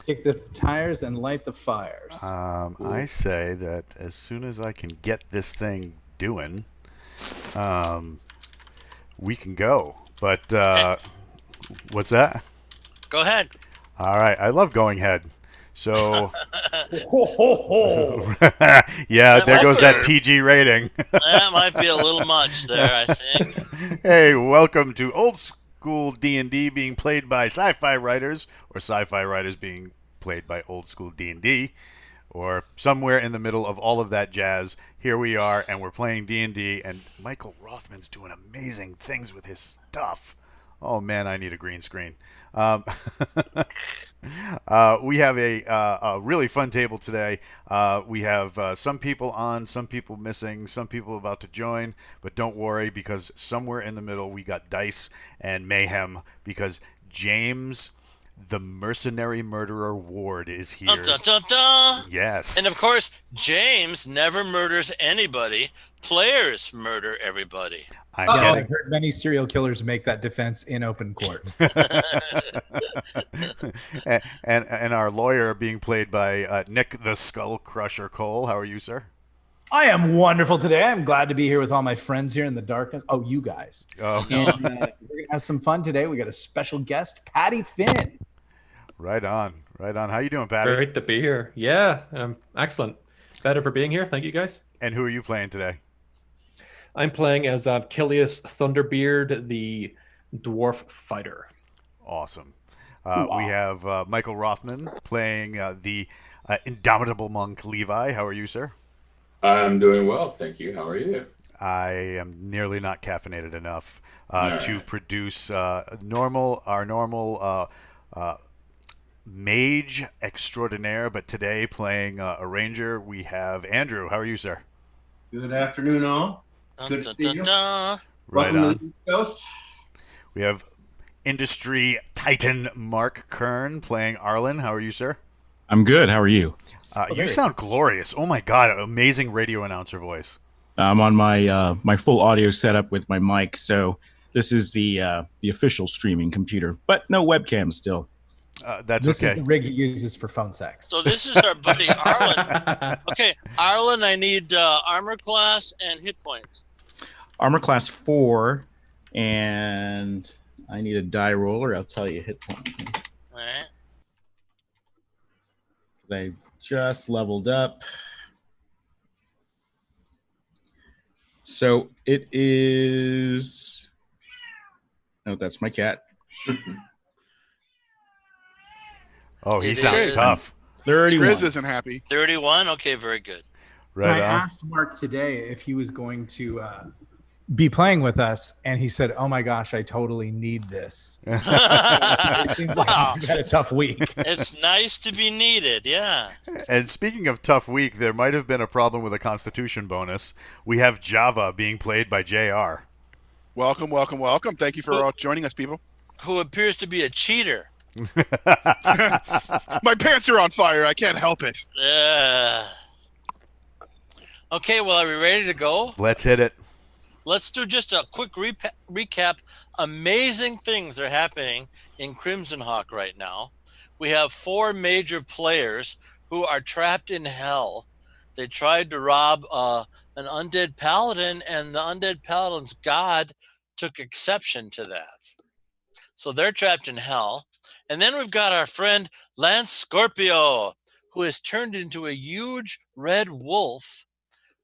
Kick the tires and light the fires. I say that as soon as I can get this thing doing, um, we can go. But Eh, what's that? Go ahead. All right, I love going head. So, Ho, ho, ho. yeah, That there might goes be that PG rating. that might be a little much there, I think. Hey, welcome to Old School D&D being played by sci-fi writers, or sci-fi writers being played by Old School D&D, or somewhere in the middle of all of that jazz. Here we are, and we're playing D&D, and Michael Rothman's doing amazing things with his stuff. Oh man, I need a green screen. Um, we have a really fun table today. We have some people on, some people missing, some people about to join, but don't worry because somewhere in the middle we got dice and mayhem because James, the mercenary murderer Ward, is Dun, here. dun, dun, dun. Yes. And of course, James never murders anybody. Players murder everybody. I'm Yes, getting I've heard many serial killers make that defense in open court. and our lawyer being played by Nick the Skull Crusher Cole. How are you, sir? I am wonderful today. I'm glad to be here with all my friends here in the darkness. Oh, you guys. Oh, And we're going to have some fun today. We got a special guest, Patty Finn. right on, right on. How you doing, Patty? Great to be here. Yeah, excellent. Better for being here. Thank you, guys. And who are you playing today? I'm playing as Kilius Thunderbeard, the dwarf fighter. Awesome. Wow. We have Michael Rothman playing the indomitable monk Levi. How are you, sir? I'm doing well, thank you. How are you? I am nearly not caffeinated enough All to right. produce our normal mage extraordinaire, but today playing a ranger, we have Andrew. How are you, sir? Good afternoon, all. Dun, Good dun, to see dun, you. dun. Right Welcome to on. the East Coast. We have industry titan Mark Kern playing Arlynn. How are you, sir? I'm good. How are you? You sound glorious. Oh my god, amazing radio announcer voice. I'm on my my full audio setup with my mic, so this is the official streaming computer, but no webcam still. That's This okay. is the rig he uses for phone sex. So this is our buddy Arlen. Okay, Arlen, I need armor class and hit points. Armor class 4, and I need a die roller. I'll tell you hit point. All right. I just leveled up. So it is. Oh, that's my cat. Oh, he It sounds is. tough. 31. Grizz isn't happy. 31. Okay, very good. Right I on. asked Mark today if he was going to be playing with us, and he said, "Oh my gosh, I totally need this." It seems like you've had a tough week. It's nice to be needed. Yeah. And speaking of tough week, there might have been a problem with a Constitution bonus. We have Java being played by JR. Welcome, welcome, welcome. Thank you for joining us, people. Who appears to be a cheater. My pants are on fire. I can't help it. Okay, well, are we ready to go? Let's hit it. Let's do just a quick recap. Amazing things are happening in CrimsonHawk right now. We have 4 major players who are trapped in hell. They tried to rob an undead paladin, and the undead paladin's god took exception to that. So they're trapped in hell. And then we've got our friend Lance Scorpio, who has turned into a huge red wolf,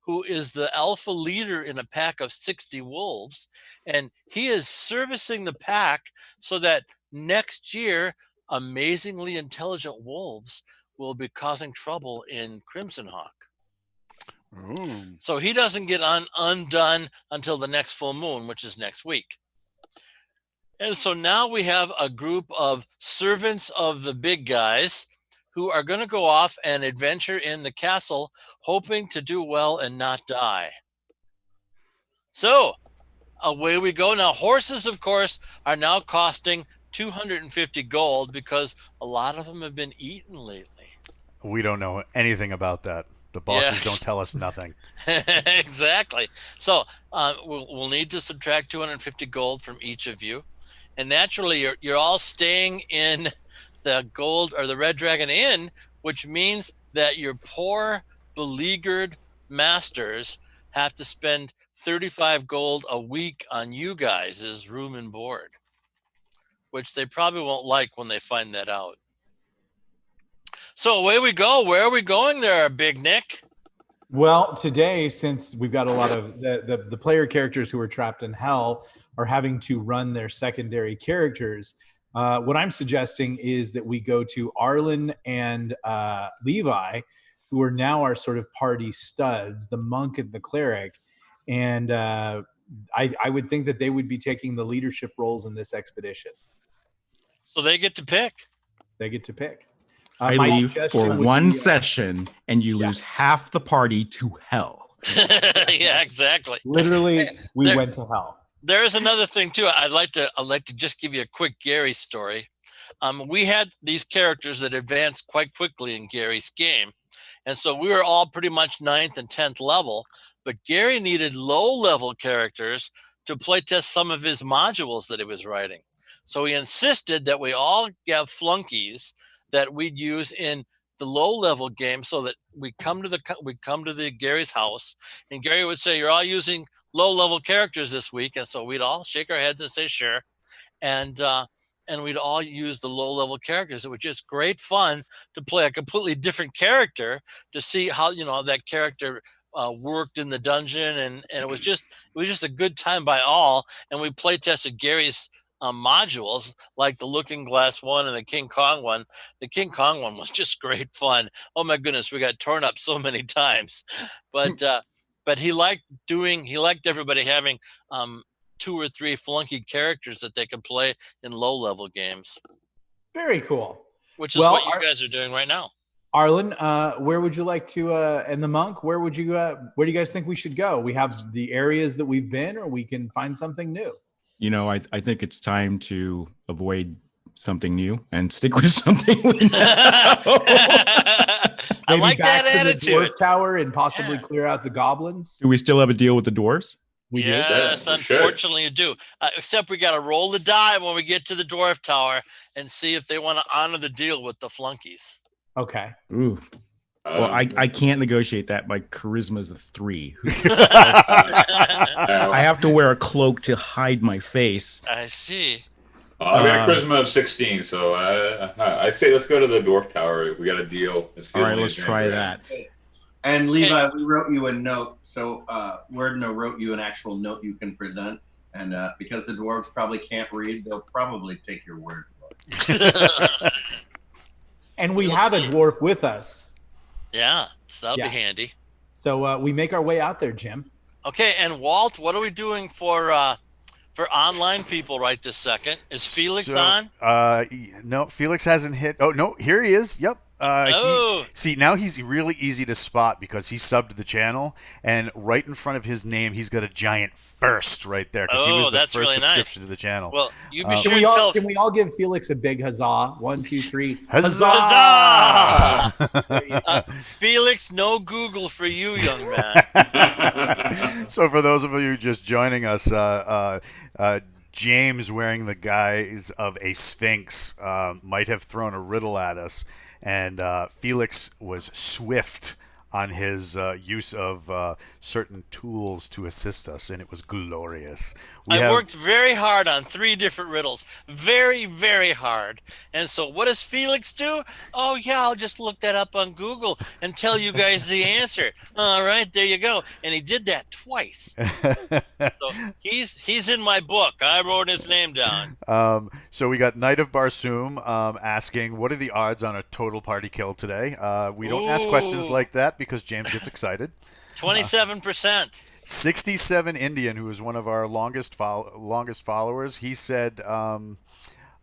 who is the alpha leader in a pack of 60 wolves. And he is servicing the pack so that next year, amazingly intelligent wolves will be causing trouble in CrimsonHawk. Ooh. So he doesn't get undone until the next full moon, which is next week. And so now we have a group of servants of the big guys who are going to go off and adventure in the castle, hoping to do well and not die. So away we go. Now, horses, of course, are now costing 250 gold because a lot of them have been eaten lately. We don't know anything about that. The bosses Yes. don't tell us nothing. Exactly. So we'll need to subtract 250 gold from each of you. And naturally, you're all staying in the gold or the Red Dragon Inn, which means that your poor, beleaguered masters have to spend 35 gold a week on you guys' room and board, which they probably won't like when they find that out. So away we go. Where are we going there, Big Nick? Well, today, since we've got a lot of the player characters who are trapped in hell are having to run their secondary characters, what I'm suggesting is that we go to Arlynn and Levi, who are now our sort of party studs, the monk and the cleric. And I would think that they would be taking the leadership roles in this expedition. So they get to pick. They get to pick. I my leave suggestion for would one be, session, and you lose half the party to hell. Yeah, exactly. Literally, we There- went to hell. There is another thing too. I'd like to just give you a quick Gary story. We had these characters that advanced quite quickly in Gary's game, and so we were all pretty much 9th and 10th level. But Gary needed low-level characters to playtest some of his modules that he was writing. So he insisted that we all have flunkies that we'd use in the low-level game, so that we come to the Gary's house, and Gary would say, "You're all using low-level characters this week," and so we'd all shake our heads and say, "Sure," and we'd all use the low-level characters. It was just great fun to play a completely different character, to see how that character worked in the dungeon, and it was just a good time by all. And we play tested Gary's modules, like the Looking Glass one and the King Kong one. The King Kong one was just great fun. Oh my goodness, we got torn up so many times, but he liked everybody having 2 or 3 flunky characters that they could play in low-level games, Very cool. which is what you guys are doing right now. Arlynn, where would you like to, and the monk, where do you guys think we should go? We have the areas that we've been, or we can find something new. I think it's time to avoid something new and stick with something we know. I Maybe like back that to the attitude. dwarf tower and possibly clear out the goblins. Do we still have a deal with the dwarves? We do. Yes, Yeah, for sure. unfortunately you do. Except we got to roll the die when we get to the dwarf tower and see if they want to honor the deal with the flunkies. Okay. Ooh. Well, I can't negotiate that. My charisma is a 3. I have to wear a cloak to hide my face. I see. I got a charisma of 16, so I say let's go to the dwarf tower. We got a deal. All right, let's try that. And Levi, we wrote you a note. So Wordno wrote you an actual note you can present. And because the dwarves probably can't read, they'll probably take your word for it. And we have a dwarf with us. Yeah, so that'll Yeah. be handy. So we make our way out there, Jim. Okay, and Walt, what are we doing for online people right this second? Is Felix on? No, Felix hasn't hit. Oh no, here he is. Yep. Now he's really easy to spot because he subbed the channel, and right in front of his name, he's got a giant first right there because he was the that's first really nice. subscription to the channel. Well, you be Can sure we, to all, tell. can we all give Felix a big huzzah? 1, 2, 3. Huzzah! Felix, no Google for you, young man. So for those of you just joining us, James, wearing the guise of a sphinx, might have thrown a riddle at us, and Felix was swift on his use of certain tools to assist us, and it was glorious. I worked very hard on 3 different riddles. Very, very hard. And so what does Felix do? Oh, yeah, I'll just look that up on Google and tell you guys the answer. All right, there you go. And he did that twice. So he's in my book. I wrote his name down. So we got Knight of Barsoom asking, what are the odds on a total party kill today? We don't ask questions like that because James gets excited. 27%. 67 Indian, who is one of our longest followers, he said,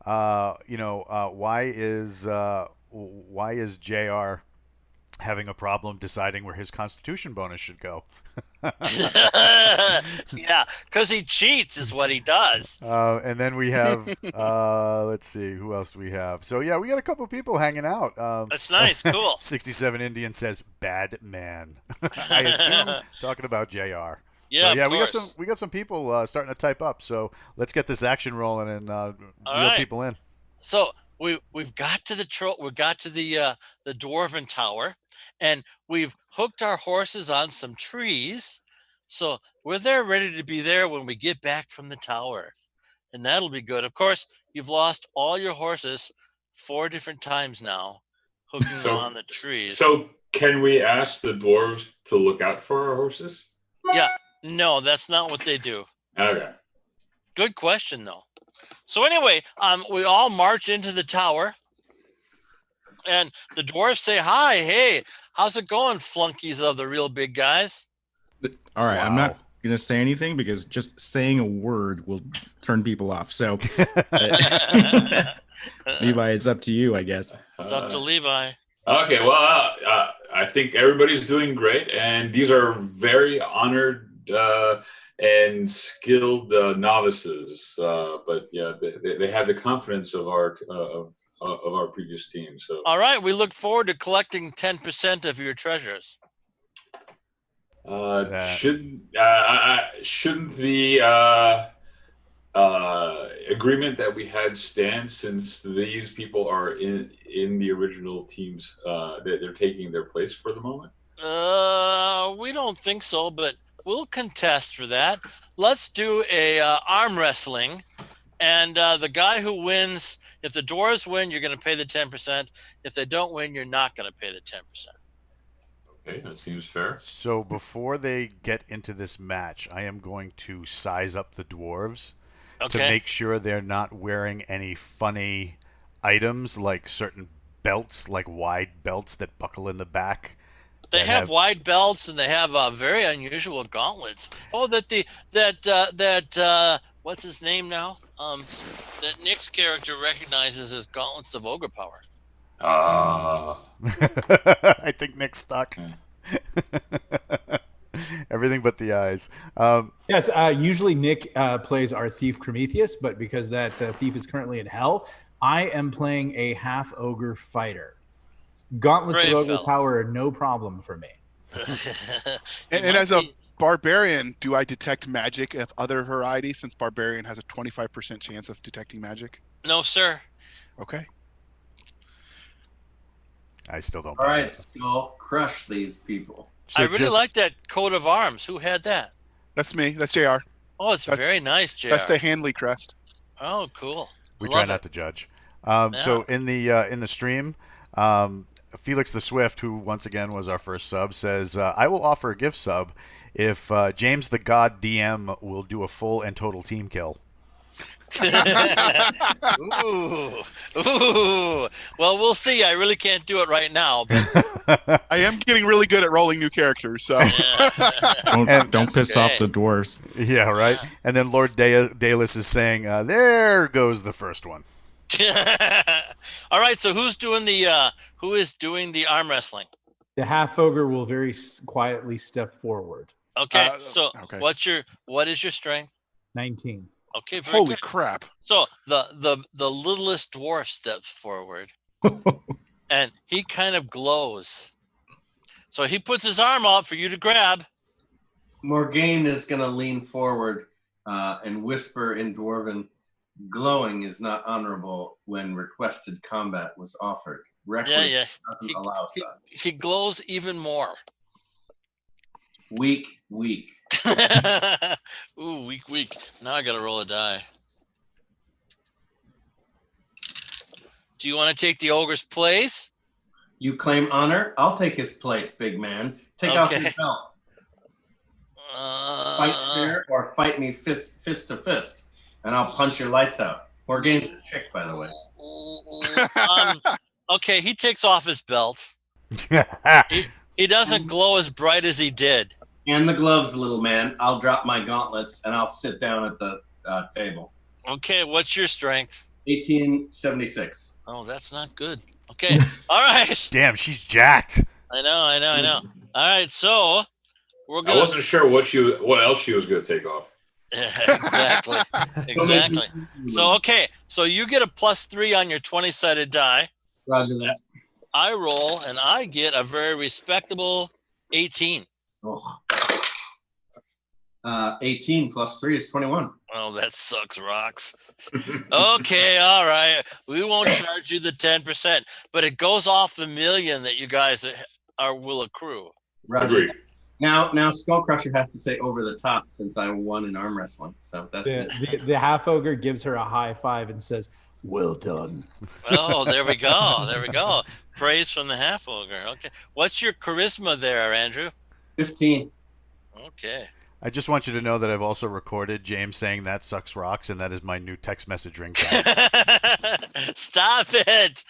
why is JR having a problem deciding where his Constitution bonus should go? Yeah, because he cheats is what he does. And then we have, let's see, who else do we have? So yeah, we got a couple of people hanging out. That's nice, cool. 67 Indian says, "Bad man." I assume talking about JR. Yeah, So, of course. we got some people starting to type up. So let's get this action rolling and reel right. people in. So we've got to the dwarven tower, and we've hooked our horses on some trees, so we're there ready to be there when we get back from the tower, and that'll be good. Of course, you've lost all your horses 4 different times now, hooking them on the trees. So can we ask the dwarves to look out for our horses? Yeah, no, that's not what they do. Okay. Good question, though. So anyway, we all march into the tower, and the dwarves say, "Hi, hey, how's it going, flunkies of the real big guys?" All right, I'm Wow. not gonna say anything because just saying a word will turn people off. So, Levi, it's up to you, I guess. It's up to Levi. Okay, well, I think everybody's doing great, and these are very honored and skilled novices. But yeah, they have the confidence of our previous team. So All right, we look forward to collecting 10% of your treasures. shouldn't the agreement that we had stand, since these people are in the original teams, they're taking their place for the moment? We don't think so, but we'll contest for that. Let's do a arm wrestling, and the guy who wins, if the dwarves win, you're going to pay the 10%. If they don't win, you're not going to pay the 10%. Okay, that seems fair. So before they get into this match, I am going to size up the dwarves to Okay. make sure they're not wearing any funny items like certain belts, like wide belts that buckle in the back. They that have wide belts, and they have very unusual gauntlets. Oh, what's his name now? That Nick's character recognizes as gauntlets of ogre power. I think Nick's stuck. Everything but the eyes. Yes, usually Nick plays our thief Prometheus, but because that thief is currently in hell, I am playing a half ogre fighter. Gauntlets Brave of ogre fella. power are no problem for me. And as a barbarian, do I detect magic of other varieties, since barbarian has a 25% chance of detecting magic? No, sir. Okay. I still don't. All buy right, it. Skull, crush these people. So I really like that coat of arms. Who had that? That's me. That's JR. Oh, it's very nice, JR. That's the Handley crest. Oh, cool. We I try love not it. to judge. So in the stream, Felix the Swift, who once again was our first sub, says, "I will offer a gift sub if James the God DM will do a full and total team kill." Ooh. Well, we'll see. I really can't do it right now. But I am getting really good at rolling new characters, so yeah. Don't piss off the dwarves. Yeah, right. And then Lord Dalus is saying, "There goes the first one." All right. So who is doing the arm wrestling? The half ogre will very quietly step forward. Okay. okay. What is your strength? 19. Okay. Very holy good. crap. So the littlest dwarf steps forward, and he kind of glows. So he puts his arm out for you to grab. Morgaine is going to lean forward and whisper in Dwarven, "Glowing is not honorable when requested combat was offered. Requiem Yeah. doesn't allow such. He glows even more. Weak. Ooh, weak. Now I gotta roll a die. Do you want to take the ogre's place? You claim honor? I'll take his place, big man. Take off your belt. Fight fair or fight me fist to fist, and I'll punch your lights out. Morgaine's a chick, by the way. Okay, he takes off his belt. He doesn't glow as bright as he did. And the gloves, little man. I'll drop my gauntlets and I'll sit down at the table. Okay, what's your strength? 1876. Oh, that's not good. Okay, all right. Damn, she's jacked. I know. All right, so we're I gonna. wasn't sure what else she was going to take off. Exactly. So you get a +3 on your 20-sided die. Roger that. I roll, and I get a very respectable 18. Oh. 18 plus 3 is 21. Oh, that sucks rocks. Okay, all right. We won't charge you the 10%, but it goes off the million that you guys will accrue. Roger. Agreed. Now Skull Crusher has to say over the top since I won in arm wrestling. So that's it. The half ogre gives her a high five and says, "Well done." Oh, there we go. There we go. Praise from the half ogre. Okay. What's your charisma there, Andrew? 15. Okay. I just want you to know that I've also recorded James saying that sucks rocks, and that is my new text message ringtone. Stop it.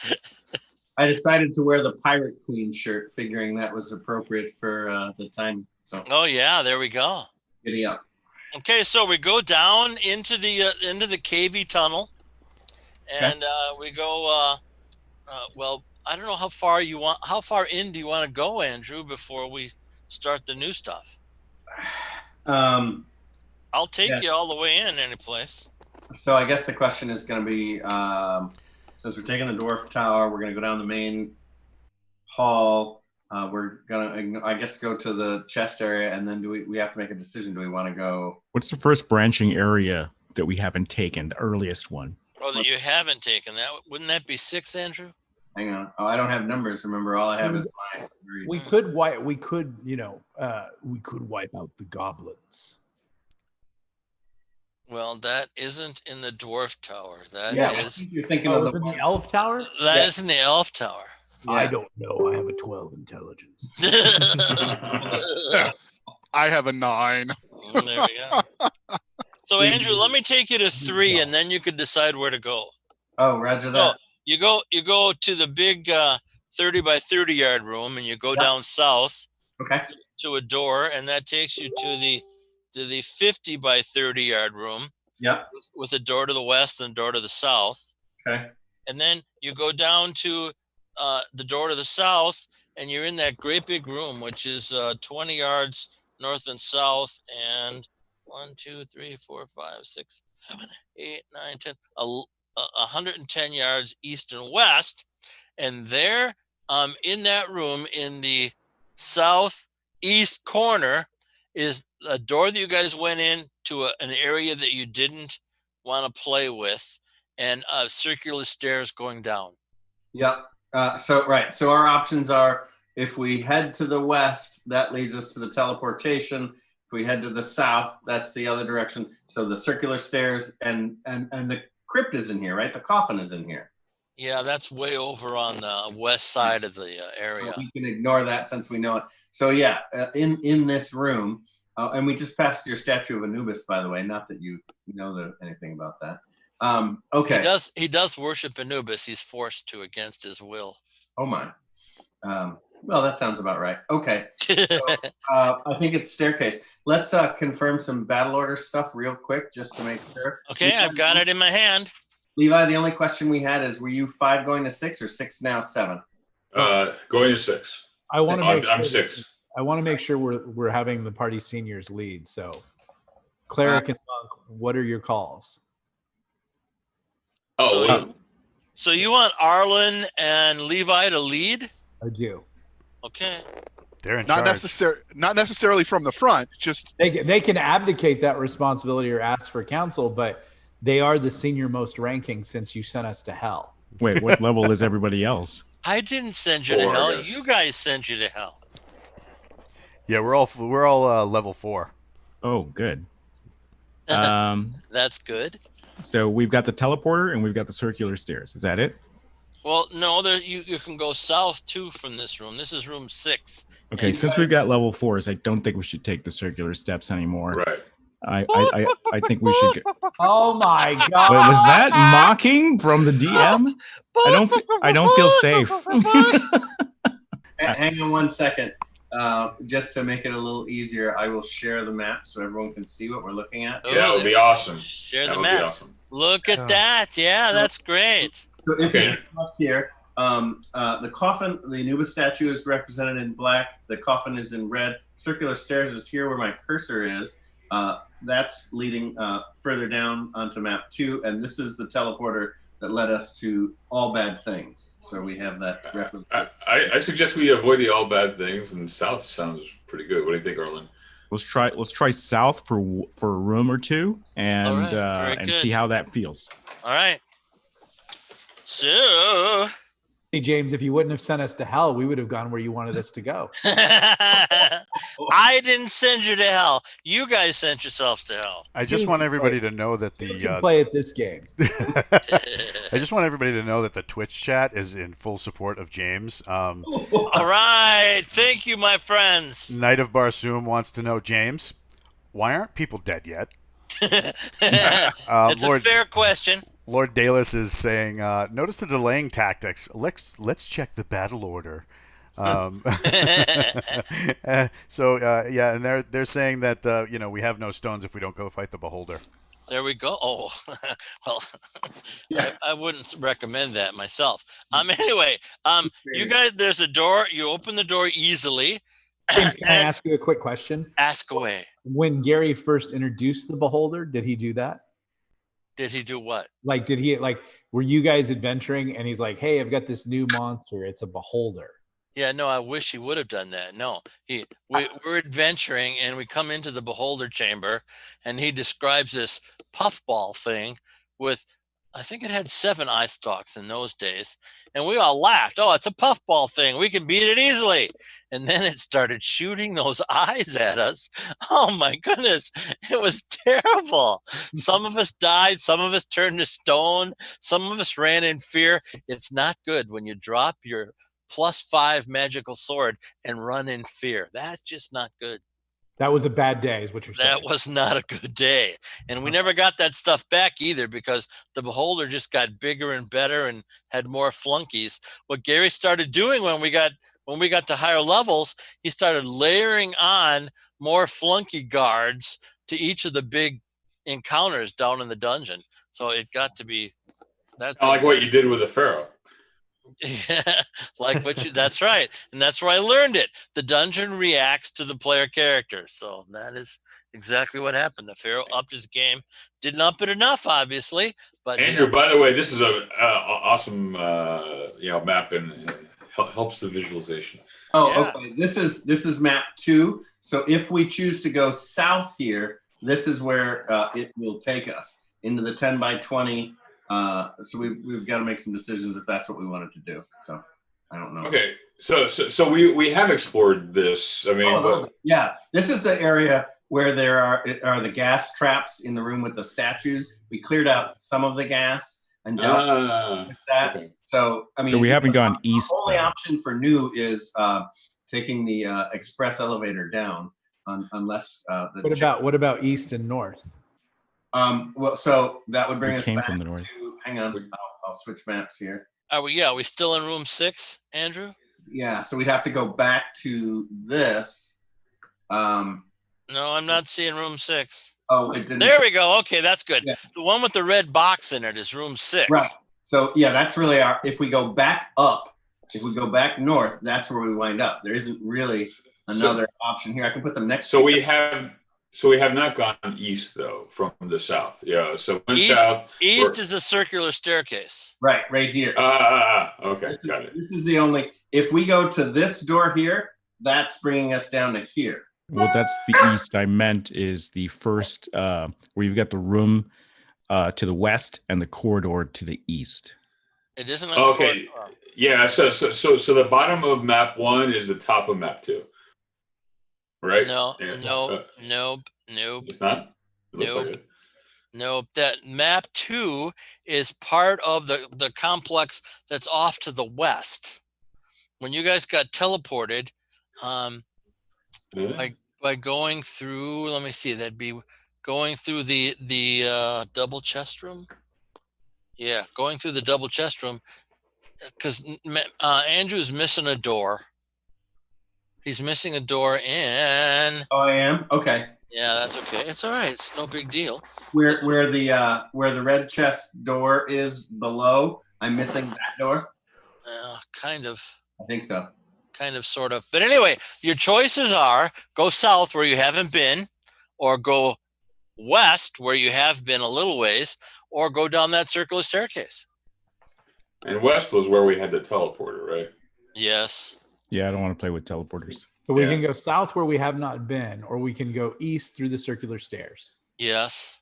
I decided to wear the Pirate Queen shirt, figuring that was appropriate for the time. So. Oh yeah, there we go. Giddy up. Okay, so we go down into the cavey tunnel, and we go. Well, I don't know how far you want. How far in do you want to go, Andrew, before we start the new stuff? I'll take you all the way in any place. So I guess the question is going to be, since we're taking the dwarf tower, we're going to go down the main hall. We're going to, I guess, go to the chest area, and then we have to make a decision. Do we want to go? What's the first branching area that we haven't taken? The earliest one. Oh, that you haven't taken that? Wouldn't that be 6, Andrew? Hang on. Oh, I don't have numbers. Remember, all I have is mine. We could wipe. We could, we could wipe out the goblins. Well, that isn't in the dwarf tower. That is. You're thinking of in the elf tower. That is in the elf tower. Yeah. I don't know. I have a 12 intelligence. I have a 9. There we go. So, Andrew, let me take you to 3, and then you can decide where to go. Oh, roger that. So you go to the big 30 by 30 yard room, and you go down south. Okay. To a door, and that takes you to the 50 by 30 yard room. Yeah. With a door to the west and a door to the south. Okay. And then you go down to the door to the south, and you're in that great big room, which is 20 yards north and south, and 1, 2, 3, 4, 5, 6, 7, 8, 9, 10, 110 yards east and west. And there, in that room, in the southeast corner, is a door that you guys went in to an area that you didn't want to play with, and circular stairs going down. Yep. So our options are: if we head to the west, that leads us to the teleportation. If we head to the south, that's the other direction. So the circular stairs and the crypt is in here, right? The coffin is in here. Yeah, that's way over on the west side of the area. We can ignore that since we know it. So yeah, in this room, and we just passed your statue of Anubis, by the way. Not that you know anything about that. Okay. He does worship Anubis. He's forced to against his will. Oh my. Well, that sounds about right. Okay. So, I think it's staircase. Let's confirm some battle order stuff real quick, just to make sure. Okay, I've got it in my hand. Levi, the only question we had is: were you 5 going to 6 or 6 now 7? Going to 6. I want to make. I'm 6. I want to make sure we're having the party seniors lead. So, cleric and monk, what are your calls? So you want Arlynn and Levi to lead? I do. Okay. They're in Not charge. Not necessarily from the front. Just they can abdicate that responsibility or ask for counsel, but they are the senior most ranking since you sent us to hell. Wait, what level is everybody else? I didn't send you to hell. You guys sent you to hell. Yeah, we're all level 4. Oh, good. That's good. So we've got the teleporter and we've got the circular stairs. Is that it? Well, no, you can go south too from this room. This is room 6. Okay, since we've got level 4s, I don't think we should take the circular steps anymore. Right. I think we should go. Oh my God! Wait, was that mocking from the DM? I don't feel safe. Hang on 1 second. Just to make it a little easier, I will share the map so everyone can see what we're looking at. Yeah, that would be awesome. Share That the would map. be awesome. Look at that. Yeah, that's great. So if you look here, the coffin, the Anubis statue is represented in black. The coffin is in red. Circular stairs is here where my cursor is. That's leading further down onto map 2, and this is the teleporter that led us to all bad things. So we have that reference. I suggest we avoid the all bad things, and south sounds pretty good. What do you think, Arlynn? Let's try south for a room or two, and All right, very and good. see how that feels. All right. So Hey, James, if you wouldn't have sent us to hell, we would have gone where you wanted us to go. I didn't send you to hell. You guys sent yourselves to hell. I just want everybody to know that You can play at this game. I just want everybody to know that the Twitch chat is in full support of James. All right. Thank you, my friends. Knight of Barsoom wants to know, James, why aren't people dead yet? It's a fair question. Lord Dallas is saying, notice the delaying tactics. Let's check the battle order. And they're saying that we have no stones if we don't go fight the Beholder. There we go. Oh, well, yeah. I wouldn't recommend that myself. Anyway, you guys, there's a door. You open the door easily. James, can I ask you a quick question? Ask away. When Gary first introduced the Beholder, did he do that? Did he do what? Were you guys adventuring and he's like, hey, I've got this new monster. It's a Beholder. Yeah, no, I wish he would have done that. No, we're adventuring and we come into the Beholder chamber and he describes this puffball thing with, I think it had 7 eye stalks in those days. And we all laughed. Oh, it's a puffball thing. We can beat it easily. And then it started shooting those eyes at us. Oh my goodness. It was terrible. Some of us died. Some of us turned to stone. Some of us ran in fear. It's not good when you drop your +5 magical sword and run in fear. That's just not good. That was a bad day, is what you're saying. That was not a good day. And we never got that stuff back either because the Beholder just got bigger and better and had more flunkies. What Gary started doing when we got to higher levels, he started layering on more flunky guards to each of the big encounters down in the dungeon. So it got to be that. I like what you did with the Pharaoh. Yeah, that's right. And that's where I learned it. The dungeon reacts to the player character. So that is exactly what happened. The Pharaoh upped his game. Didn't up it enough, obviously. But Andrew, by the way, this is a awesome map and helps the visualization. Oh, yeah. Okay. This is map 2. So if we choose to go south here, this is where it will take us into the 10 by 20. So we've got to make some decisions if that's what we wanted to do. So I don't know. Okay, so we have explored this. I mean, yeah, this is the area where there are the gas traps in the room with the statues. We cleared out some of the gas and dealt with that. Okay. So I mean, so we haven't gone east. The only option for new is taking the express elevator down, unless. What about east and north? Well, so that would bring us back from the north. Hang on, I'll switch maps here. Are we still in room 6, Andrew? Yeah, so we'd have to go back to this. No, I'm not seeing room 6. Oh, it didn't. There we go. Okay, that's good. Yeah. The one with the red box in it is room 6. Right. So yeah, that's really if we go back up, if we go back north, that's where we wind up. There isn't really another option here. I can put them next. So we have not gone east though from the south. Yeah. So south. East is a circular staircase. Right here. Okay, got it. This is the only. If we go to this door here, that's bringing us down to here. Well, that's the east. I meant is the first where you've got the room to the west and the corridor to the east. It isn't. Okay. Yeah. So the bottom of map 1 is the top of map 2. Right? Nope. It's not? It looks like it. Nope. That map 2 is part of the complex that's off to the west. When you guys got teleported, by going through, let me see, that'd be going through the double chest room. Yeah, going through the double chest room, because Andrew's missing a door. He's missing a door in. Oh, I am? Okay. Yeah, that's okay. It's all right. It's no big deal. Where the red chest door is below, I'm missing that door? Kind of. I think so. Kind of, sort of. But anyway, your choices are go south where you haven't been, or go west where you have been a little ways, or go down that circular staircase. And west was where we had the teleporter, right? Yes. Yeah, I don't want to play with teleporters. So we Yeah. can go south where we have not been, or we can go east through the circular stairs. Yes.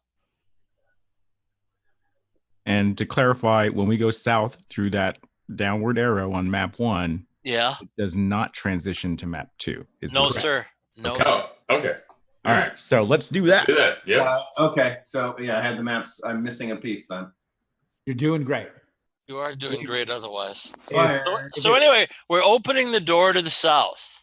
And to clarify, when we go south through that downward arrow on map 1, Yeah. it does not transition to map 2. No, that correct? sir. No, Okay. sir. Oh, okay. All right. So let's do that. Do that. Yeah. Okay, so yeah, I had the maps. I'm missing a piece then. You're doing great. You are doing great otherwise. If- So anyway, we're opening the door to the south.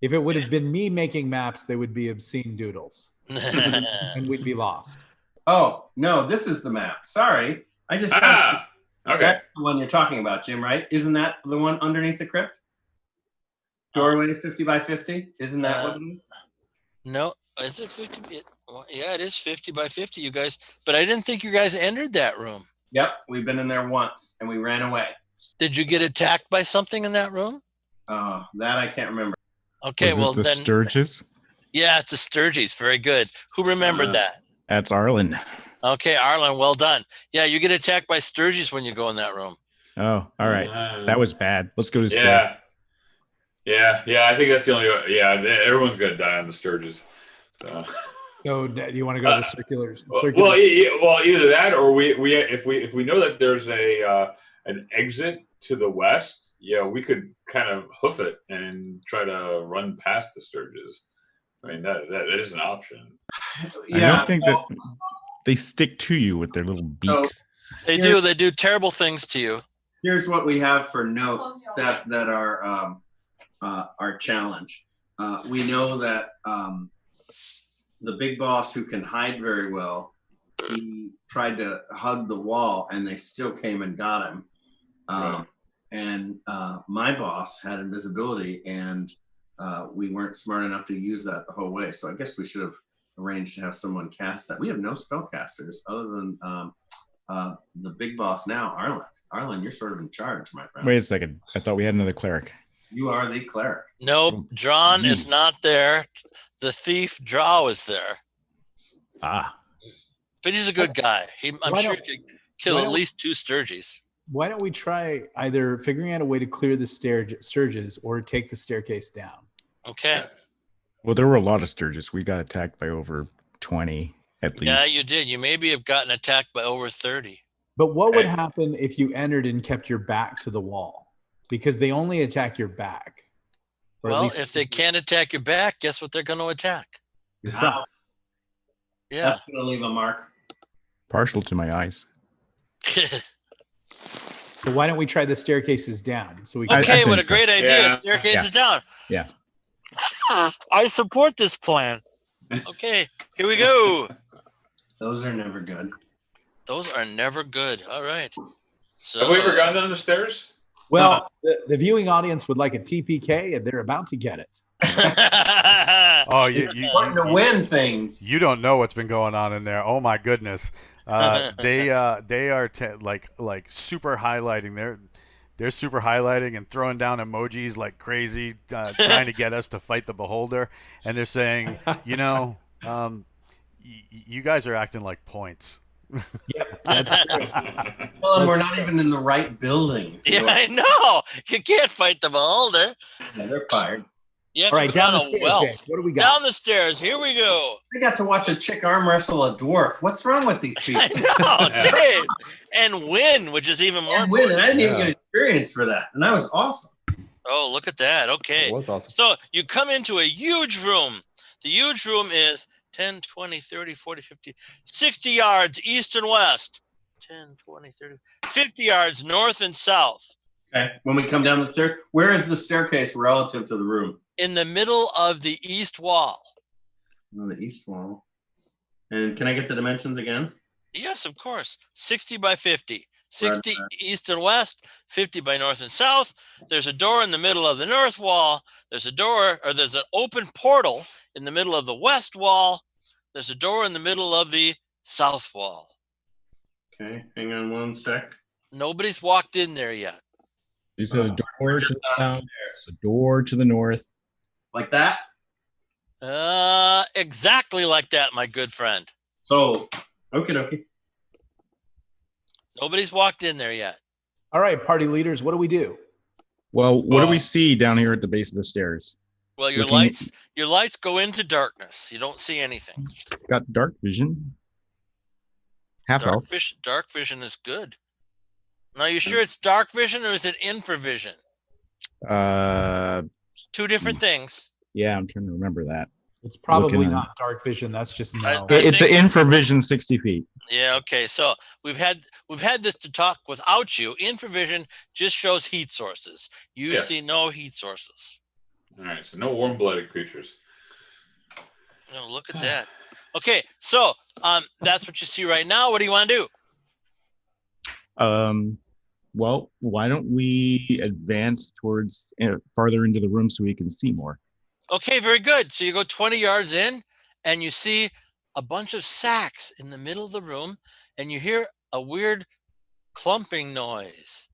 If it would have been me making maps, they would be obscene doodles, and we'd be lost. Oh no, this is the map. Sorry, I just. Ah. Okay. That's the one you're talking about, Jim, right? Isn't that the one underneath the crypt? Doorway 50 by 50? Isn't that what it is? No, is it 50? Yeah, it is 50 by 50, you guys. But I didn't think you guys entered that room. Yep, we've been in there once and we ran away. Did you get attacked by something in that room? That I can't remember. Okay, Was it well the then. Sturgis? Yeah, it's the Sturgies. Very good. Who remembered that? That's Arlynn. Okay, Arlen, well done. Yeah, you get attacked by Sturgies when you go in that room. Oh, all right. That was bad. Let's go to Yeah. stairs. Yeah. I think that's the only. Yeah, everyone's gonna die on the Sturgis. So. So do you want to go to the circular? Well, either that or if we know that there's an exit to the west, we could kind of hoof it and try to run past the Sturgis. I mean that is an option. I don't think that they stick to you with their little beaks. They do. They do terrible things to you. Here's what we have for notes that are our challenge. We know that the big boss, who can hide very well, he tried to hug the wall and they still came and got him. And my boss had invisibility and we weren't smart enough to use that the whole way. So I guess we should have arranged to have someone cast that. We have no spellcasters other than the big boss now, Arlynn. Arlynn, you're sort of in charge, my friend. Wait a second. I thought we had another cleric. You are the cleric. Nope, Drawn is not there. The thief Drow is there. Ah. But he's a good guy. I'm sure he could kill at least 2 Sturgies. Why don't we try either figuring out a way to clear the Sturgis or take the staircase down? Okay. Well, there were a lot of Sturgis. We got attacked by over 20 at least. Yeah, you did. You maybe have gotten attacked by over 30. But what would happen if you entered and kept your back to the wall? Because they only attack your back. Or at Well, least if they can't attack your back, guess what they're going to attack? your front. Yeah. That's going to leave a mark. Partial to my eyes. So why don't we try the staircases down? So we can Okay, think what a so. great idea. Yeah. Staircase Yeah. is down. Yeah. I support this plan. Okay, here we go. Those are never good. Those are never good. All right. So, Have we ever gone down the stairs? Well, the viewing audience would like a TPK, and they're about to get it. Oh, Wanting to win things. you don't know what's been going on in there. Oh my goodness. They are like super highlighting. They're super highlighting and throwing down emojis like crazy, trying to get us to fight the beholder. And they're saying, you guys are acting like points. Yep, that's true. Well, and we're not even in the right building. yeah, I know. You can't fight the beholder. Yeah, they're fired. You have All to right, go down the a stairs, well. James. What do we got? Down the stairs. Here we go. I got to watch a chick arm wrestle a dwarf. What's wrong with these people? I know, Dave. And win, which is even more And win, and important. I didn't even get experience for that, and that was awesome. Oh, look at that. Okay. It was awesome. So you come into a huge room. The huge room is 10, 20, 30, 40, 50, 60 yards east and west. 10, 20, 30, 50 yards north and south. Okay, when we come down the stairs, where is the staircase relative to the room? In the middle of the east wall. On the east wall. And can I get the dimensions again? Yes, of course. 60 by 50. 60 Right. east and west, 50 by north and south. There's a door in the middle of the north wall. There's an open portal in the middle of the west wall. There's a door in the middle of the south wall. Okay, hang on one sec. Nobody's walked in there yet. You said a door to Just the south, downstairs. a door to the north. Like that? Exactly like that, my good friend. So, okay. Nobody's walked in there yet. All right, party leaders, what do we do? Well, what do we see down here at the base of the stairs? Well, your lights go into darkness. You don't see anything. Got dark vision. Half health. Dark vision is good. Now, you sure it's dark vision or is it infravision? Two different things. Yeah, I'm trying to remember that. It's probably not dark vision. That's just no. It's an infravision 60 feet. Yeah. Okay. So we've had this to talk without you. Infravision just shows heat sources. You see no heat sources. All right. So no warm-blooded creatures. Oh, look at that. Okay. So that's what you see right now. What do you want to do? Well, why don't we advance towards farther into the room so we can see more? Okay, very good. So you go 20 yards in and you see a bunch of sacks in the middle of the room and you hear a weird clumping noise.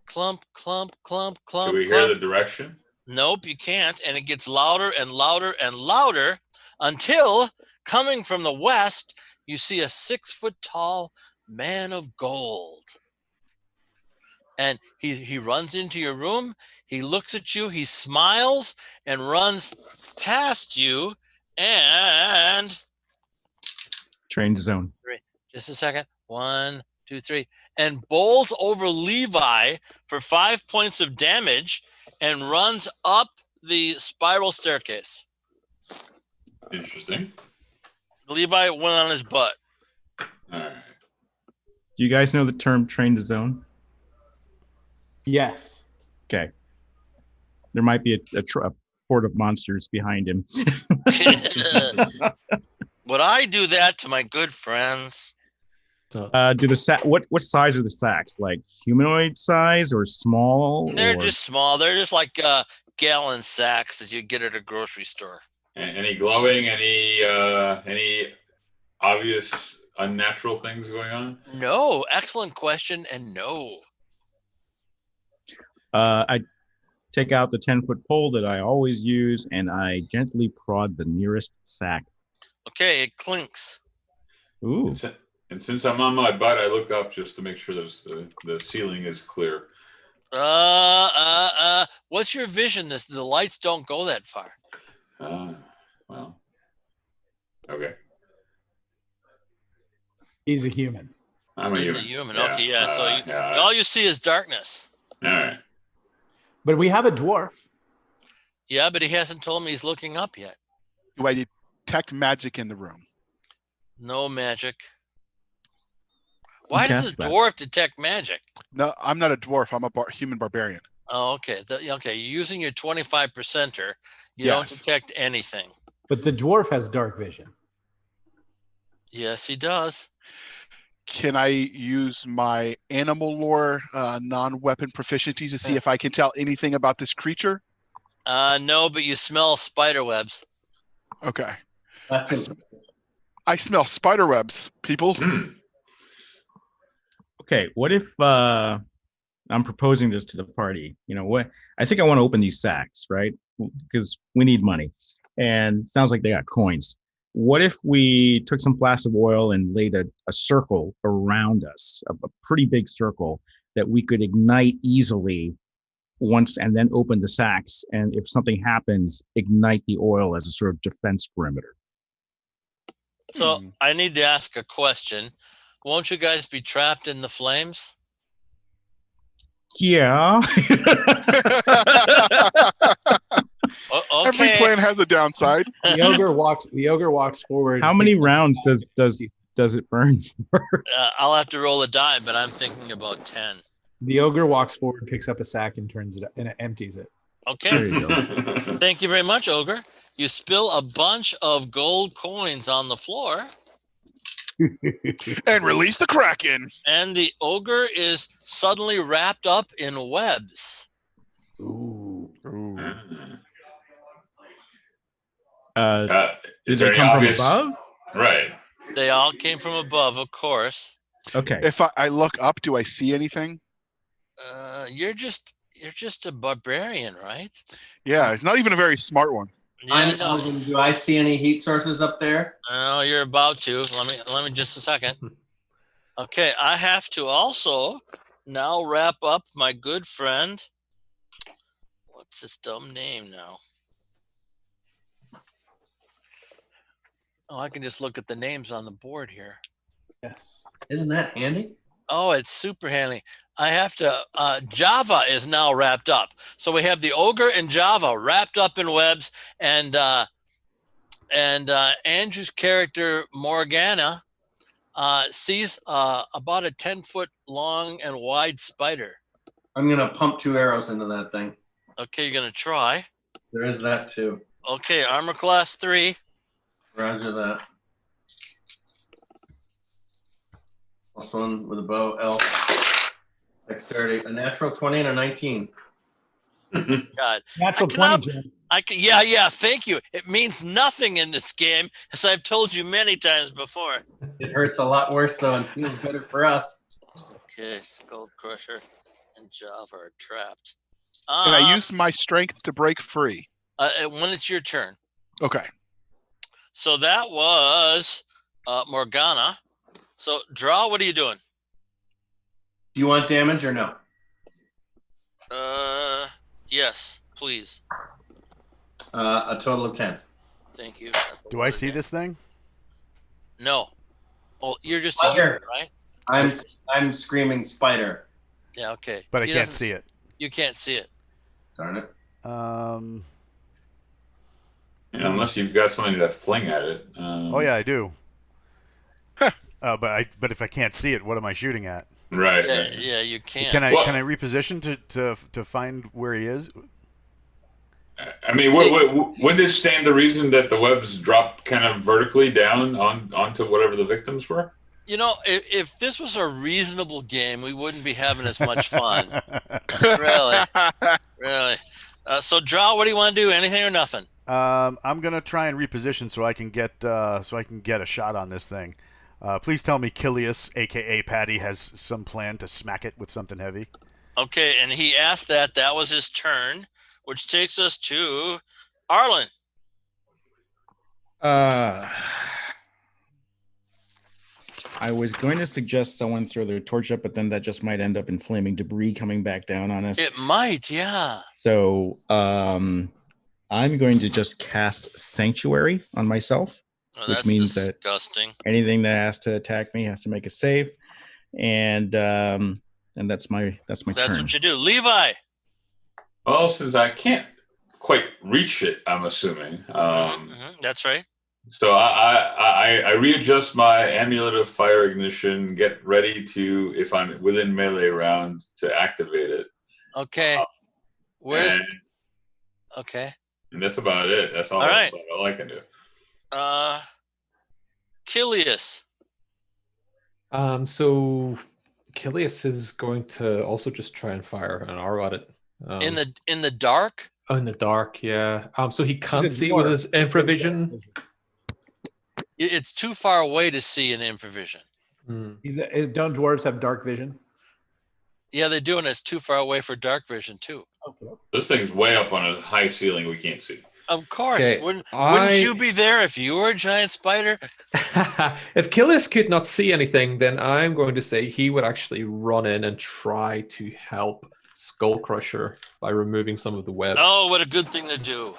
Clump, clump, clump, clump. Do we hear the direction? Nope, you can't. And it gets louder and louder and louder until coming from the west, you see a 6-foot-tall man of gold. And he runs into your room. He looks at you. He smiles and runs past you. And train zone. Just a second. 1, 2, 3. And bowls over Levi for 5 points of damage and runs up the spiral staircase. Interesting. Levi went on his butt. All right. Do you guys know the term train to zone? Yes. Okay. There might be a horde of monsters behind him. Would I do that to my good friends? Do what size are the sacks? Like humanoid size or small? They're just small. They're just like gallon sacks that you get at a grocery store. Any glowing? Any obvious unnatural things going on? No. Excellent question. And no. I take out the 10-foot pole that I always use, and I gently prod the nearest sack. Okay, it clinks. Ooh. And since I'm on my butt, I look up just to make sure the ceiling is clear. What's your vision? The lights don't go that far. Well, okay. He's a human. He's a human. Yeah. Okay, yeah. So all you see is darkness. All right. But we have a dwarf. Yeah, but he hasn't told me he's looking up yet. Do I detect magic in the room? No magic. Why does a dwarf detect magic? No, I'm not a dwarf. I'm a human barbarian. Oh, okay. Okay, using your 25%er, you don't detect anything. But the dwarf has dark vision. Yes, he does. Can I use my animal lore non-weapon proficiencies to see if I can tell anything about this creature? No, but you smell spider webs. Okay. I smell spider webs, people. Okay, what if I'm proposing this to the party? You know what? I think I want to open these sacks, right? Because we need money. And it sounds like they got coins. What if we took some flasks of oil and laid a circle around us, a pretty big circle that we could ignite easily once, and then open the sacks, and if something happens, ignite the oil as a sort of defense perimeter? So I need to ask a question. Won't you guys be trapped in the flames? Yeah. Okay. Every plan has a downside. The ogre walks forward. How many rounds does it burn for? I'll have to roll a die, but I'm thinking about 10. The ogre walks forward, picks up a sack, and turns it and empties it. Okay. Thank you very much, ogre. You spill a bunch of gold coins on the floor. And release the Kraken. And the ogre is suddenly wrapped up in webs. Ooh. Did they come from above? Right. They all came from above, of course. Okay. If I look up, do I see anything? You're just a barbarian, right? Yeah, it's not even a very smart one. Yeah, do I see any heat sources up there? Oh, you're about to. Let me just a second. Okay, I have to also now wrap up my good friend. What's his dumb name now? Oh, I can just look at the names on the board here. Yes. Isn't that handy? Oh, it's super handy. I have to. Java is now wrapped up, so we have the ogre and Java wrapped up in webs, and Andrew's character Morgana sees about a 10-foot long and wide spider. I'm gonna pump 2 arrows into that thing. Okay, you're gonna try. There is that too. Okay, armor class 3. Roger that. +1 with a bow, elf. Dexterity, a natural 20 and a 19. God, Natural 20, Jim. yeah. Thank you. It means nothing in this game, as I've told you many times before. It hurts a lot worse though, and feels better for us. Okay, Skull Crusher and Java are trapped. Can I use my strength to break free? When it's your turn. Okay. So that was Morgana. So, Draw, what are you doing? Do you want damage or no? Yes, please. A total of 10. Thank you. Do I see this thing? No. Well, you're just a Spider. unit, right? I'm screaming spider. Yeah, okay. But I He can't doesn't- see it. You can't see it. Darn it. Unless you've got something to fling at it. Oh yeah, I do. But if I can't see it, what am I shooting at? Right. Yeah, right. yeah, you can't. Well- Can I reposition to find where he is? I mean, wouldn't it stand the reason that the webs dropped kind of vertically down onto whatever the victims were? You know, if this was a reasonable game, we wouldn't be having as much fun. Really. So, Draw, what do you want to do? Anything or nothing? I'm gonna try and reposition so I can get a shot on this thing. Please tell me Kilius, aka Patty, has some plan to smack it with something heavy. Okay, and he asked that. That was his turn, which takes us to Arlynn. I was going to suggest someone throw their torch up, but then that just might end up in flaming debris coming back down on us. It might, yeah. So I'm going to just cast Sanctuary on myself, Oh, which that's means disgusting. that anything that has to attack me has to make a save, and that's my turn. That's what you do. Levi. Well, since I can't quite reach it, I'm assuming. That's right. So I readjust my amulet of fire ignition, get ready to, if I'm within melee round, to activate it. Okay. Where's... And, Okay. and that's about it. That's all, All right. about all I can do. Kilius. So Kilius is going to also just try and fire an arrow at it. In the dark? Oh, in the dark, yeah. So he can't He's a see with dwarf. his infravision. It's too far away to see in infravision. Don't dwarves have dark vision? Yeah, they do, and it's too far away for dark vision too. Okay. This thing's way up on a high ceiling we can't see. Of course. Okay, Wouldn't I- you be there if you were a giant spider? If Kilius could not see anything, then I'm going to say he would actually run in and try to help Skull Crusher by removing some of the web. Oh, what a good thing to do.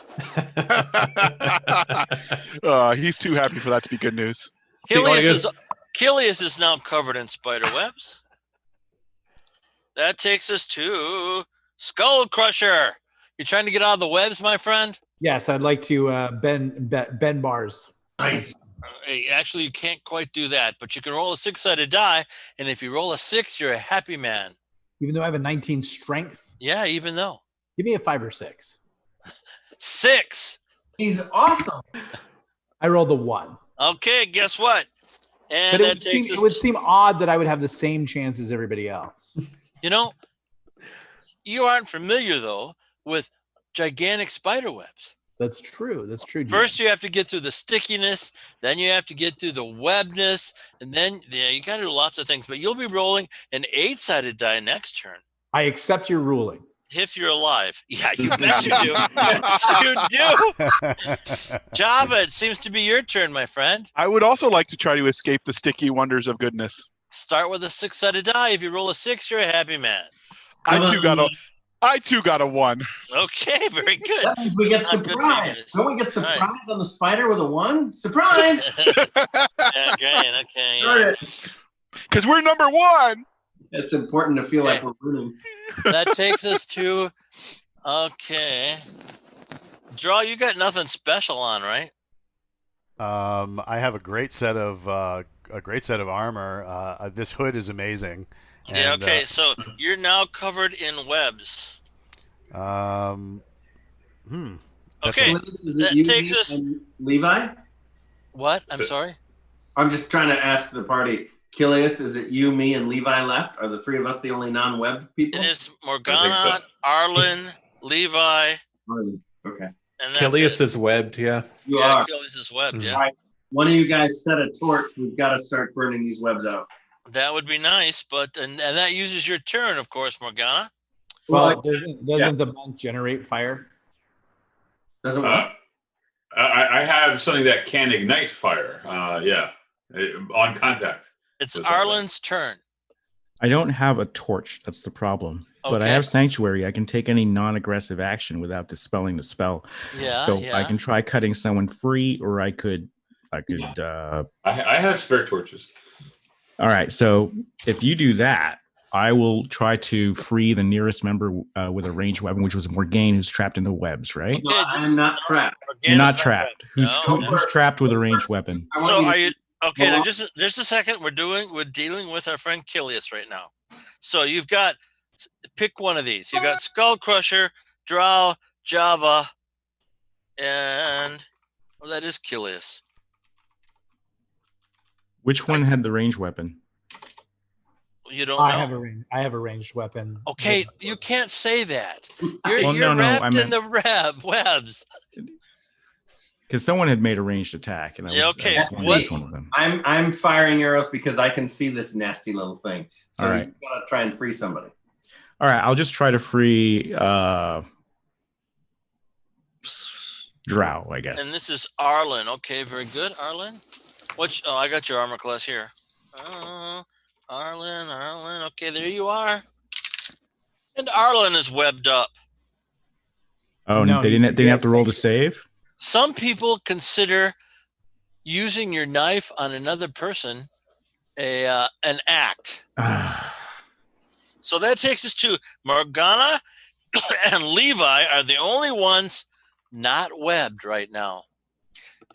He's too happy for that to be good news. Kilius is now covered in spider webs. That takes us to Skull Crusher. You trying to get out of the webs, my friend? Yes, I'd like to bend bars. Nice. Actually, you can't quite do that, but you can roll a 6-sided die, and if you roll a 6, you're a happy man. Even though I have a 19 strength, Yeah, even though. give me a 5 or 6. 6. He's awesome. I rolled a 1. Okay, guess what? And But that takes it us. would seem odd that I would have the same chance as everybody else. You know, you aren't familiar though with gigantic spider webs. That's true. That's true. Jim. First, you have to get through the stickiness, then you have to get through the webness, and then you got to do lots of things. But you'll be rolling an 8-sided die next turn I accept your ruling. if you're alive. Yeah, you bet you do. You do. Java, it seems to be your turn, my friend. I would also like to try to escape the sticky wonders of goodness. Start with a 6-sided die. If you roll a 6, you're a happy man. I too got a I too got a 1. Okay, very good. That means we get Not good for you surprise. guys. Don't we get All right. surprise on the spider with a 1? Surprise! Yeah, great. Okay. Darn Yeah. it. Because we're number 1. It's important to feel like we're winning. That takes us to Draw, you got nothing special on, right? I have a great set of armor. This hood is amazing. Yeah. And, Okay. So you're now covered in webs. that's Okay. Is That it you, takes me, us- and Levi? What? I'm So- sorry. I'm just trying to ask the party. Kilius, is it you, me, and Levi left? Are the 3 of us the only non-webbed people? It is Morgana, Arlynn, Levi, Okay. and that's Kilius it. is webbed, yeah. You Yeah, are. Kilius is webbed. Mhm. Yeah, All right. One of you guys set a torch. We've got to start burning these webs out. that would be nice, but and that uses your turn, of course, Morgana. Well, doesn't the monk generate fire? Doesn't work. I have something that can ignite fire. On contact. It's Does that work? Arlynn's turn. I don't have a torch. That's the problem. But I Okay. have sanctuary. I can take any non-aggressive action without dispelling the spell. Yeah. So yeah. I can try cutting someone free, or I could. I have spare torches. All right. So if you do that, I will try to free the nearest member with a ranged weapon, which was Morgaine, who's trapped in the webs. Right? No, I'm not trapped. You're Morgana's not trapped. Who's No. who's trapped with a ranged weapon? I want So you to- are you okay? Hold Now on. just a second. We're dealing with our friend Kilius right now. So you've got pick one of these. You got Skull Crusher, Drow, Java, and that is Kilius. Which one had the ranged weapon? You don't I know. have a ranged weapon. Okay, you can't say that. You're, Well, you're no, wrapped I in the webs. Because someone had made a ranged attack, and I was, Yeah, okay, I was wondering what- which one of them. I'm firing arrows because I can see this nasty little thing. So All right. you gotta try and free somebody. All right, I'll just try to free Drow, I guess. And this is Arlynn. Okay, very good, Arlynn. Oh, I got your armor class here. Arlynn. Okay, there you are. And Arlynn is webbed up. Oh, No, they didn't have to roll to save? Some people consider using your knife on another person an act. So that takes us to Morgana and Levi are the only ones not webbed right now.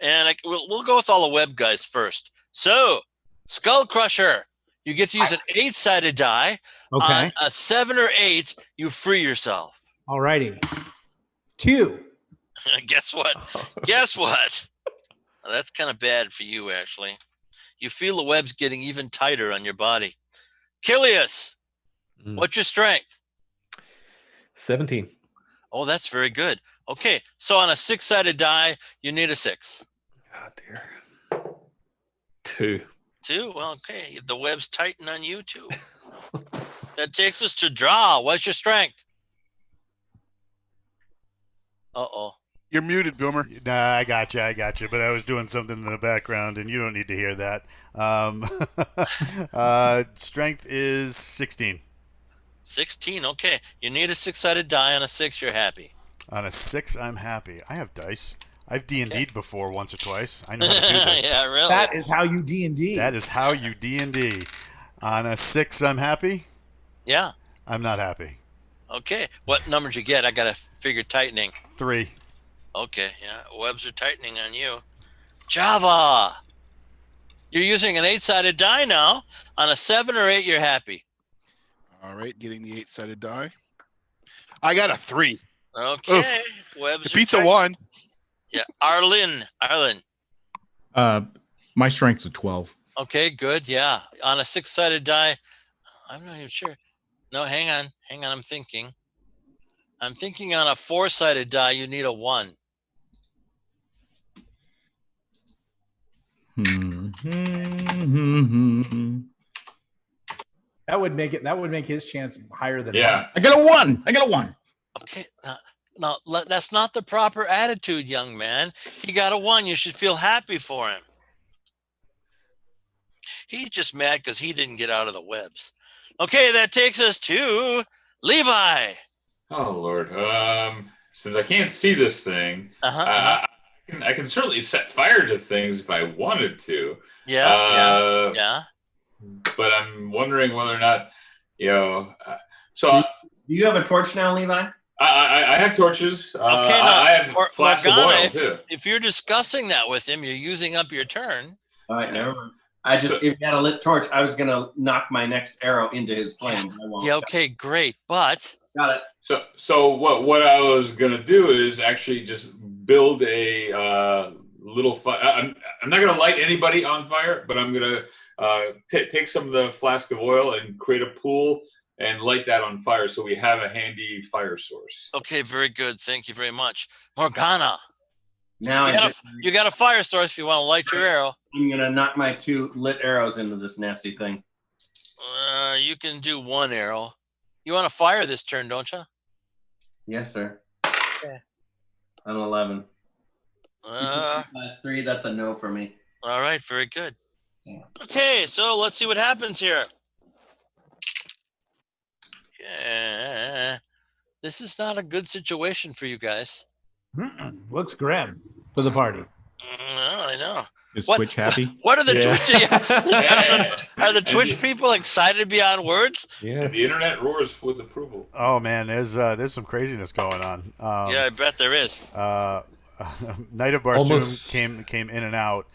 And we'll go with all the web guys first. So, Skull Crusher, you get to use an 8-sided die. Okay. On a 7 or 8, you free yourself. All righty. 2. Guess what? Guess what? That's kind of bad for you, actually. You feel the webs getting even tighter on your body. Kilius, what's your strength? 17. Oh, that's very good. Okay, so on a 6-sided die, you need a 6. Oh, dear. 2. 2? Well, okay. The webs tighten on you, too. That takes us to Draw. What's your strength? Uh-oh. You're muted, Boomer. Nah, I got you. But I was doing something in the background, and you don't need to hear that. Strength is 16. 16, okay. You need a 6-sided die. On a 6, you're happy. On a 6, I'm happy. I have dice. I've D&D'd before once or twice. I know how to do this. Yeah, really. That is how you D&D. That is how you D&D. On a 6, I'm happy. Yeah. I'm not happy. Okay. What number did you get? I got to figure tightening. 3. Okay, yeah. Webs are tightening on you. Java. You're using an 8-sided die now. On a 7 or 8, you're happy. All right, getting the 8-sided die. I got a 3. Okay. Webs It are beats a tight- 1. Yeah. Arlynn. My strength's a 12. Okay, good. Yeah. On a 6-sided die, I'm not even sure. No, hang on. I'm thinking. I'm thinking on a 4-sided die, you need a 1. That would make his chance higher than Yeah. mine. I got a 1. Okay. Now, that's not the proper attitude, young man. He got a 1. You should feel happy for him. He's just mad because he didn't get out of the webs. Okay, that takes us to Levi. Oh Lord. Since I can't see this thing, I can certainly set fire to things if I wanted to. Yeah. But I'm wondering whether or not, so Do you have a torch now, Levi? I have torches. Okay, now, I have flasks of oil too. If you're discussing that with him, you're using up your turn. All right, never mind. If you had a lit torch, I was gonna knock my next arrow into his flame. Yeah, okay, great. But got it. So what I was gonna do is actually just build a little fire. I'm not gonna light anybody on fire, but I'm gonna take some of the flask of oil and create a pool and light that on fire, so we have a handy fire source. Okay, very good. Thank you very much, Morgana. Now you got a fire source if you want to light your arrow. I'm gonna knock my 2 lit arrows into this nasty thing. You can do 1 arrow. You want to fire this turn, don't you? Yes, sir. Okay. I'm 11. Plus 3, that's a no for me. All right, very good. Yeah. Okay, so let's see what happens here. Yeah, this is not a good situation for you guys. Looks grim for the party. I know. Is Twitch happy? What are the Twitch? Are the Twitch people excited beyond words? Yeah, the internet roars with approval. Oh man, there's some craziness going on. Yeah, I bet there is. Night of Barsoom came in and out.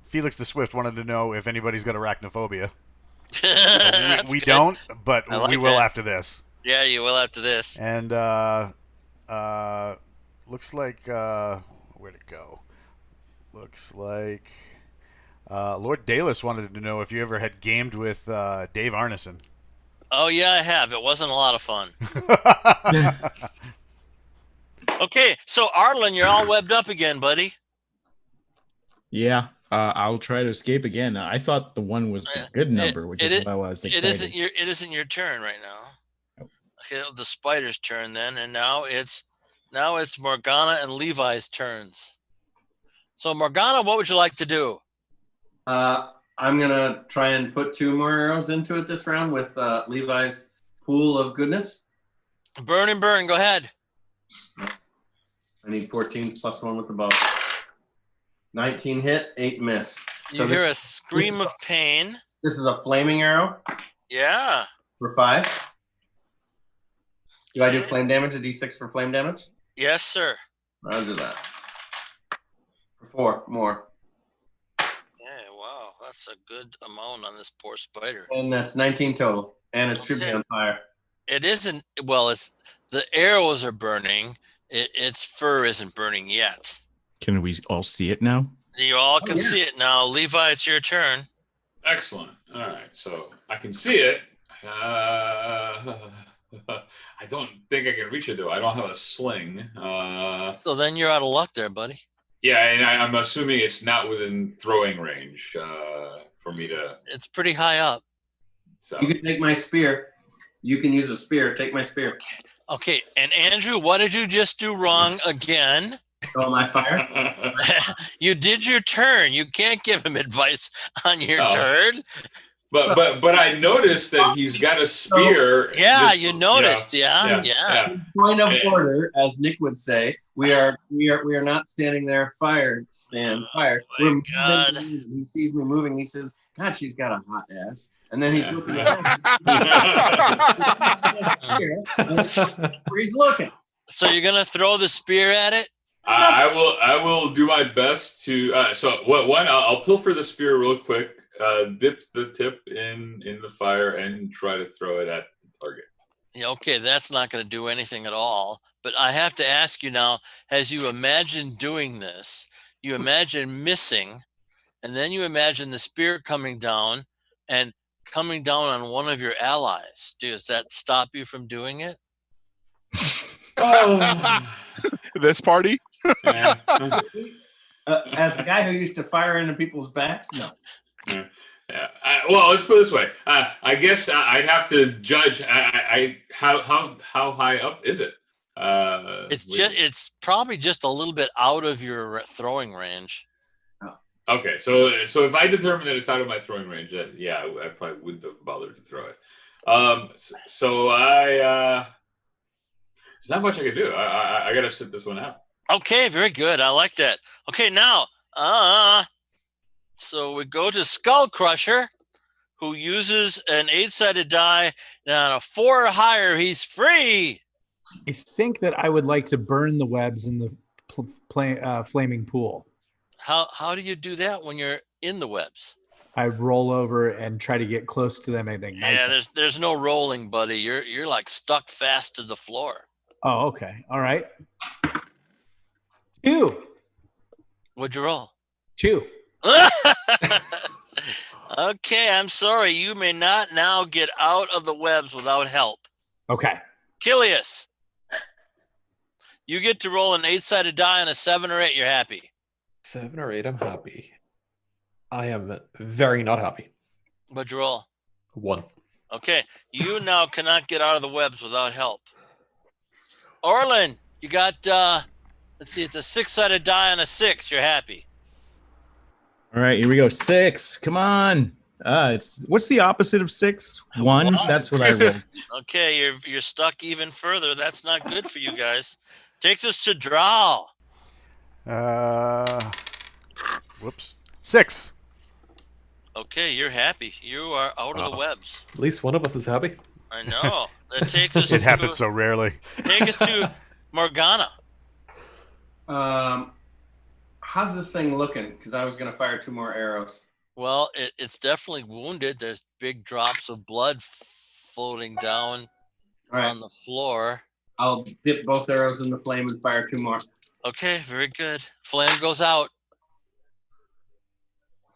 Felix the Swift wanted to know if anybody's got arachnophobia. We don't, but we will after this. Yeah, you will after this. And looks like where'd it go? Looks like Lord Dalus wanted to know if you ever had gamed with Dave Arneson. Oh yeah, I have. It wasn't a lot of fun. Okay, so Arlynn, you're all webbed up again, buddy. Yeah. I'll try to escape again. I thought the 1 was a good number, which is why I was excited. It isn't your turn right now. Okay, the spider's turn then, and now it's Morgana and Levi's turns. So Morgana, what would you like to do? I'm gonna try and put 2 more arrows into it this round with Levi's pool of goodness. Burn and burn. Go ahead. I need 14 plus 1 with the bow. 19 hit, 8 miss. You hear a scream of pain. This is a flaming arrow. Yeah. For 5. Do I do flame damage? A d6 for flame damage? Yes, sir. Roger that. For 4 more. Yeah, wow. That's a good amount on this poor spider. And that's 19 total. And it should be on fire. It isn't. Well, it's the arrows are burning. Its fur isn't burning yet. Can we all see it now? You all can see it now. Levi, it's your turn. Excellent. All right, so I can see it. I don't think I can reach it though. I don't have a sling. So then you're out of luck there, buddy. Yeah, and I'm assuming it's not within throwing range for me to. It's pretty high up. So you can take my spear. You can use a spear. Take my spear. Okay. And Andrew, what did you just do wrong again? Oh, my fire? You did your turn. You can't give him advice on your turn. But I noticed that he's got a spear. Yeah, you noticed. Yeah. Point of order, as Nick would say, we are not standing there. Fire. My God. He sees me moving. He says, "God, she's got a hot ass." And then he's looking. Where he's looking. So you're gonna throw the spear at it? I will do my best to. I'll pilfer the spear real quick, dip the tip in the fire, and try to throw it at the target. Yeah, okay, that's not going to do anything at all. But I have to ask you now: as you imagine doing this, you imagine missing, and then you imagine the spear coming down and coming down on one of your allies. Does that stop you from doing it? This party? As the guy who used to fire into people's backs, no. Yeah. Well, let's put it this way. I guess I'd have to judge. How high up is it? It's probably just a little bit out of your throwing range. Oh. Okay, so if I determine that it's out of my throwing range, I probably wouldn't have bothered to throw it. So there's not much I can do. I got to sit this one out. Okay, very good. I like that. Okay, now, so we go to Skull Crusher, who uses an 8-sided die, and on a 4 or higher, he's free. I think that I would like to burn the webs in the flaming pool. How do you do that when you're in the webs? I roll over and try to get close to them and ignite Yeah, them. there's no rolling, buddy. You're like stuck fast to the floor. Oh, okay. All right. 2. What'd you roll? 2. Okay, I'm sorry. You may not now get out of the webs without help. Okay. Kilius, you get to roll an 8-sided die on a 7 or 8. You're happy. 7 or 8, I'm happy. I am very not happy. What'd you roll? 1. Okay, you now cannot get out of the webs without help. Arlynn, you got, let's see, it's a 6-sided die on a 6. You're happy. All right, here we go. 6. Come on. What's the opposite of 6? 1. That's what I rolled. Okay, you're stuck even further. That's not good for you guys. Takes us to Drow. Whoops. 6. Okay, you're happy. You are out of the webs. At least one of us is happy. I know. That takes us. It happens so rarely. Take us to Morgana. How's this thing looking? Because I was going to fire 2 more arrows. Well, it's definitely wounded. There's big drops of blood floating down on the floor. I'll dip both arrows in the flame and fire 2 more. Okay, very good. Flame goes out.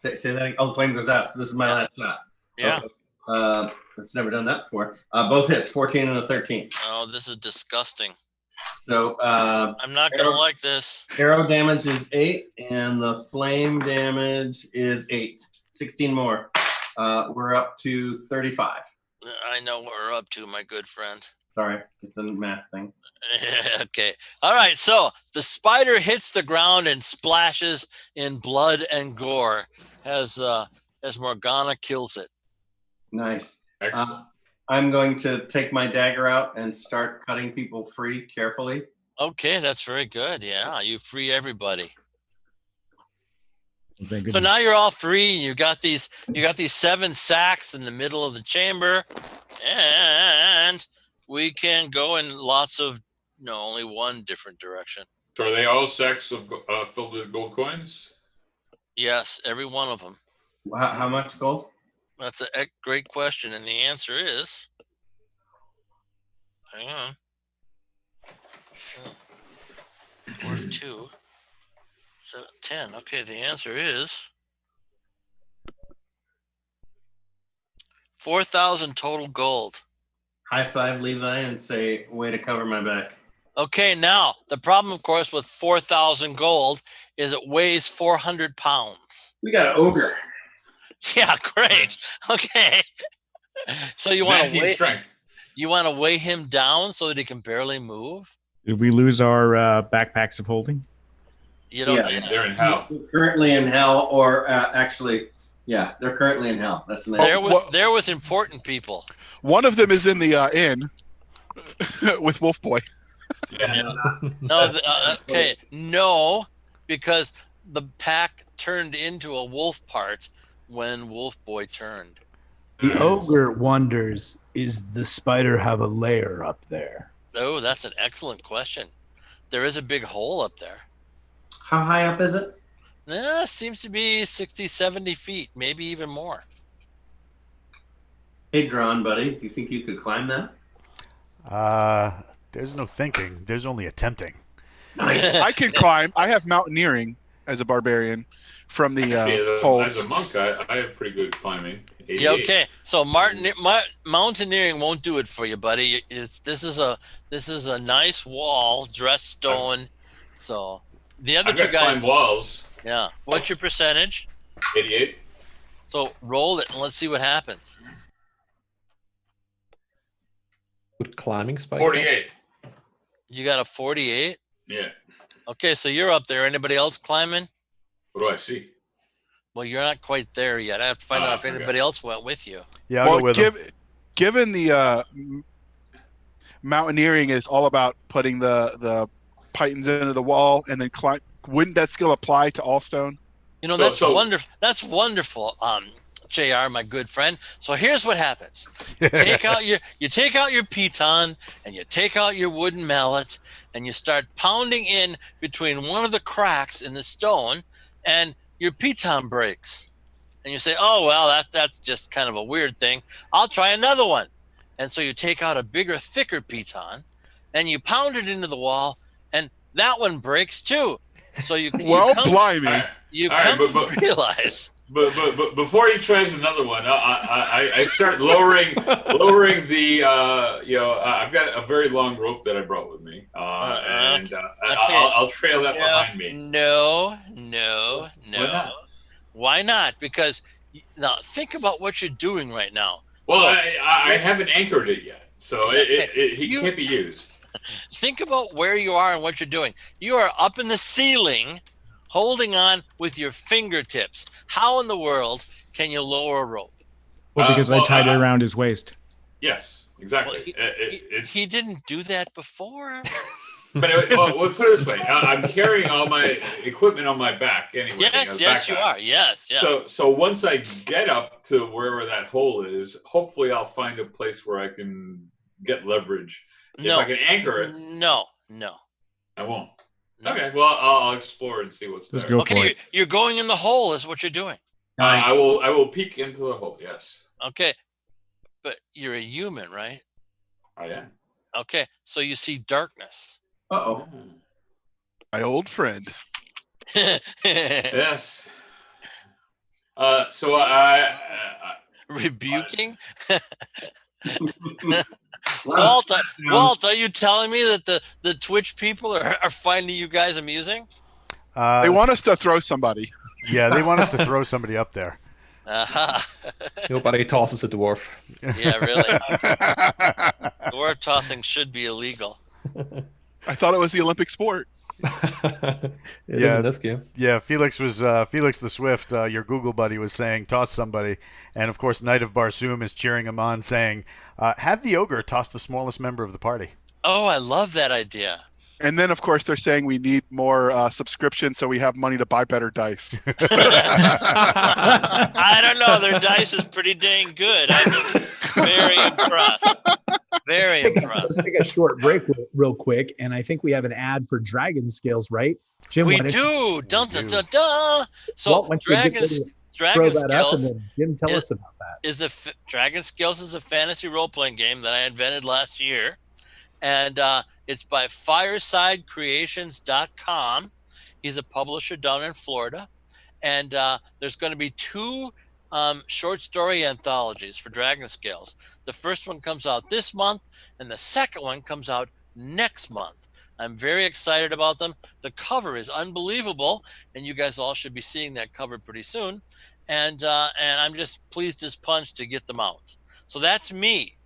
Say that again. Oh, the flame goes out. So this is my last shot. Yeah. Okay. It's never done that before. Both hits, 14 and a 13. Oh, this is disgusting. So I'm not going to like this. Arrow damage is 8, and the flame damage is 8. 16 more. We're up to 35. I know what we're up to, my good friend. Sorry, it's a math thing. Okay. All right. So the spider hits the ground and splashes in blood and gore as Morgana kills it. Nice. Excellent. I'm going to take my dagger out and start cutting people free carefully. Okay, that's very good. Yeah, you free everybody. Thank So goodness. now you're all free. You got these 7 sacks in the middle of the chamber, and we can go in only one different direction. So are they all sacks of filled with gold coins? Yes, every one of them. How much gold? That's a great question, and the answer is, hang on, worth 2, so 10. Okay, the answer is 4,000 total gold. High five, Levi, and say, way to cover my back. Okay, now the problem, of course, with 4,000 gold is it weighs 400 pounds. We got an ogre. Yeah, great. Okay. So you want to strength. weigh him down so that he can barely move? Did we lose our backpacks of holding? You don't. Yeah. They're in hell. Currently in hell, or actually, yeah, they're currently in hell. That's the name. They're with important people. One of them is in the inn with Wolf Boy. Yeah. No, okay, no, because the pack turned into a wolf part when Wolf Boy turned. The ogre wonders, is the spider have a lair up there? Oh, that's an excellent question. There is a big hole up there. How high up is it? Seems to be 60, 70 feet, maybe even more. Hey, Drawn, buddy, do you think you could climb that? There's no thinking. There's only attempting. I can climb. I have mountaineering as a barbarian from the Actually, as a monk, I have pretty good climbing. 88. Yeah, okay. So mountaineering won't do it for you, buddy. This is a nice wall, dressed stone. So the other I've two got guys. climb walls. Yeah. What's your percentage? 88. So roll it and let's see what happens. With climbing spikes? 48. You got a 48. Yeah. Okay, so you're up there. Anybody else climbing? What do I see? Well, you're not quite there yet. I have to find out if okay. anybody else went with you. Yeah, I'll go with him. given the mountaineering is all about putting the pythons into the wall and then climb, wouldn't that skill apply to all stone? That's wonderful. That's wonderful. JR, my good friend. So here's what happens. You take out your piton and you take out your wooden mallet and you start pounding in between one of the cracks in the stone, and your piton breaks. And you say, "Oh, well, that's just kind of a weird thing. I'll try another one." And so you take out a bigger, thicker piton and you pound it into the wall, and that one breaks too. So you blimey. Realize. But before he tries another one, I start lowering the I've got a very long rope that I brought with me, and I'll trail that behind me. No. Why not? Because now think about what you're doing right now. Well, I haven't anchored it yet, so he can't be used. Think about where you are and what you're doing. You are up in the ceiling, holding on with your fingertips. How in the world can you lower a rope? Well, because I tied it around his waist. Yes, exactly. Well, he didn't do that before. But we'll put it this way: I'm carrying all my equipment on my back anyway. Yes, you are. Yes. So once I get up to wherever that hole is, hopefully I'll find a place where I can get leverage. If I can anchor it. No. I won't. No. Okay, well, I'll explore and see what's there. Go for it. You're going in the hole is what you're doing. I will peek into the hole, yes. Okay, but you're a human, right? I am. Okay, so you see darkness. Uh-oh. My old friend. Yes. So I rebuking? Walt, are you telling me that the Twitch people are finding you guys amusing? They want us to throw somebody. Yeah, they want us to throw somebody up there. Nobody tosses a dwarf. Yeah, really. Dwarf tossing should be illegal. I thought it was the Olympic sport. It is in this game. Yeah, Felix the Swift, your Google buddy, was saying toss somebody, and of course Knight of Barsoom is cheering him on, saying have the ogre toss the smallest member of the party. Oh, I love that idea. And then, of course, they're saying we need more subscription so we have money to buy better dice. I don't know. Their dice is pretty dang good. I'm very impressed. Very impressed. Let's take a short break real quick. And I think we have an ad for Dragon Skills, right? Jim, we do. Dun, dun, dun, dun. So Dragon Skills, and then Jim, tell us about that. Dragon Skills is a fantasy role-playing game that I invented last year. And it's by firesidecreations.com. He's a publisher down in Florida. And there's going to be 2 short story anthologies for Dragon Scales. The first one comes out this month, and the second one comes out next month. I'm very excited about them. The cover is unbelievable, and you guys all should be seeing that cover pretty soon. And I'm just pleased as punch to get them out. So that's me.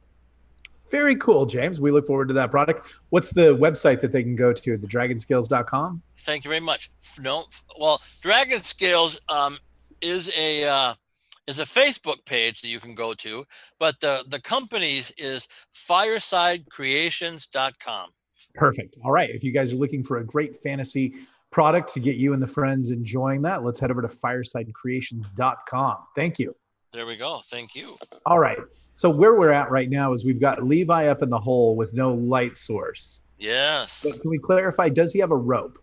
Very cool, James. We look forward to that product. What's the website that they can go to? Thedragonskills.com? Thank you very much. Well, Dragon Scales is a Facebook page that you can go to, but the company's is firesidecreations.com. Perfect. All right. If you guys are looking for a great fantasy product to get you and the friends enjoying that, let's head over to firesidecreations.com. Thank you. There we go. Thank you. All right. So where we're at right now is we've got Levi up in the hole with no light source. Yes. But can we clarify, does he have a rope?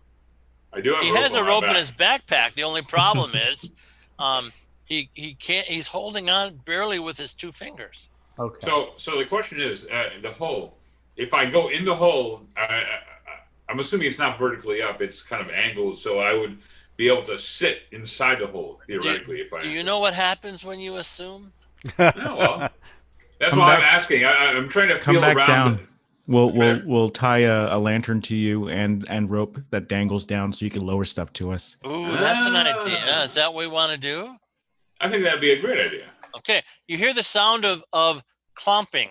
I do have He has a rope in his backpack. The only problem is he can't, he's holding on barely with his 2 fingers. Okay. So the question is, the hole, if I go in the hole, I'm assuming it's not vertically up, it's kind of angled, so I would be able to sit inside the hole theoretically. Do you know what happens when you assume? No, well, that's why I'm asking. I'm trying to feel back around. Down. We'll tie a lantern to you and rope that dangles down so you can lower stuff to us. Ooh, that's an idea. Is that what we want to do? I think that'd be a great idea. Okay, you hear the sound of clomping.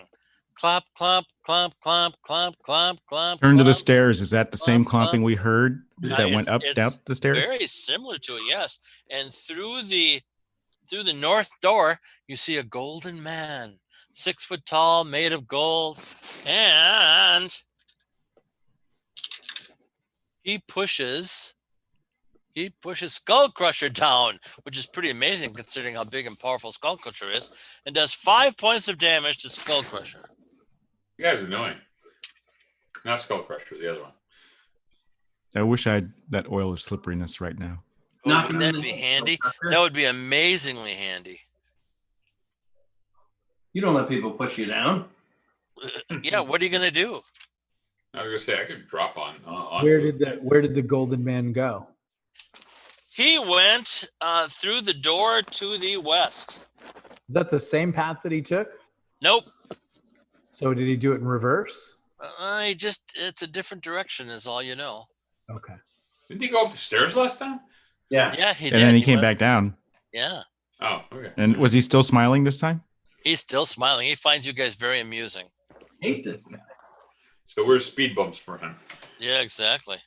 Clomp, clomp, clomp, clomp, clomp, clomp, clomp. Turn to the clomp, stairs. Is that the same clomping clomp. we heard that went up the stairs? Very similar to it, yes. And through the north door, you see a golden man 6 foot tall, made of gold, and he pushes Skull Crusher down, which is pretty amazing considering how big and powerful Skull Crusher is, and does 5 points of damage to Skull Crusher. You guys are annoying. Not Skull Crusher, the other one. I wish I had that oil of slipperiness right now. Oh, wouldn't that be handy? That would be amazingly handy. You don't let people push you down. Yeah, what are you gonna do? I was gonna say I could drop on. Where did the golden man go? He went through the door to the west. Is that the same path that he took? Nope. So did he do it in reverse? It's a different direction is all you know. Okay. Didn't he go up the stairs last time? Yeah. Yeah, he did. And then he came back down. Yeah. Oh, okay. And was he still smiling this time? He's still smiling. He finds you guys very amusing. Hate this guy. So we're speed bumps for him. Yeah, exactly.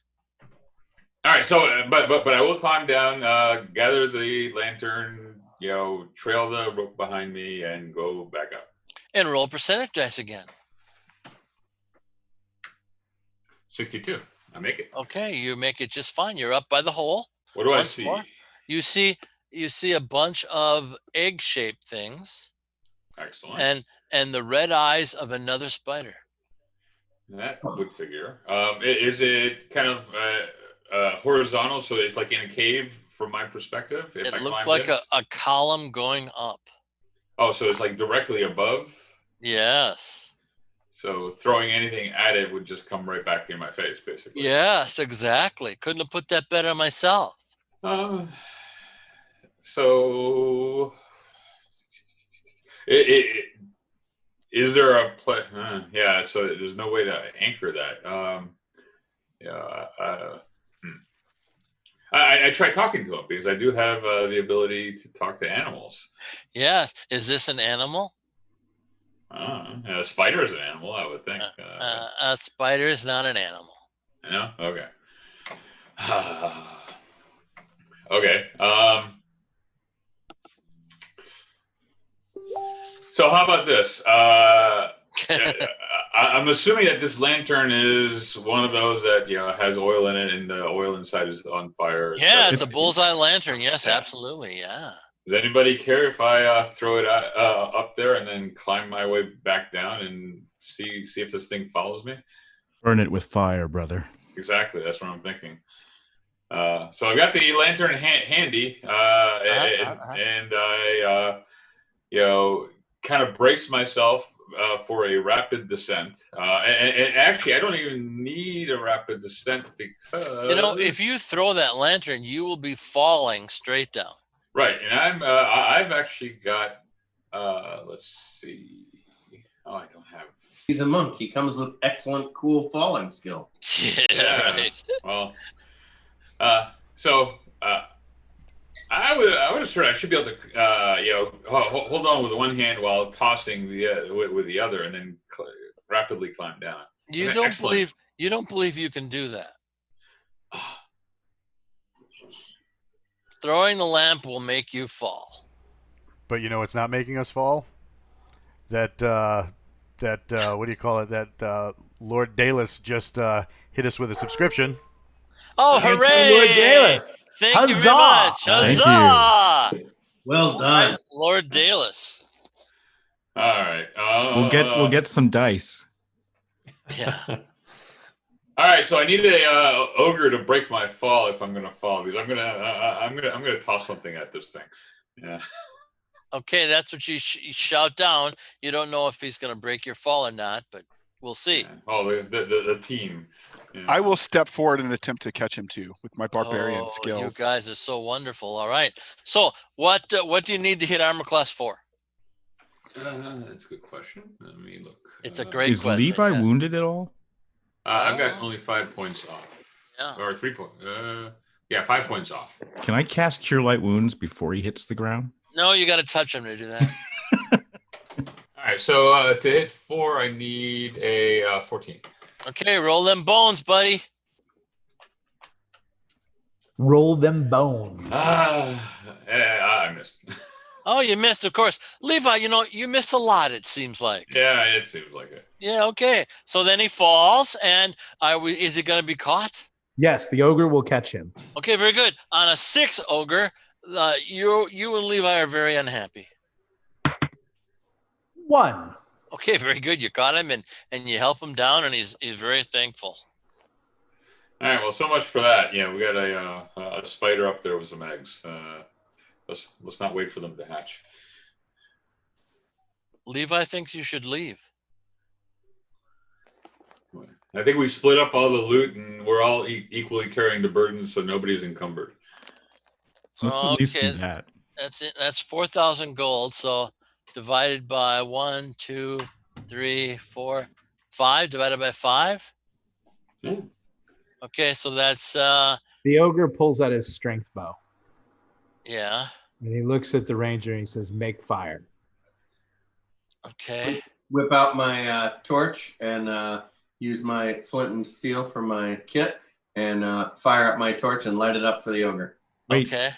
All right. So, but I will climb down, gather the lantern, trail the rope behind me, and go back up. And roll percentage dice again. 62. I make it. Okay, you make it just fine. You're up by the hole. What do I see? More. You see a bunch of egg-shaped things. Excellent. And the red eyes of another spider. That would figure. Is it kind of horizontal, so it's like in a cave from my perspective? It looks like a column going up. Oh, so it's like directly above? Yes. So throwing anything at it would just come right back in my face, basically. Yes, exactly. Couldn't have put that better myself. So is there a play? Yeah. So there's no way to anchor that. I try talking to him because I do have the ability to talk to animals. Yes. Is this an animal? A spider is an animal, I would think. A spider is not an animal. No? Okay. Okay. So how about this? I'm assuming that this lantern is one of those that has oil in it, and the oil inside is on fire. Yeah, it's a bullseye lantern. Yes, absolutely. Yeah. Does anybody care if I throw it up there and then climb my way back down and see if this thing follows me? Burn it with fire, brother. Exactly. That's what I'm thinking. So I got the lantern handy, and I, kind of brace myself for a rapid descent. And actually, I don't even need a rapid descent because if you throw that lantern, you will be falling straight down. Right, and I've actually got. Let's see. Oh, I don't have. He's a monk. He comes with excellent, cool falling skill. Yeah. Right. Well, so I would assert I should be able to, hold on with one hand while tossing with the other, and then rapidly climb down. You don't believe you can do that. Throwing the lamp will make you fall. But it's not making us fall. That what do you call it? That Lord Dallas just hit us with a subscription. Oh, hooray! Lord Dallas. Thank you very much. Huzzah! Thank you. Well done, Lord Dallas. All right. We'll get some dice. Yeah. All right, so I need a ogre to break my fall if I'm going to fall, because I'm gonna toss something at this thing. Yeah. Okay, that's what you shout down. You don't know if he's going to break your fall or not, but we'll see. Yeah. Oh, the team. Yeah. I will step forward and attempt to catch him too with my barbarian skills. You guys are so wonderful. All right. So what do you need to hit armor class 4? That's a good question. Let me look. It's a great Is question. Levi wounded at all? I've got only 5 points off. Yeah. Or 3 points. 5 points off. Can I cast Cure Light Wounds before he hits the ground? No, you got to touch him to do that. All right, so to hit 4, I need a 14. Okay, roll them bones, buddy. Roll them bones. I missed. Oh, you missed, of course. Levi, you miss a lot, it seems like. Yeah, it seems like it. Yeah, okay. So then he falls, and is he going to be caught? Yes, the ogre will catch him. Okay, very good. On a 6, ogre, you and Levi are very unhappy. 1. Okay, very good. You caught him, and you help him down, and he's very thankful. All right, well, so much for that. Yeah, we got a spider up there with some eggs. Let's not wait for them to hatch. Levi thinks you should leave. I think we split up all the loot, and we're all equally carrying the burden, so nobody's encumbered. Let's at least do that. That's it. That's 4,000 gold. So divided by 1, 2, 3, 4, 5. Divided by 5. Yeah. Okay, so that's The ogre pulls out his strength bow. Yeah. And he looks at the ranger and he says, "Make fire." Okay. Whip out my torch and use my flint and steel for my kit and fire up my torch and light it up for the ogre. Wait, Okay.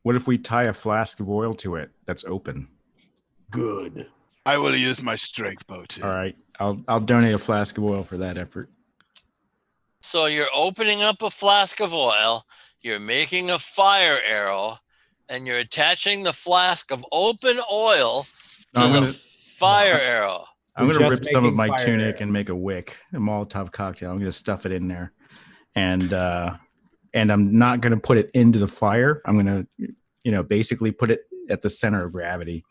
what if we tie a flask of oil to it that's open? Good. I will use my strength bow too. All right, I'll donate a flask of oil for that effort. So you're opening up a flask of oil, you're making a fire arrow, and you're attaching the flask of open oil to I'm the gonna- fire arrow. I'm We're going to just rip some of making my fire tunic arrows. and make a wick, a Molotov cocktail. I'm going to stuff it in there, and I'm not going to put it into the fire. I'm going to, basically put it at the center of gravity.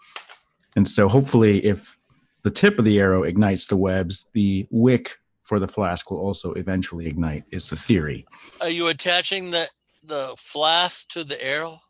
And so hopefully, if the tip of the arrow ignites the webs, the wick for the flask will also eventually ignite. Is the theory? Are you attaching the flask to the arrow?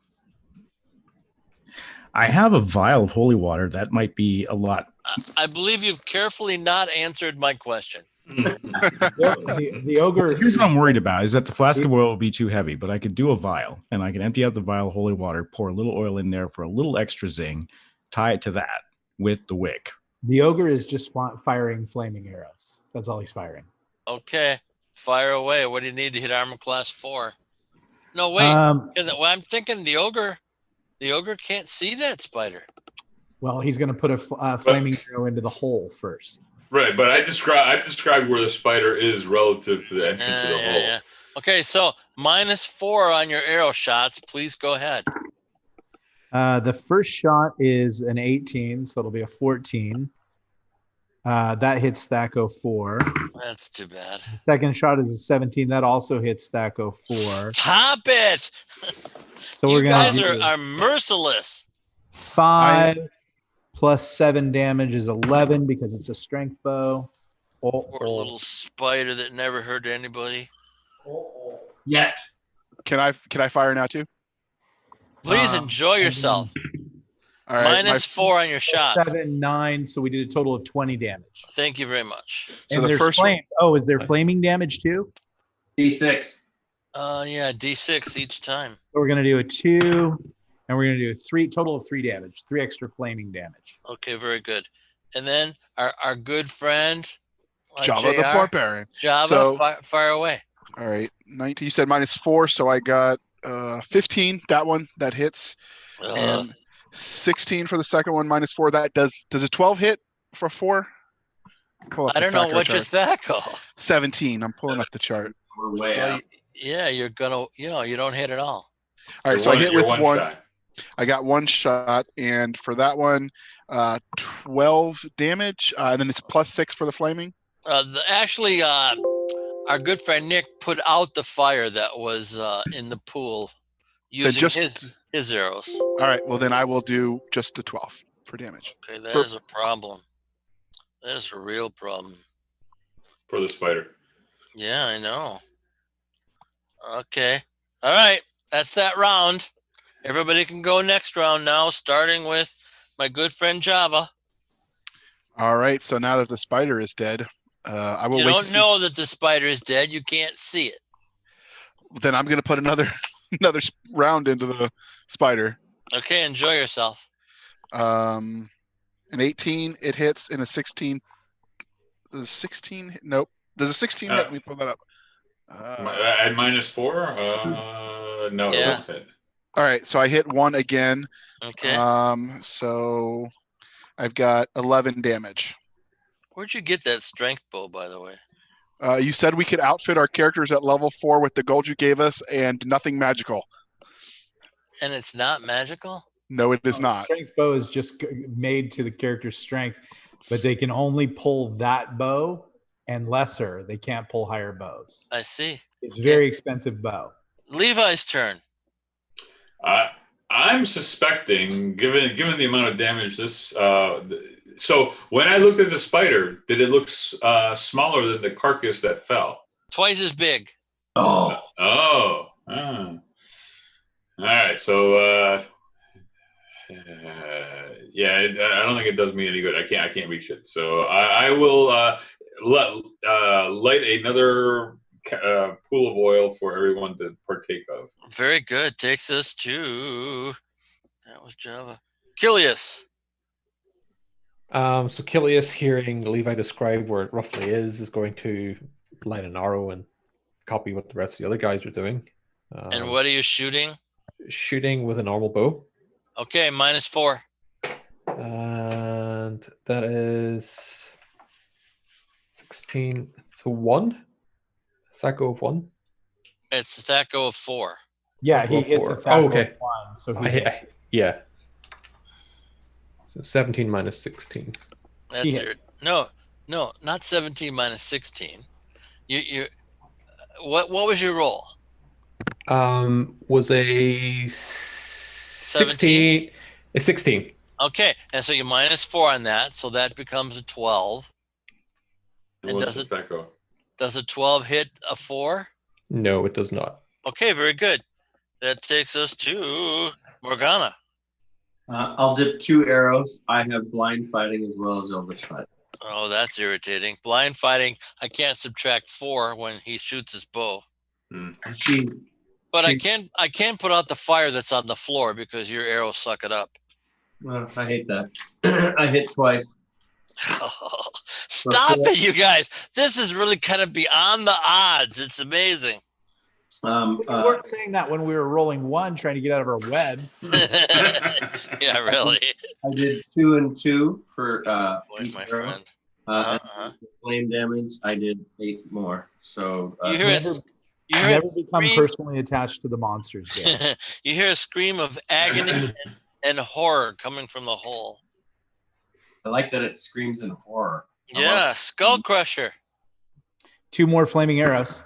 I have a vial of holy water. That might be a lot. I believe you've carefully not answered my question. The ogre. Here's what I'm worried about is that the flask of oil will be too heavy, but I could do a vial and I can empty out the vial of holy water, pour a little oil in there for a little extra zing, tie it to that with the wick. The ogre is just firing flaming arrows. That's all he's firing. Okay. Fire away. What do you need to hit armor class 4? No, wait. Um, I'm thinking the ogre can't see that spider. well, he's going to put a flaming arrow into the hole first. Right, but I described where the spider is relative to the entrance of the hole. Yeah. Okay, so -4 on your arrow shots. Please go ahead. The first shot is an 18, so it'll be a 14. That hits Thacko 4. That's too bad. Second shot is a 17. That also hits Thacko 4. Stop it! So You we're going guys to are merciless. 5 plus 7 damage is 11 because it's a strength bow. Poor little spider that never hurt anybody. Yet. Can I fire now too? Please enjoy yourself. All right. -4 on your shots. 7, 9. So we did a total of 20 damage. Thank you very much. So And the there's first flame. Oh, is there flaming damage too? D6. Yeah, D6 each time. So we're going to do a 2, and we're going to do a 3, total of 3 damage, 3 extra flaming damage. Okay, very good. And then our good friend Java the JR, Barbarian. Java, So- fire away. All right. 19. You said -4, so I got 15. That hits, and 16 for the second one. -4. That does a 12 hit for 4? Pull up I the don't know Thacker what your chart. Thacko. 17. I'm pulling up the chart. We're way out. Yeah, you're gonna, you don't hit at all. All right. So I hit with one. Shot. I got one shot, and for that one, 12 damage, and then it's +6 for the flaming. Actually, our good friend Nick put out the fire that was in the pool using just- his arrows. All right. Well, then I will do just the 12 for damage. Okay, that For- is a problem. That is a real problem. For the spider. Yeah, I know. Okay. All right. That's that round. Everybody can go next round now, starting with my good friend Java. All right. So now that the spider is dead, I will You wait. don't know that the spider is dead. You can't see it. Then I'm going to put another round into the spider. Okay, enjoy yourself. An 18, it hits, and a 16. Does a 16 hit? Nope. Does a 16 hit? Let me pull that up. At -4? No, it Yeah. doesn't hit. All right, so I hit 1 again. Okay. So I've got 11 damage. Where'd you get that strength bow, by the way? You said we could outfit our characters at level 4 with the gold you gave us and nothing magical. And it's not magical? No, it is not. Strength bow is just made to the character's strength, but they can only pull that bow and lesser. They can't pull higher bows. I see. It's a very expensive bow. Levi's turn. I'm suspecting, given the amount of damage this. So when I looked at the spider, did it look smaller than the carcass that fell? Twice as big. Oh. All right. So yeah, I don't think it does me any good. I can't reach it. So I will light another pool of oil for everyone to partake of. Very good. Takes us to, that was Java. Kilius. So Kilius, hearing Levi describe where it roughly is going to light an arrow and copy what the rest of the other guys are doing. And what are you shooting? Shooting with a normal bow. Okay, -4. And that is 16. So 1? Thaco of 1? It's a Thaco of 4. Yeah, he Roll hits 4. a Thaco okay. of 1. So Yeah. So 17 minus 16. That's your no, not 17 minus 16. You what was your roll? Was a 16. A 16. Okay, and so you -4 on that, so that becomes a 12. And What's the Thaco? Does a 12 hit a 4? No, it does not. Okay, very good. That takes us to Morgana. I'll dip 2 arrows. I have blind fighting as well as Elvish fighting. Oh, that's irritating. Blind fighting, I can't subtract 4 when he shoots his bow. But I can put out the fire that's on the floor because your arrows suck it up. Well, I hate that. I hit twice. Stop it, you guys. This is really kind of beyond the odds. It's amazing. We weren't saying that when we were rolling 1, trying to get out of our web. Yeah, really. I did 2 and 2 for Boy, my friend. Flame damage. I did 8 more. So you hear never become personally attached to the monsters yet. You hear a scream of agony and horror coming from the hole. I like that it screams in horror. Yeah, Skull Crusher. 2 more flaming arrows.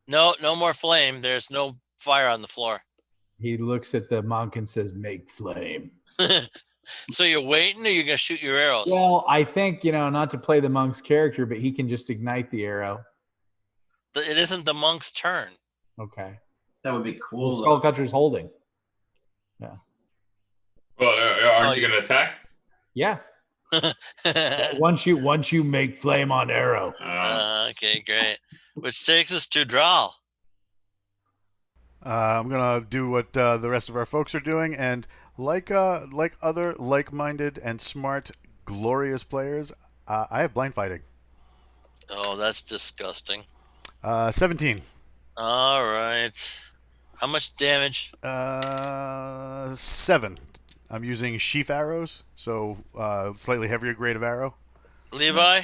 No more flame. There's no fire on the floor. He looks at the monk and says, "Make flame." So you're waiting, or you're gonna shoot your arrows? Well, I think, not to play the monk's character, but he can just ignite the arrow. It isn't the monk's turn. Okay. That would be cool. Skull Crusher's holding. Yeah. Well, aren't you going to attack? Yeah. once you make flame on arrow. Okay, great. Which takes us to Drawl. I'm gonna do what the rest of our folks are doing, and like other like-minded and smart, glorious players, I have blind fighting. Oh, that's disgusting. 17. All right. How much damage? 7. I'm using sheaf arrows, so slightly heavier grade of arrow. Levi?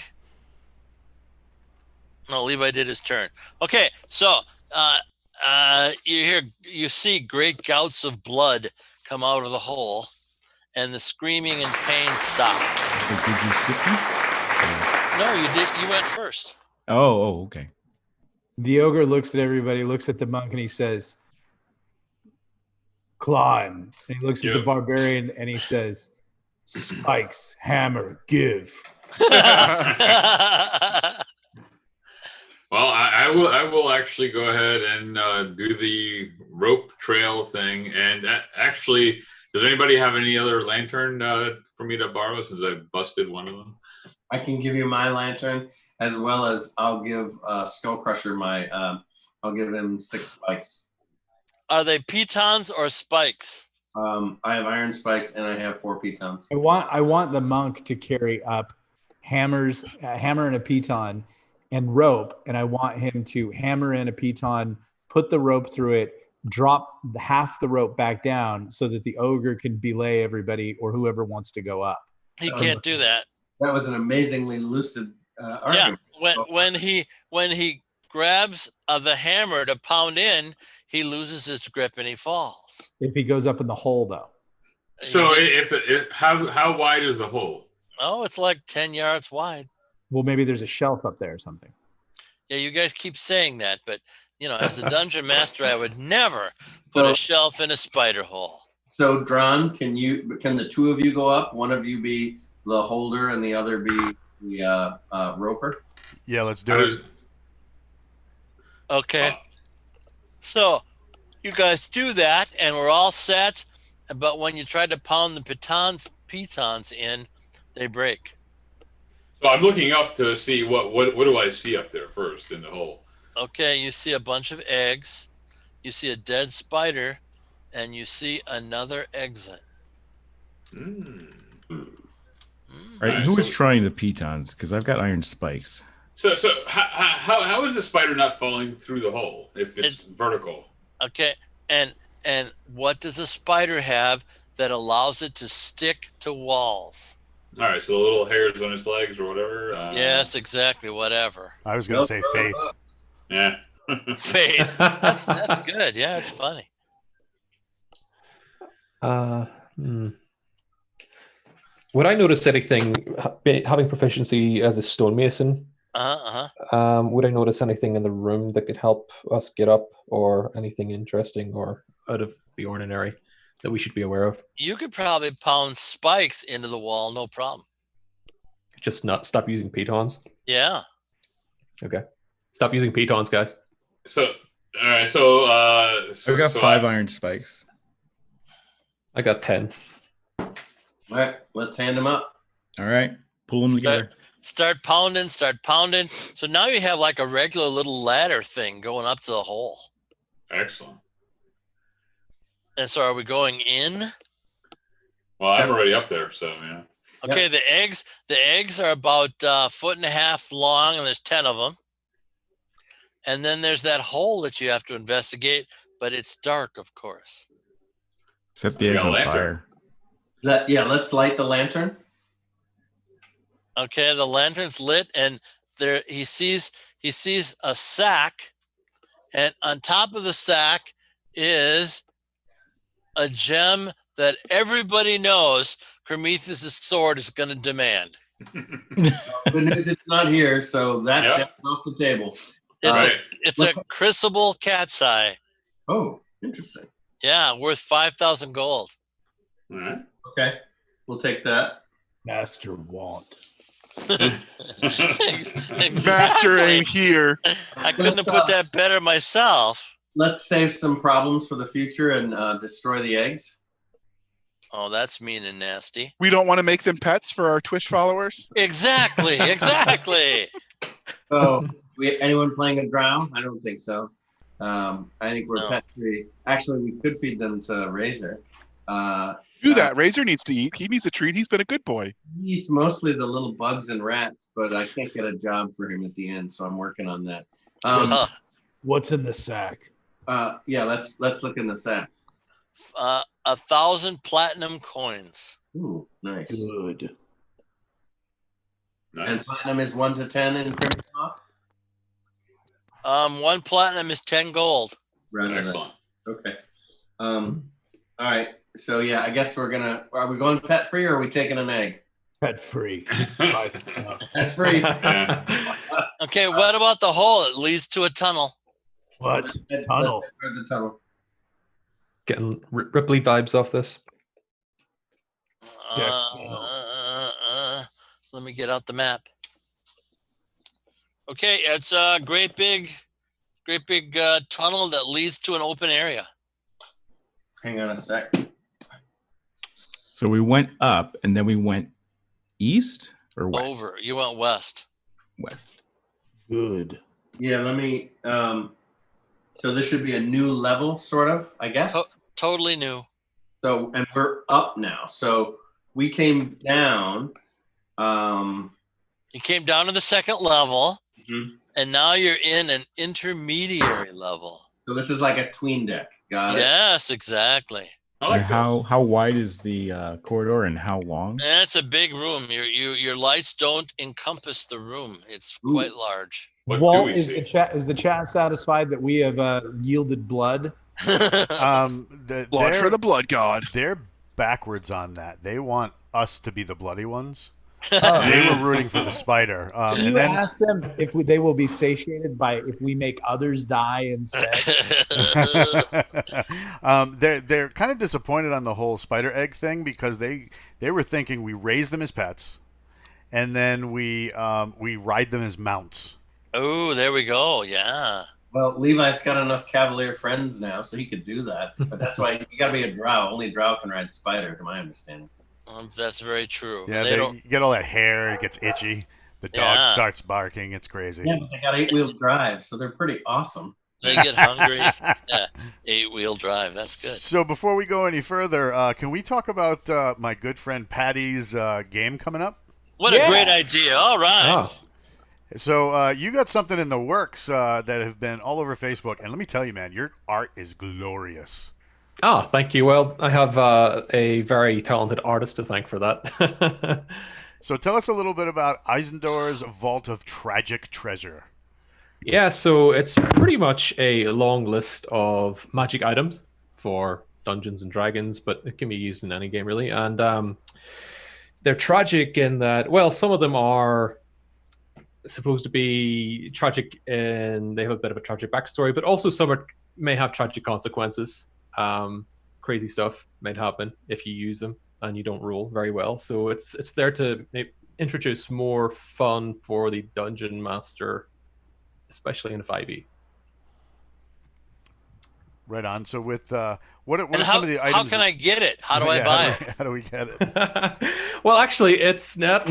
No, Levi did his turn. Okay, so you see great gouts of blood come out of the hole, and the screaming and pain stop. Did you skip me? No, you did. You went first. Oh, okay. The ogre looks at everybody, looks at the monk, and he says, "Climb." And he looks at the barbarian and he says, "Spikes, hammer, give." Well, I will actually go ahead and do the rope trail thing. And actually, does anybody have any other lantern for me to borrow since I busted one of them? I can give you my lantern, as well as I'll give Skull Crusher I'll give him 6 spikes. Are they pitons or spikes? I have iron spikes and I have 4 pitons. I want the monk to carry up a hammer and a piton and rope, and I want him to hammer in a piton, put the rope through it, drop half the rope back down so that the ogre can belay everybody or whoever wants to go up. He can't do that. That was an amazingly lucid argument. Yeah, when he grabs the hammer to pound in, he loses his grip and he falls. If he goes up in the hole, though. So how wide is the hole? Oh, it's like 10 yards wide. Well, maybe there's a shelf up there or something. Yeah, you guys keep saying that, but as a dungeon master, I would never put a shelf in a spider hole. So, Dron, can the two of you go up? One of you be the holder and the other be the roper? Yeah, let's do it. Okay. So, you guys do that, and we're all set. But when you try to pound the pitons in, they break. So I'm looking up to see what do I see up there first in the hole. Okay, you see a bunch of eggs, you see a dead spider, and you see another exit. Right, who is trying the pitons? Because I've got iron spikes. So how is the spider not falling through the hole if it's vertical? Okay, and what does a spider have that allows it to stick to walls? All right, so the little hairs on its legs or whatever. Yes, exactly. Whatever. I was going to say faith. Yeah. Faith. That's good. Yeah, it's funny. Would I notice anything having proficiency as a stonemason? Would I notice anything in the room that could help us get up, or anything interesting or out of the ordinary that we should be aware of? You could probably pound spikes into the wall, no problem. Just not stop using pitons. Yeah. Okay. Stop using pitons, guys. So all right. So I've got 5 iron spikes. I got 10. All right, let's hand them up. All right, pull them together. Start pounding. So now you have like a regular little ladder thing going up to the hole. Excellent. And so are we going in? Well, I'm already up there, so yeah. Okay, the eggs are about 1.5 feet long, and there's 10 of them. And then there's that hole that you have to investigate, but it's dark, of course. Set the eggs on fire. Let's light the lantern. Okay, the lantern's lit, and there he sees a sack, and on top of the sack is a gem that everybody knows Prometheus' sword is going to demand. Good news, it's not here, so that gem's off the table. It's a crucible cat's eye. Oh, interesting. Yeah, worth 5,000 gold. All right. Okay, we'll take that. Master want. Exactly. Master ain't here. I couldn't have put that better myself. Let's save some problems for the future and destroy the eggs. Oh, that's mean and nasty. We don't want to make them pets for our Twitch followers. Exactly. So, anyone playing a drow? I don't think so. I think we're pet free. Actually, we could feed them to Razor. Do that. Razor needs to eat. He needs a treat. He's been a good boy. He eats mostly the little bugs and rats, but I can't get a job for him at the end, so I'm working on that. What's in the sack? Let's look in the sack. 1,000 platinum coins. Ooh, nice. Good. Nice. And platinum is 1 to 10 in CrimsonHawk? 1 platinum is 10 gold. Right. Excellent. Okay. All right. So I guess are we going pet free or are we taking an egg? Pet free. Pet free. Yeah. Okay, what about the hole? It leads to a tunnel. What? Tunnel. The tunnel. Getting Ripley vibes off this. Let me get out the map. Okay, it's a great big tunnel that leads to an open area. Hang on a sec. So we went up, and then we went east or west? Over. You went west. West. Good. Yeah, let me. So this should be a new level, sort of, I guess. Totally new. So, and we're up now. So we came down. You came down to the second level, Mhm. and now you're in an intermediary level. So this is like a tween deck. Got it. Yes, exactly. I like how wide is the corridor and how long? And it's a big room. Your lights don't encompass the room. It's quite large. What Walt, do we see? is the chat satisfied that we have yielded blood? Blood for the blood god. They're backwards on that. They want us to be the bloody ones. Oh. They were rooting for the spider. Can and you then ask them if they will be satiated by if we make others die instead? they're kind of disappointed on the whole spider egg thing because they were thinking we raise them as pets, and then we ride them as mounts. Oh, there we go. Yeah. Well, Levi's got enough Cavalier friends now, so he could do that. But that's why you got to be a drow. Only drow can ride spider, to my understanding. That's very true. Yeah, you get all that hair. It gets itchy. The dog starts barking. It's crazy. Yeah, but they got 8-wheel drive, so they're pretty awesome. They get hungry. Yeah, 8-wheel drive. That's good. So before we go any further, can we talk about my good friend Patty's game coming up? What a great idea. All right. Oh. So you got something in the works that have been all over Facebook. And let me tell you, man, your art is glorious. Oh, thank you. Well, I have a very talented artist to thank for that. So tell us a little bit about Eisendor's Vault of Tragic Treasure. Yeah, so it's pretty much a long list of magic items for Dungeons and Dragons, but it can be used in any game, really. And they're tragic in that, well, some of them are supposed to be tragic and they have a bit of a tragic backstory, but also some may have tragic consequences. Crazy stuff might happen if you use them and you don't roll very well. So it's there to introduce more fun for the dungeon master, especially in 5e. Right on. So with what are some of the items? How can I get it? How do I buy it? How do we get it? Well, actually, it's not.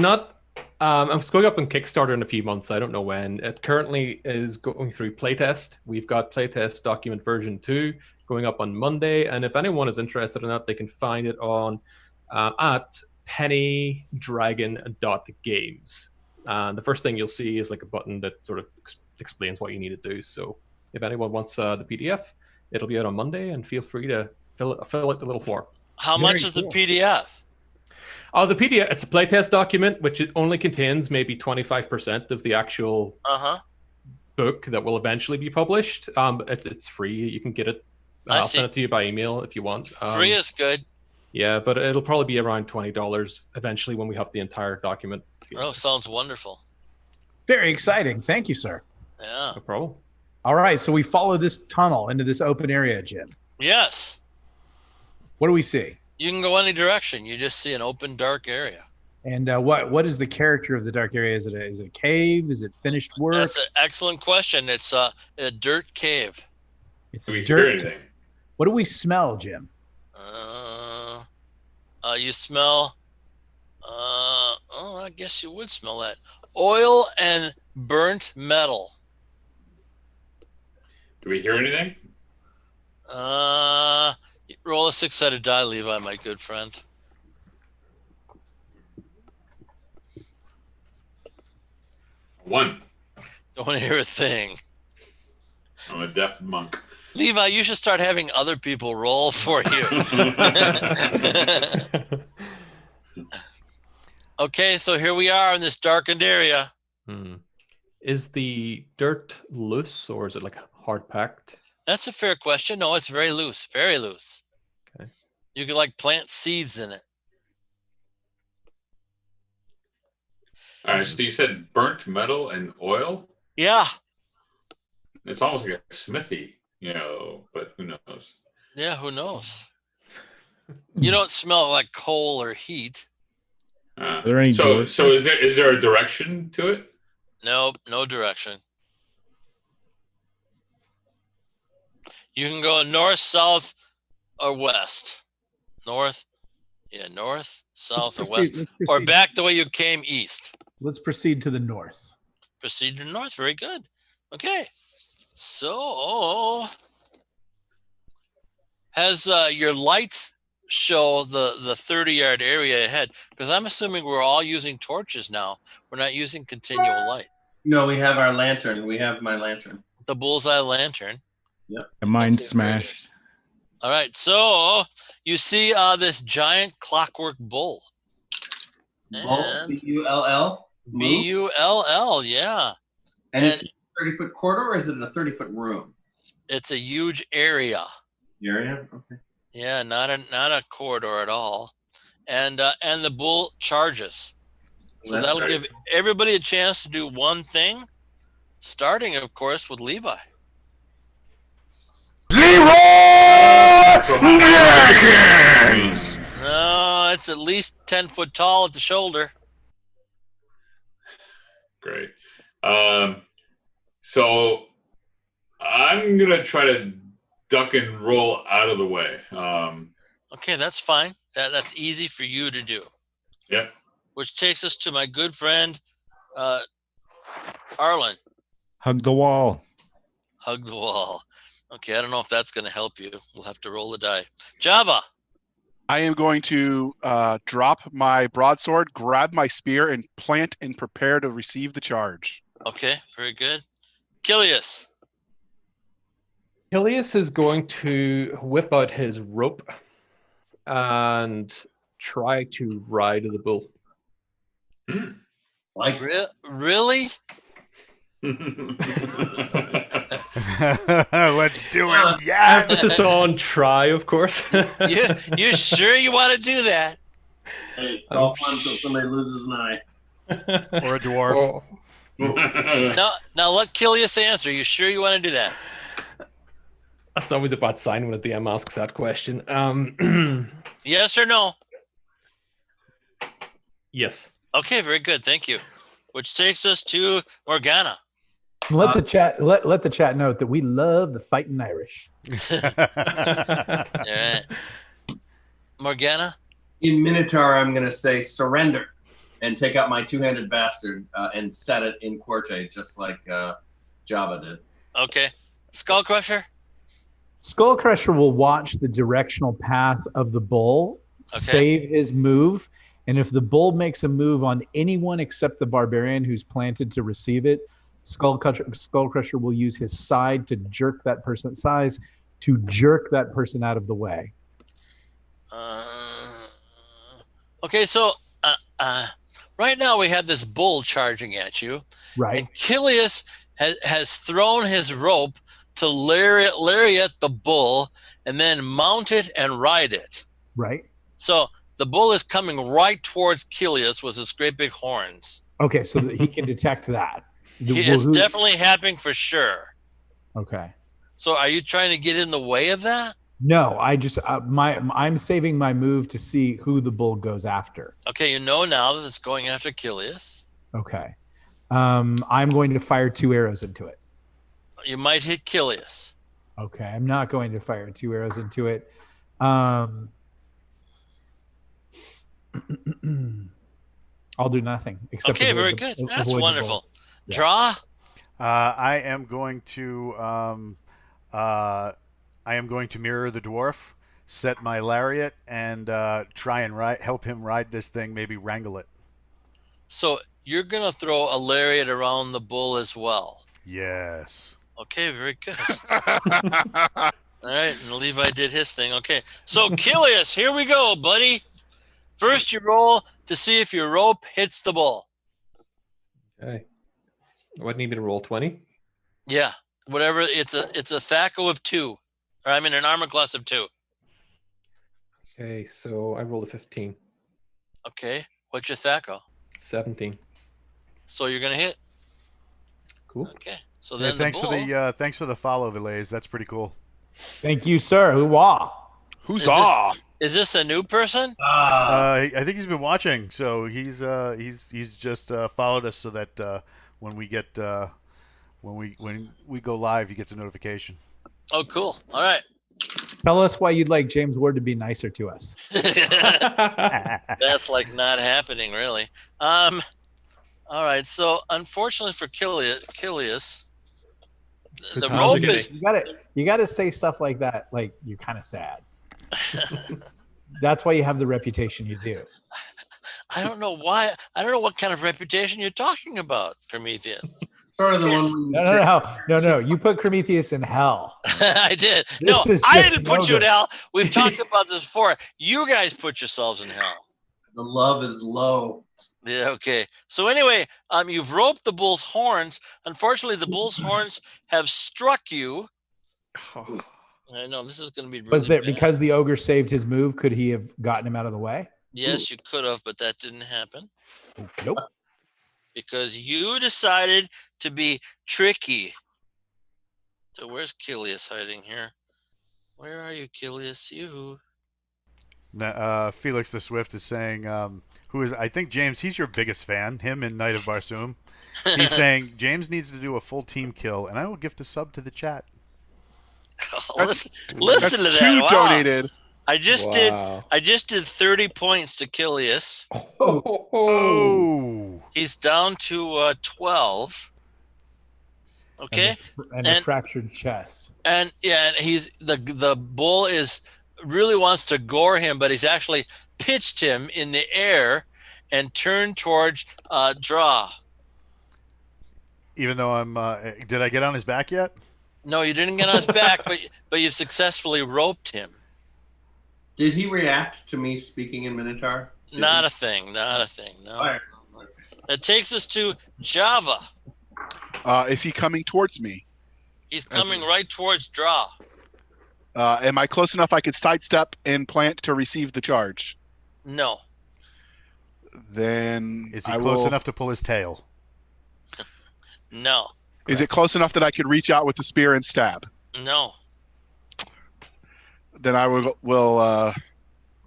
I'm going up on Kickstarter in a few months. I don't know when. It currently is going through playtest. We've got playtest document version 2 going up on Monday, and if anyone is interested in that, they can find it on at pennydragon.games. And the first thing you'll see is like a button that sort of explains what you need to do. So if anyone wants the PDF, it'll be out on Monday, and feel free to fill out the little form. How much is the PDF? The PDF, it's a playtest document, which it only contains maybe 25% of the actual book that will eventually be published. It's free. You can get it. I'll send it to you by email if you want. Free is good. Yeah, but it'll probably be around $20 eventually when we have the entire document. Oh, sounds wonderful. Very exciting. Thank you, sir. Yeah. No problem. All right, so we follow this tunnel into this open area, Jim. Yes. What do we see? You can go any direction. You just see an open, dark area. And what is the character of the dark area? Is it a cave? Is it finished work? That's an excellent question. It's a dirt cave. It's Do a we dirt. hear anything? What do we smell, Jim? You smell. I guess you would smell that. Oil and burnt metal. Do we hear anything? Roll a 6-sided die, Levi, my good friend. One. Don't hear a thing. I'm a deaf monk. Levi, you should start having other people roll for you. Okay, so here we are in this darkened area. Is the dirt loose or is it like hard packed? That's a fair question. No, it's very loose. Very loose. Okay. You can like plant seeds in it. All right, so you said burnt metal and oil? Yeah. It's almost like a smithy, but who knows? Yeah, who knows? You don't smell like coal or heat. Are there any so doors? is there a direction to it? Nope, no direction. You can go north, south, or west. North, south, or west. Or back the way you came, east. Let's proceed to the north. Proceed to north. Very good. Okay. So, has your lights show the 30-yard area ahead? Because I'm assuming we're all using torches now. We're not using continual light. No, we have our lantern. We have my lantern. The bullseye lantern. A mind smashed. All right, so you see this giant clockwork bull. Bull, B-U-L-L? B-U-L-L, yeah. And it's a 30-foot corridor, or is it a 30-foot room? It's a huge area. Area? Okay. Yeah, not a corridor at all. And the bull charges. So That's that'll right. give everybody a chance to do one thing, starting, of course, with Levi. No, it's at least 10 foot tall at the shoulder. Great. So I'm gonna try to duck and roll out of the way. Okay, that's fine. That's easy for you to do. Yep. Which takes us to my good friend, Arlynn. Hug the wall. Hug the wall. Okay, I don't know if that's going to help you. We'll have to roll the die. Java. I am going to drop my broadsword, grab my spear, and plant and prepare to receive the charge. Okay, very good. Kilius. Kilius is going to whip out his rope and try to ride the bull. Like really? Let's do it. Yes. Emphasis on try, of course. You sure you want to do that? Hey, it's all fun until somebody loses an eye. Or a dwarf. Now let Kilius answer. You sure you want to do that? That's always a bad sign when a DM asks that question. Yes or no? Yes. Okay, very good. Thank you. Which takes us to Morgana. Let the chat note that we love the fighting Irish. All right. Morgana? In Minotaur, I'm going to say surrender and take out my two-handed bastard and set it in Quartet, just like Java did. Okay. Skull Crusher? Skull Crusher will watch the directional path of the bull, save his move, and if the bull makes a move on anyone except the barbarian who's planted to receive it, Skull Crusher will use his side to jerk that person out of the way. Okay, so right now we have this bull charging at you. Right. And Kilius has thrown his rope to lariat the bull and then mount it and ride it. Right. So the bull is coming right towards Kilius with his great big horns. Okay, so that he can detect that. It's definitely happening for sure. Okay. So are you trying to get in the way of that? No, I just I'm saving my move to see who the bull goes after. Okay, you know now that it's going after Kilius. Okay. I'm going to fire 2 arrows into it. You might hit Kilius. Okay, I'm not going to fire 2 arrows into it. I'll do nothing except. Okay, very good. That's wonderful. Yeah. Draw. I am going to mirror the dwarf, set my lariat, and try and help him ride this thing. Maybe wrangle it. So you're gonna throw a lariat around the bull as well. Yes. Okay, very good. All right, and Levi did his thing. Okay, so Kilius, here we go, buddy. First, you roll to see if your rope hits the bull. Okay. What need me to roll 20? Yeah, whatever. It's a THACO of 2, or I mean an armor class of 2. Okay, so I rolled a 15. Okay, what's your THACO? 17. So you're gonna hit. Cool. Okay, so then thanks for the follow, Villays. That's pretty cool. Thank you, sir. Hoorah! Huzzah! Is this a new person? I think he's been watching, so he's just followed us so that when we go live, he gets a notification. Oh, cool! All right. Tell us why you'd like James Ward to be nicer to us. That's like not happening, really. All right. So unfortunately for Kilius, the rope is. You gotta say stuff like that. Like you're kind of sad. That's why you have the reputation you do. I don't know why. I don't know what kind of reputation you're talking about, Prometheus. Sort of the one. Where No. You put Prometheus in hell. I did. I didn't put you in hell. We've talked about this before. You guys put yourselves in hell. The love is low. Yeah. Okay. So anyway, you've roped the bull's horns. Unfortunately, the bull's horns have struck you. I know this is going to be. Really Was there bad. Because the ogre saved his move? Could he have gotten him out of the way? Yes, you could have, but that didn't happen. Nope. Because you decided to be tricky. So where's Kilius hiding here? Where are you, Kilius? You. Felix the Swift is saying, who is, I think, James, he's your biggest fan, him and Knight of Barsoom. He's saying, James needs to do a full team kill, and I will gift a sub to the chat. Listen to that. Two Wow. donated. I just did 30 points to Kilius. Oh. He's down to 12. Okay. And the fractured chest. And he's the bull really wants to gore him, but he's actually pitched him in the air and turned towards Draw. Even though did I get on his back yet? No, you didn't get on his back, but you successfully roped him. Did he react to me speaking in Minotaur? Not a thing. No. Right. That takes us to Java. Is he coming towards me? He's coming right towards Draw. Am I close enough I could sidestep and plant to receive the charge? No. Then is he close enough to pull his tail? No. Is it close enough that I could reach out with the spear and stab? No. Then I will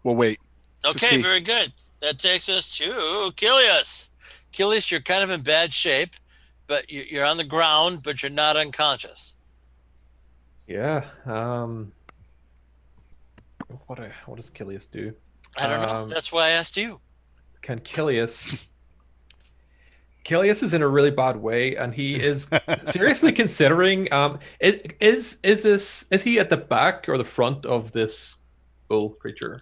wait. Okay, very good. That takes us to Kilius. Kilius, you're kind of in bad shape, but you're on the ground, but you're not unconscious. Yeah. What does Kilius do? I don't know. That's why I asked you. Can Kilius is in a really bad way, and he is seriously considering. Is he at the back or the front of this bull creature?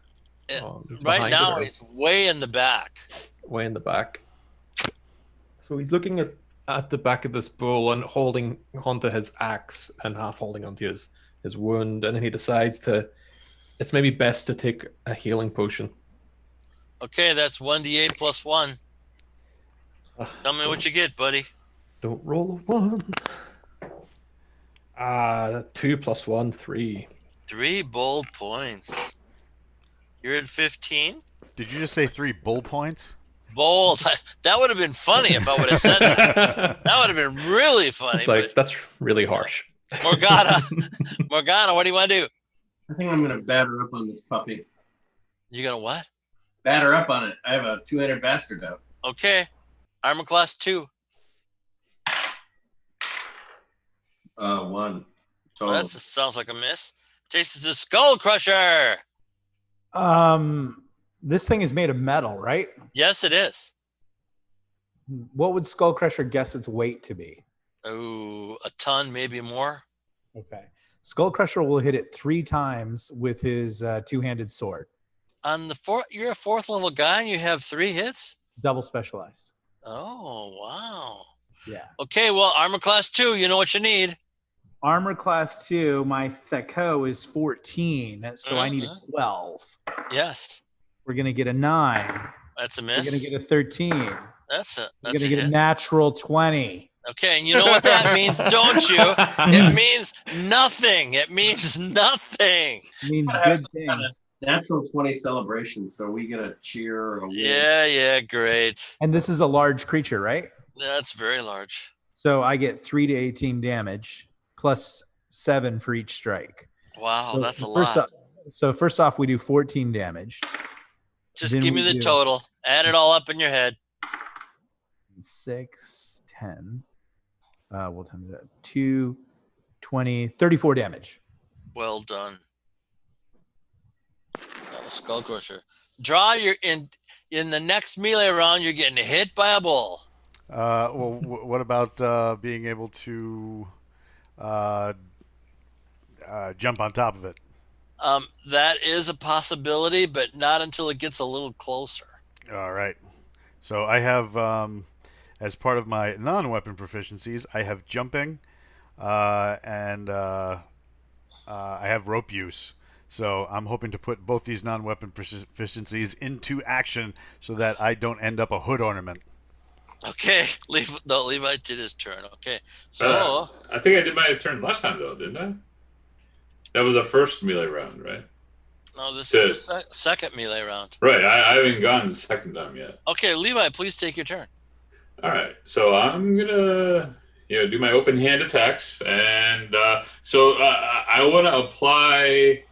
Right now, he's way in the back. Way in the back. So he's looking at the back of this bull and holding onto his axe and half holding onto his wound, and then he decides it's maybe best to take a healing potion. Okay, that's 1d8 plus 1. Tell me what you get, buddy. Don't roll a 1. 2 plus 1, 3. 3 bull points. You're at 15? Did you just say 3 bull points? Bold. That would have been funny if I would have said that. That would have been really funny. That's really harsh. Morgana, what do you want to do? I think I'm going to batter up on this puppy. You're going to what? Batter up on it. I have a 2-headed bastard out. Okay. Armor class 2. 1. Well, that sounds like a miss. Takes us to Skull Crusher. This thing is made of metal, right? Yes, it is. What would Skull Crusher guess its weight to be? Oh, a ton, maybe more. Okay. Skull Crusher will hit it 3 times with his 2-handed sword. On the you're a 4th level guy and you have 3 hits? Double specialize. Oh, wow. Yeah. Okay, well, armor class 2, you know what you need. Armor class 2, my Theko is 14, so I need a 12. Yes. We're going to get a 9. That's a miss. We're going to get a 13. That's We're going to get a natural 20. Okay, and you know what that means, don't you? It means nothing. It means nothing. It means good things. Kind of natural 20 celebration, so we get a cheer or a win. Yeah, great. And this is a large creature, right? That's very large. So I get 3 to 18 damage plus 7 for each strike. Wow, so that's a lot. First off, we do 14 damage. Just give me the total. Add it all up in your head. 6, 10. We'll times that. 2, 20, 34 damage. Well done. Skull Crusher. Draw your in the next melee round. You're getting hit by a bull. Well, what about being able to jump on top of it? That is a possibility, but not until it gets a little closer. All right. So I have as part of my non-weapon proficiencies, I have jumping, and I have rope use. So I'm hoping to put both these non-weapon proficiencies into action so that I don't end up a hood ornament. Okay, Levi did his turn. Okay, so I think I did my turn last time though, didn't I? That was the first melee round, right? No, this is the second melee round. Right, I haven't gone the second time yet. Okay, Levi, please take your turn. All right, so I'm gonna do my open hand attacks, and so I want to apply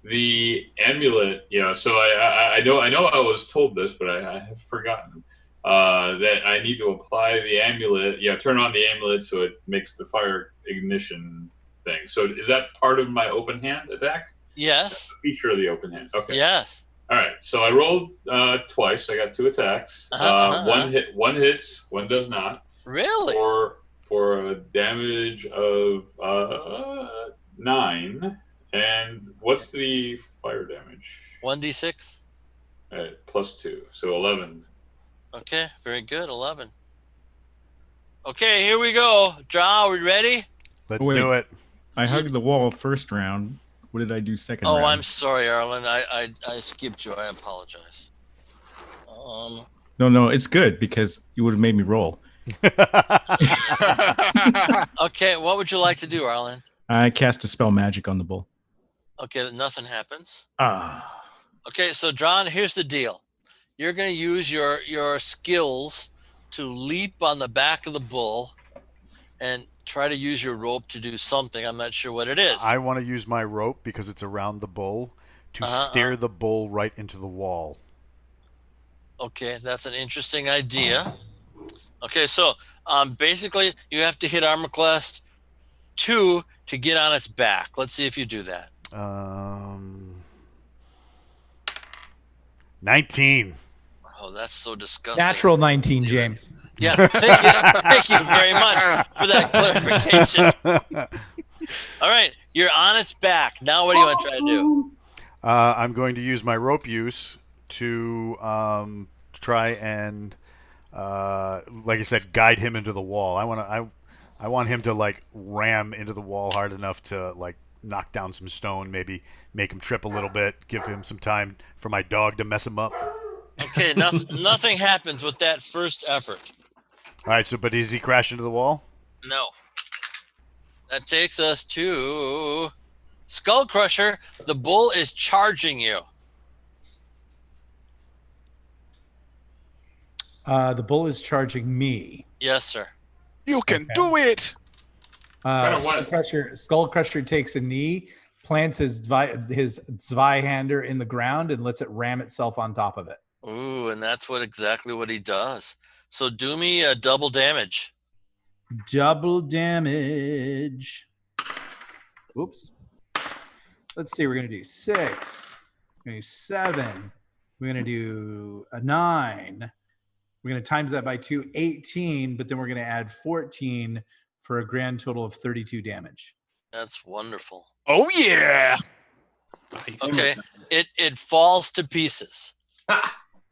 the amulet. So I know I was told this, but I have forgotten that I need to apply the amulet. Turn on the amulet so it makes the fire ignition thing. So is that part of my open hand attack? Yes. That's a feature of the open hand. Okay. Yes. All right. So I rolled twice. I got 2 attacks. One hits, one does not. Really? For a damage of 9. And what's the fire damage? 1d6. Plus 2, so 11. Okay, very good. 11. Okay, here we go. Draw, are we ready? Let's do it. I hugged the wall first round. What did I do second round? Oh, I'm sorry, Arlynn. I skipped you. I apologize. No, it's good because you would have made me roll. Okay, what would you like to do, Arlynn? I cast a spell magic on the bull. Okay, nothing happens. Ah. Okay, so John, here's the deal. You're going to use your skills to leap on the back of the bull and try to use your rope to do something. I'm not sure what it is. I want to use my rope because it's around the bull to steer the bull right into the wall. Okay, that's an interesting idea. Okay, so basically you have to hit armor class 2 to get on its back. Let's see if you do that. 19. Oh, that's so disgusting. Natural 19, James. Yeah, thank you very much for that clarification. All right, you're on its back. Now what do you want to try to do? I'm going to use my rope use to try and, like I said, guide him into the wall. I want him to like ram into the wall hard enough to like knock down some stone, maybe make him trip a little bit, give him some time for my dog to mess him up. Okay, nothing happens with that first effort. All right, but does he crash into the wall? No. That takes us to Skull Crusher. The bull is charging you. The bull is charging me. Yes, sir. You can do it. Skull Crusher takes a knee, plants his Zweihander in the ground, and lets it ram itself on top of it. Ooh, and that's exactly what he does. So do me a double damage. Double damage. Oops. Let's see. We're going to do 6. We're going to do 7. We're going to do a 9. We're going to times that by 2, 18, but then we're going to add 14 for a grand total of 32 damage. That's wonderful. Oh, yeah. Okay. It falls to pieces.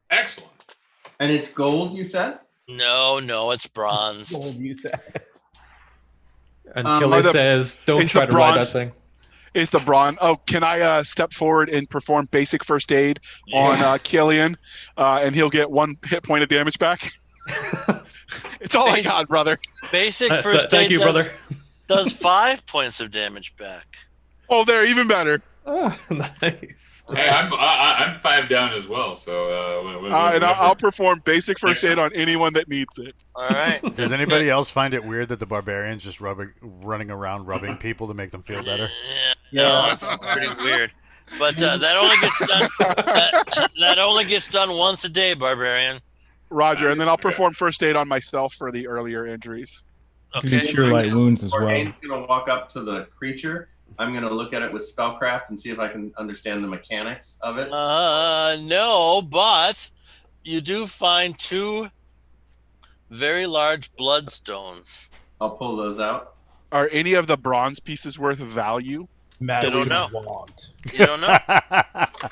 Excellent. And it's gold, you said? No, it's bronze. Gold, you said. And Kelly says, don't try to ride that thing. Is the bronze. Oh, can I step forward and perform basic first aid on Killian? And he'll get 1 hit point of damage back. It's all I got, brother. Basic first aid does 5 points of damage back. Oh, there, even better. Oh, nice. Hey, I'm 5 down as well, so and I'll perform basic first aid on anyone that needs it. All right. Does anybody else find it weird that the barbarians just running around rubbing people to make them feel better? Yeah, that's pretty weird. But that only gets done once a day, barbarian. Roger, and then I'll perform first aid on myself for the earlier injuries. Okay. Cure light wounds as well. I'm going to walk up to the creature. I'm going to look at it with spellcraft and see if I can understand the mechanics of it. No, but you do find 2 very large bloodstones. I'll pull those out. Are any of the bronze pieces worth value? Massive don't know. want. You don't know.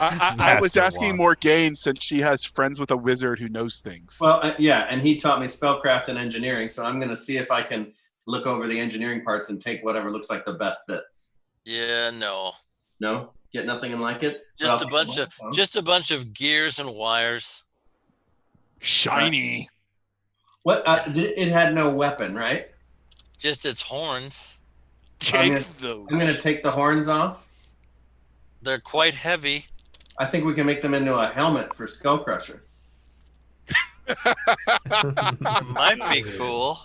I was asking Morgane since she has friends with a wizard who knows things. Well, yeah, and he taught me spellcraft and engineering, so I'm going to see if I can look over the engineering parts and take whatever looks like the best bits. Yeah, no. No? Get nothing and like it? Just a bunch of gears and wires. Shiny. What? It had no weapon, right? Just its horns. Take those. I'm going to take the horns off. They're quite heavy. I think we can make them into a helmet for Skullcrusher. It might be cool.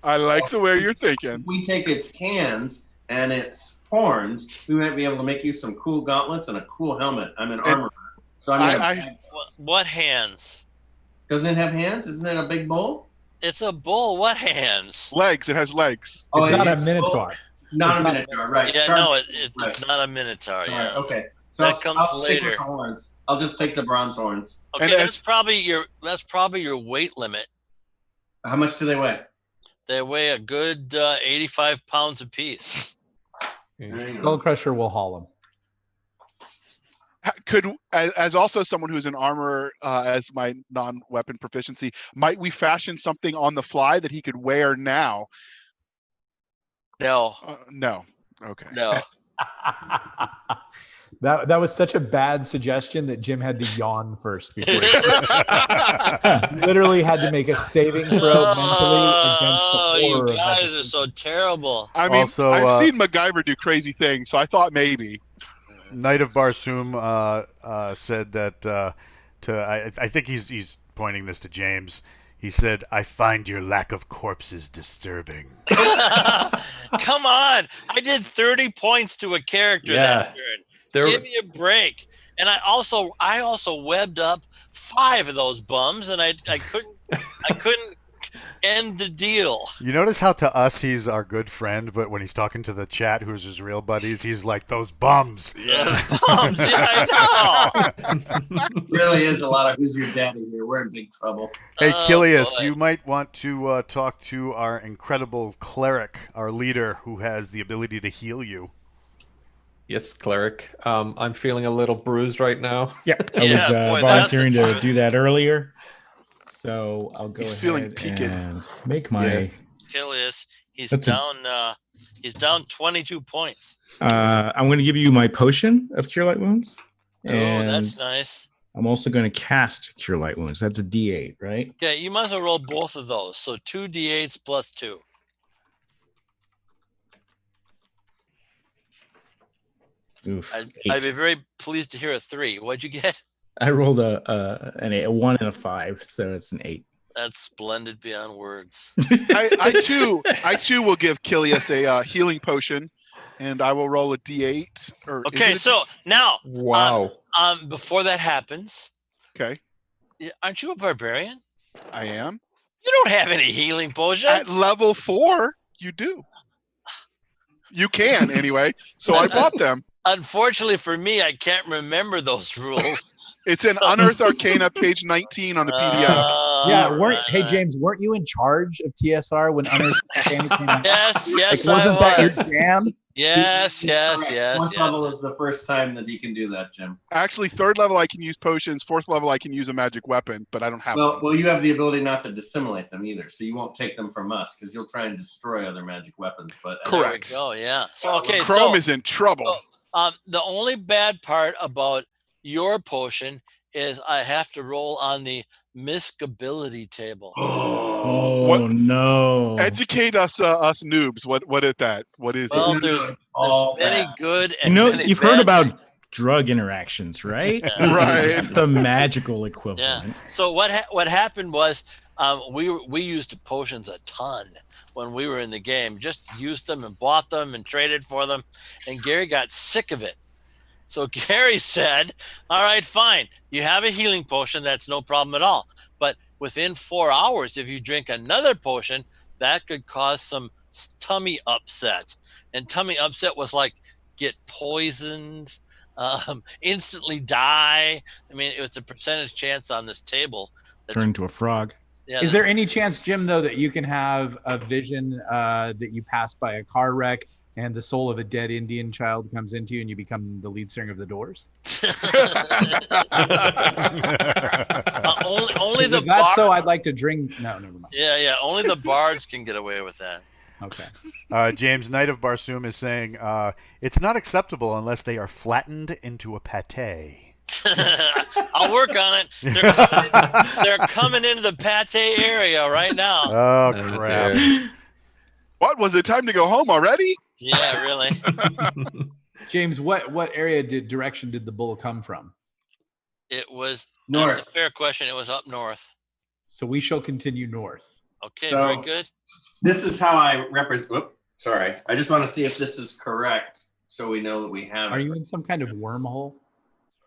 I like the way you're thinking. If we take its hands and its horns, we might be able to make you some cool gauntlets and a cool helmet. I'm an armorer. So What hands? Doesn't it have hands? Isn't it a big bull? It's a bull. What hands? Legs. It has legs. Oh, it's not a minotaur. Not a minotaur, right? Yeah, no, it's not a minotaur. Yeah. Right, okay. So that comes I'll later. stick with the horns. I'll just take the bronze horns. Okay, that's probably your weight limit. How much do they weigh? They weigh a good 85 pounds apiece. Skullcrusher will haul them. Could, as also someone who's an armorer, as my non-weapon proficiency, might we fashion something on the fly that he could wear now? No. No. Okay. No. That was such a bad suggestion that Jim had to yawn first before he literally had to make a saving throw mentally against the horror. You guys are so terrible. I mean, also, I've seen MacGyver do crazy things, so I thought maybe. Knight of Barsoom said that I think he's pointing this to James. He said, "I find your lack of corpses disturbing." Come on! I did 30 points to a character that turn. Give me a break. And I also webbed up 5 of those bums, and I couldn't end the deal. You notice how to us he's our good friend, but when he's talking to the chat, who's his real buddies, he's like, those bums. Yeah, bums. Yeah, I know. Really is a lot of who's your daddy here. We're in big trouble. Hey, Kilius, you might want to talk to our incredible cleric, our leader, who has the ability to heal you. Yes, cleric. I'm feeling a little bruised right now. Yeah, I was volunteering to do that earlier. So I'll go ahead and make my Kilius. He's down 22 points. I'm going to give you my potion of Cure Light Wounds. And that's nice. I'm also going to cast Cure Light Wounds. That's a D8, right? Yeah, you might as well roll both of those. So 2 D8s plus 2. Oof, I'd be very pleased to hear a 3. What'd you get? I rolled a 1 and a 5, so it's an 8. That's splendid beyond words. I too will give Kilius a healing potion, and I will roll a D8. Okay, so now, wow. Before that happens, okay, aren't you a barbarian? I am. You don't have any healing potions. At level 4, you do. You can anyway. So I bought them. Unfortunately for me, I can't remember those rules. It's in Unearthed Arcana, page 19 on the PDF. Yeah, hey James, weren't you in charge of TSR when Unearthed Arcana came out? Yes, wasn't that your jam? Yes. Fourth level is the first time that he can do that, Jim. Actually, 3rd level I can use potions. 4th level I can use a magic weapon, but I don't have them. Well, you have the ability not to dissimulate them either, so you won't take them from us because you'll try and destroy other magic weapons. But correct. Oh yeah. So Chrome is in trouble. The only bad part about your potion is I have to roll on the miscability table. No! Educate us noobs. What is that? What is it? There's many good and you've heard about drug interactions, right? Right. The magical equivalent. Yeah. So what happened was we used potions a ton when we were in the game. Just used them and bought them and traded for them, and Gary got sick of it. So Gary said, all right, fine. You have a healing potion. That's no problem at all. But within 4 hours, if you drink another potion, that could cause some tummy upset. And tummy upset was like get poisoned, instantly die. I mean, it was a percentage chance on this table. Turn into a frog. Yeah, is there any chance, Jim, though, that you can have a vision that you pass by a car wreck and the soul of a dead Indian child comes into you and you become the lead singer of the Doors? Only the If that's bards. so, I'd like to drink. No, never mind. Yeah. Only the bards can get away with that. Okay. James Knight of Barsoom is saying it's not acceptable unless they are flattened into a pate. I'll work on it. They're coming into the pate area right now. Oh, crap. What, was it time to go home already? Yeah, really. James, what area direction did the bull come from? It was North. That's a fair question. It was up north. So we shall continue north. Okay, So- very good. This is how I represent. Whoop, sorry. I just want to see if this is correct, so we know that we have. Are it. you in some kind of wormhole?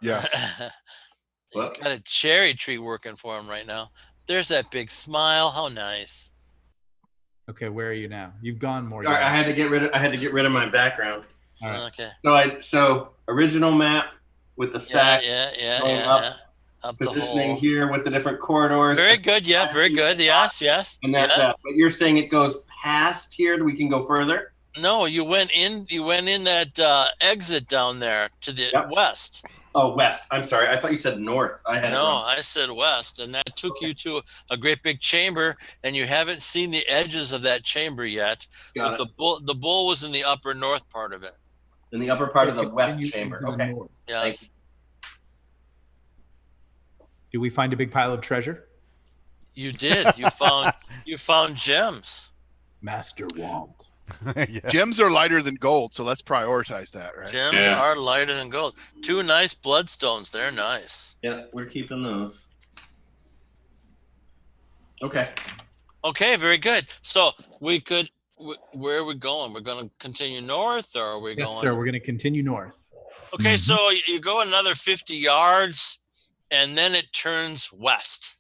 Yeah. He's got a cherry tree working for him right now. There's that big smile. How nice. Okay, where are you now? You've gone more. All right, I had to get rid of my background. All right. Okay. So original map with the sack going Yeah. Up the positioning hole. here with the different corridors. Very good. Yeah, very good. Yes. And that, yes. but you're saying it goes past here. We can go further. No, you went in that exit down there to the west. Oh, west. I'm sorry. I thought you said north. I had it No, wrong. I said west, and that took you to a great big chamber, and you haven't seen the edges of that chamber yet. Got But the bull was in the upper north part of it. In the upper part of the Continue west chamber. to the Okay. north. Yes. Do we find a big pile of treasure? You did. You found gems. Master Walt. Yeah. Gems are lighter than gold, so let's prioritize that, right? Gems Yeah. are lighter than gold. 2 nice bloodstones. They're nice. Yeah, we're keeping those. Okay. Okay, very good. So we could. Where are we going? We're going to continue north, or are we Yes, going? sir. We're going to continue north. Okay, so you go another 50 yards, and then it turns west.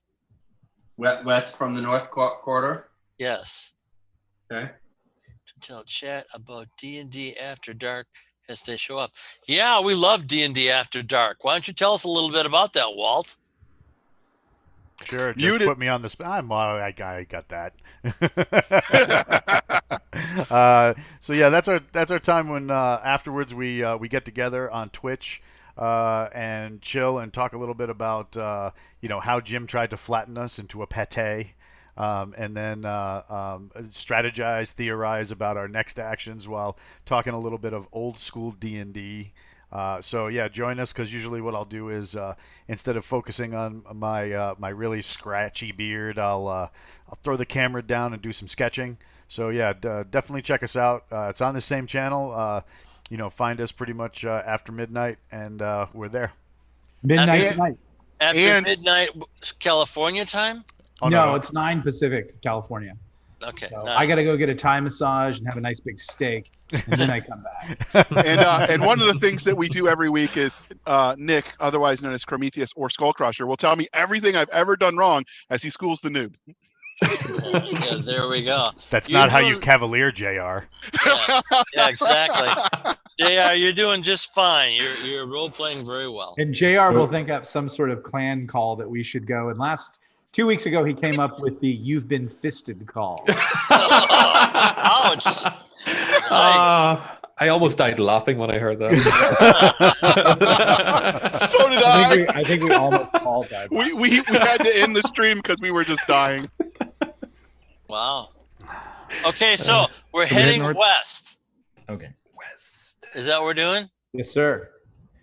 West from the north corridor. Yes. Okay. To tell chat about D&D After Dark as they show up. Yeah, we love D&D After Dark. Why don't you tell us a little bit about that, Walt? Sure, just Muted. put me on the spot. I got that. So yeah, that's our time when afterwards we get together on Twitch and chill and talk a little bit about how Jim tried to flatten us into a pate, and then strategize, theorize about our next actions while talking a little bit of old school D&D. So yeah, join us, because usually what I'll do is instead of focusing on my really scratchy beard, I'll throw the camera down and do some sketching. So yeah, definitely check us out. It's on the same channel. Find us pretty much after midnight, and we're there. Midnight And- tonight. After midnight California time? Oh, no, it's 9 Pacific, California. Okay. So nice. I got to go get a Thai massage and have a nice big steak, and then I come back. And one of the things that we do every week is Nick, otherwise known as Prometheus or Skullcrusher, will tell me everything I've ever done wrong as he schools the noob. Yeah, there we go. That's You're not how you doing- cavalier, JR. Yeah, exactly. JR, you're doing just fine. You're role playing very well. And JR will think up some sort of clan call that we should go. And 2 weeks ago, he came up with the "You've been fisted" call. Ouch. I almost died laughing when I heard that. So did I. I think we almost all died. We had to end the stream because we were just dying. Wow. Okay, so we're Can we head heading north? west. Okay. Is that what we're doing? Yes, sir.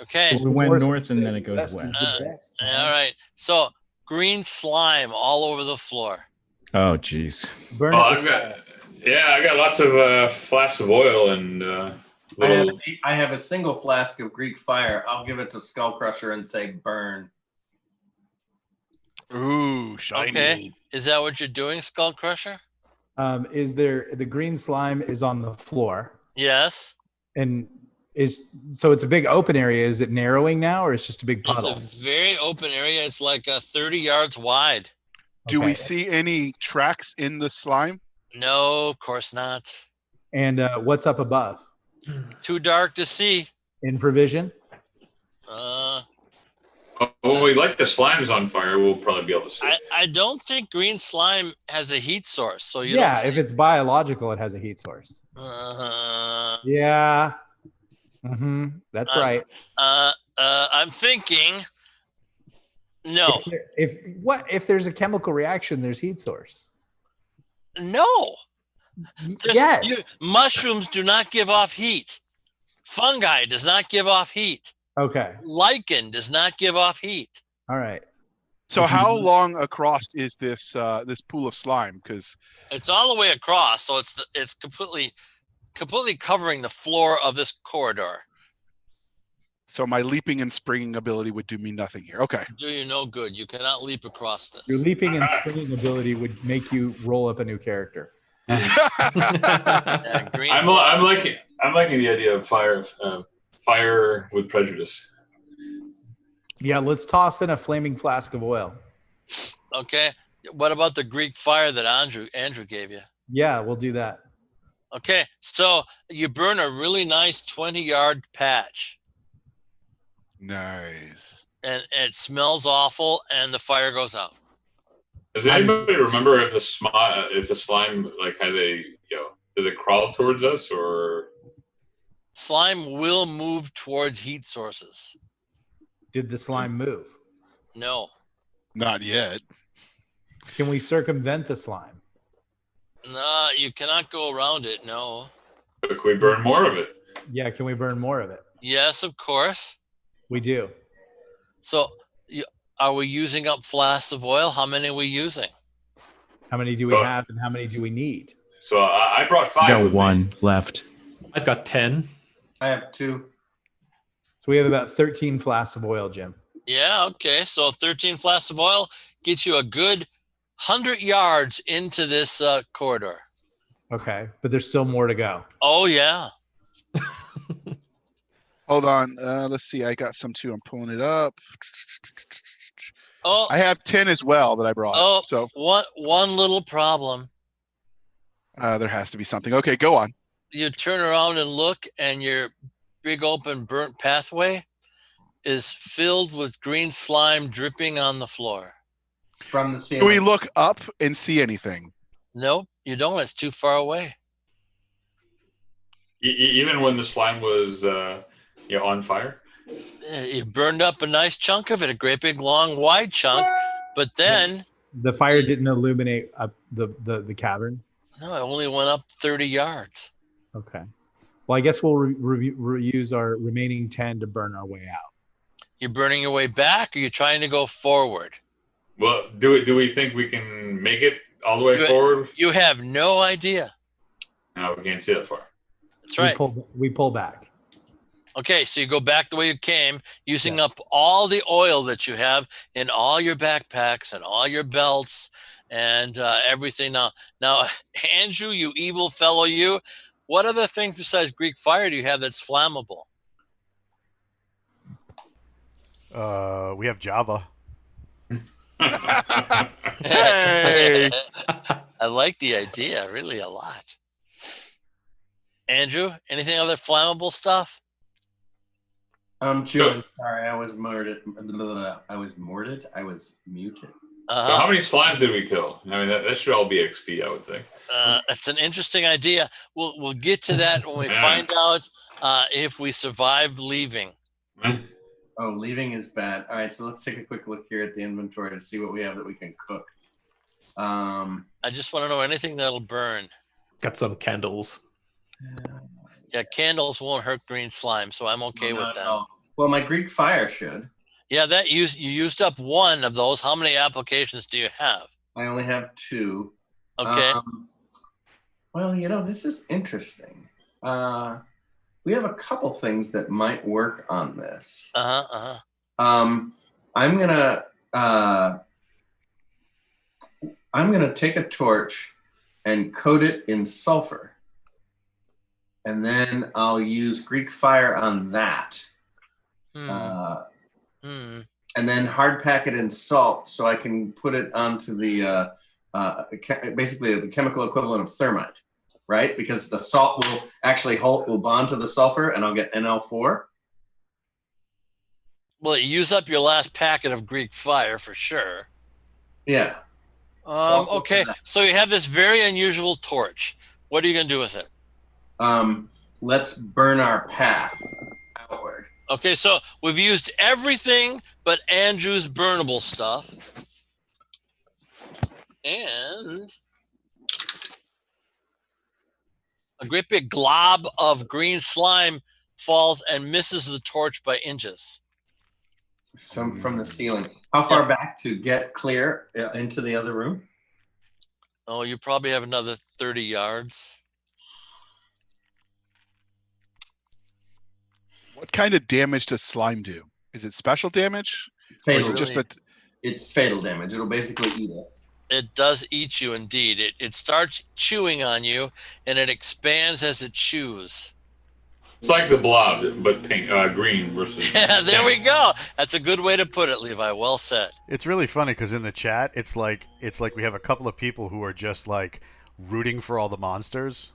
Okay. We went Worst north and then it mistake. goes Best west. is the best, man. All right. So green slime all over the floor. Oh, geez. Burn Oh, it. I got lots of flasks of oil and little. I have a single flask of Greek fire. I'll give it to Skullcrusher and say burn. Ooh, shiny. Okay. Is that what you're doing, Skull Crusher? Is there the green slime is on the floor, Yes. and so it's a big open area. Is it narrowing now, or it's just a big puddle? It's a very open area. It's like 30 yards wide. Do we Okay. see any tracks in the slime? No, of course not. And what's up above? Too dark to see. Infravision. When we light the slimes on fire, we'll probably be able to see. I don't think green slime has a heat source, so you Yeah, don't if it's biological, it has a heat source. Yeah. That's right. I'm thinking no. If there's a chemical reaction, there's heat source. No. Yes. Mushrooms do not give off heat. Fungi does not give off heat. Okay. Lichen does not give off heat. All right. So how long across is this this pool of slime? Because it's all the way across, so it's completely covering the floor of this corridor. So my leaping and springing ability would do me nothing here. Okay. Do you no good. You cannot leap across this. Your leaping and springing ability would make you roll up a new character. I'm liking the idea of fire with prejudice. Yeah, let's toss in a flaming flask of oil. Okay. What about the Greek fire that Andrew gave you? Yeah, we'll do that. Okay, so you burn a really nice 20-yard patch. Nice. And it smells awful, and the fire goes out. Does anybody remember if the slime like has a does it crawl towards us or? Slime will move towards heat sources. Did the slime move? No. Not yet. Can we circumvent the slime? No, you cannot go around it. No. But can we burn more of it? Yeah, can we burn more of it? Yes, of course. We do. So, are we using up flasks of oil? How many are we using? How many do we have, and how many do we need? So I brought 5. Got 1 left. I've got 10. I have 2. So we have about 13 flasks of oil, Jim. Yeah, okay. So 13 flasks of oil gets you a good 100 yards into this corridor. Okay, but there's still more to go. Oh, yeah. Hold on. Let's see. I got some too. I'm pulling it up. Oh, I have 10 as well that I brought. Oh, so one little problem. There has to be something. Okay, go on. You turn around and look, and your big open burnt pathway is filled with green slime dripping on the floor. From the ceiling. Do we look up and see anything? Nope, you don't. It's too far away. Even when the slime was on fire? You burned up a nice chunk of it, a great big long wide chunk, but then the fire didn't illuminate up the cavern. No, it only went up 30 yards. Okay. Well, I guess we'll reuse our remaining 10 to burn our way out. You're burning your way back, or you're trying to go forward? Well, do we think we can make it all the way forward? You have no idea. No, we can't see that far. That's right. We pull back. Okay, so you go back the way you came, using up all the oil that you have in all your backpacks and all your belts and everything. Now, Andrew, you evil fellow, you. What other things besides Greek fire do you have that's flammable? We have Java. Hey! I like the idea really a lot. Andrew, anything other flammable stuff? I'm chewing. Sorry, I was muted. I was muted. So how many slimes did we kill? I mean, that should all be XP, I would think. It's an interesting idea. We'll get to that when we find out if we survived leaving. Oh, leaving is bad. All right, so let's take a quick look here at the inventory to see what we have that we can cook. I just want to know anything that'll burn. Got some candles. Yeah, candles won't hurt green slime, so I'm okay with that. No. Well, my Greek fire should. Yeah, you used up one of those. How many applications do you have? I only have 2. Okay. Well, this is interesting. We have a couple things that might work on this. I'm gonna take a torch and coat it in sulfur, and then I'll use Greek fire on that. And then hard pack it in salt so I can put it onto the basically the chemical equivalent of thermite, right? Because the salt will actually will bond to the sulfur, and I'll get NL4. Well, you use up your last packet of Greek fire for sure. Yeah. Okay, so you have this very unusual torch. What are you going to do with it? Let's burn our path outward. Okay, so we've used everything but Andrew's burnable stuff. And a great big glob of green slime falls and misses the torch by inches. Some from the ceiling. How far back to get clear into the other room? Oh, you probably have another 30 yards. What kind of damage does slime do? Is it special damage? Fatal. It's fatal damage. It'll basically eat us. It does eat you, indeed. It starts chewing on you, and it expands as it chews. It's like the Blob, but pink, green versus. Yeah, there we go. That's a good way to put it, Levi. Well said. It's really funny because in the chat, it's like we have a couple of people who are just like rooting for all the monsters.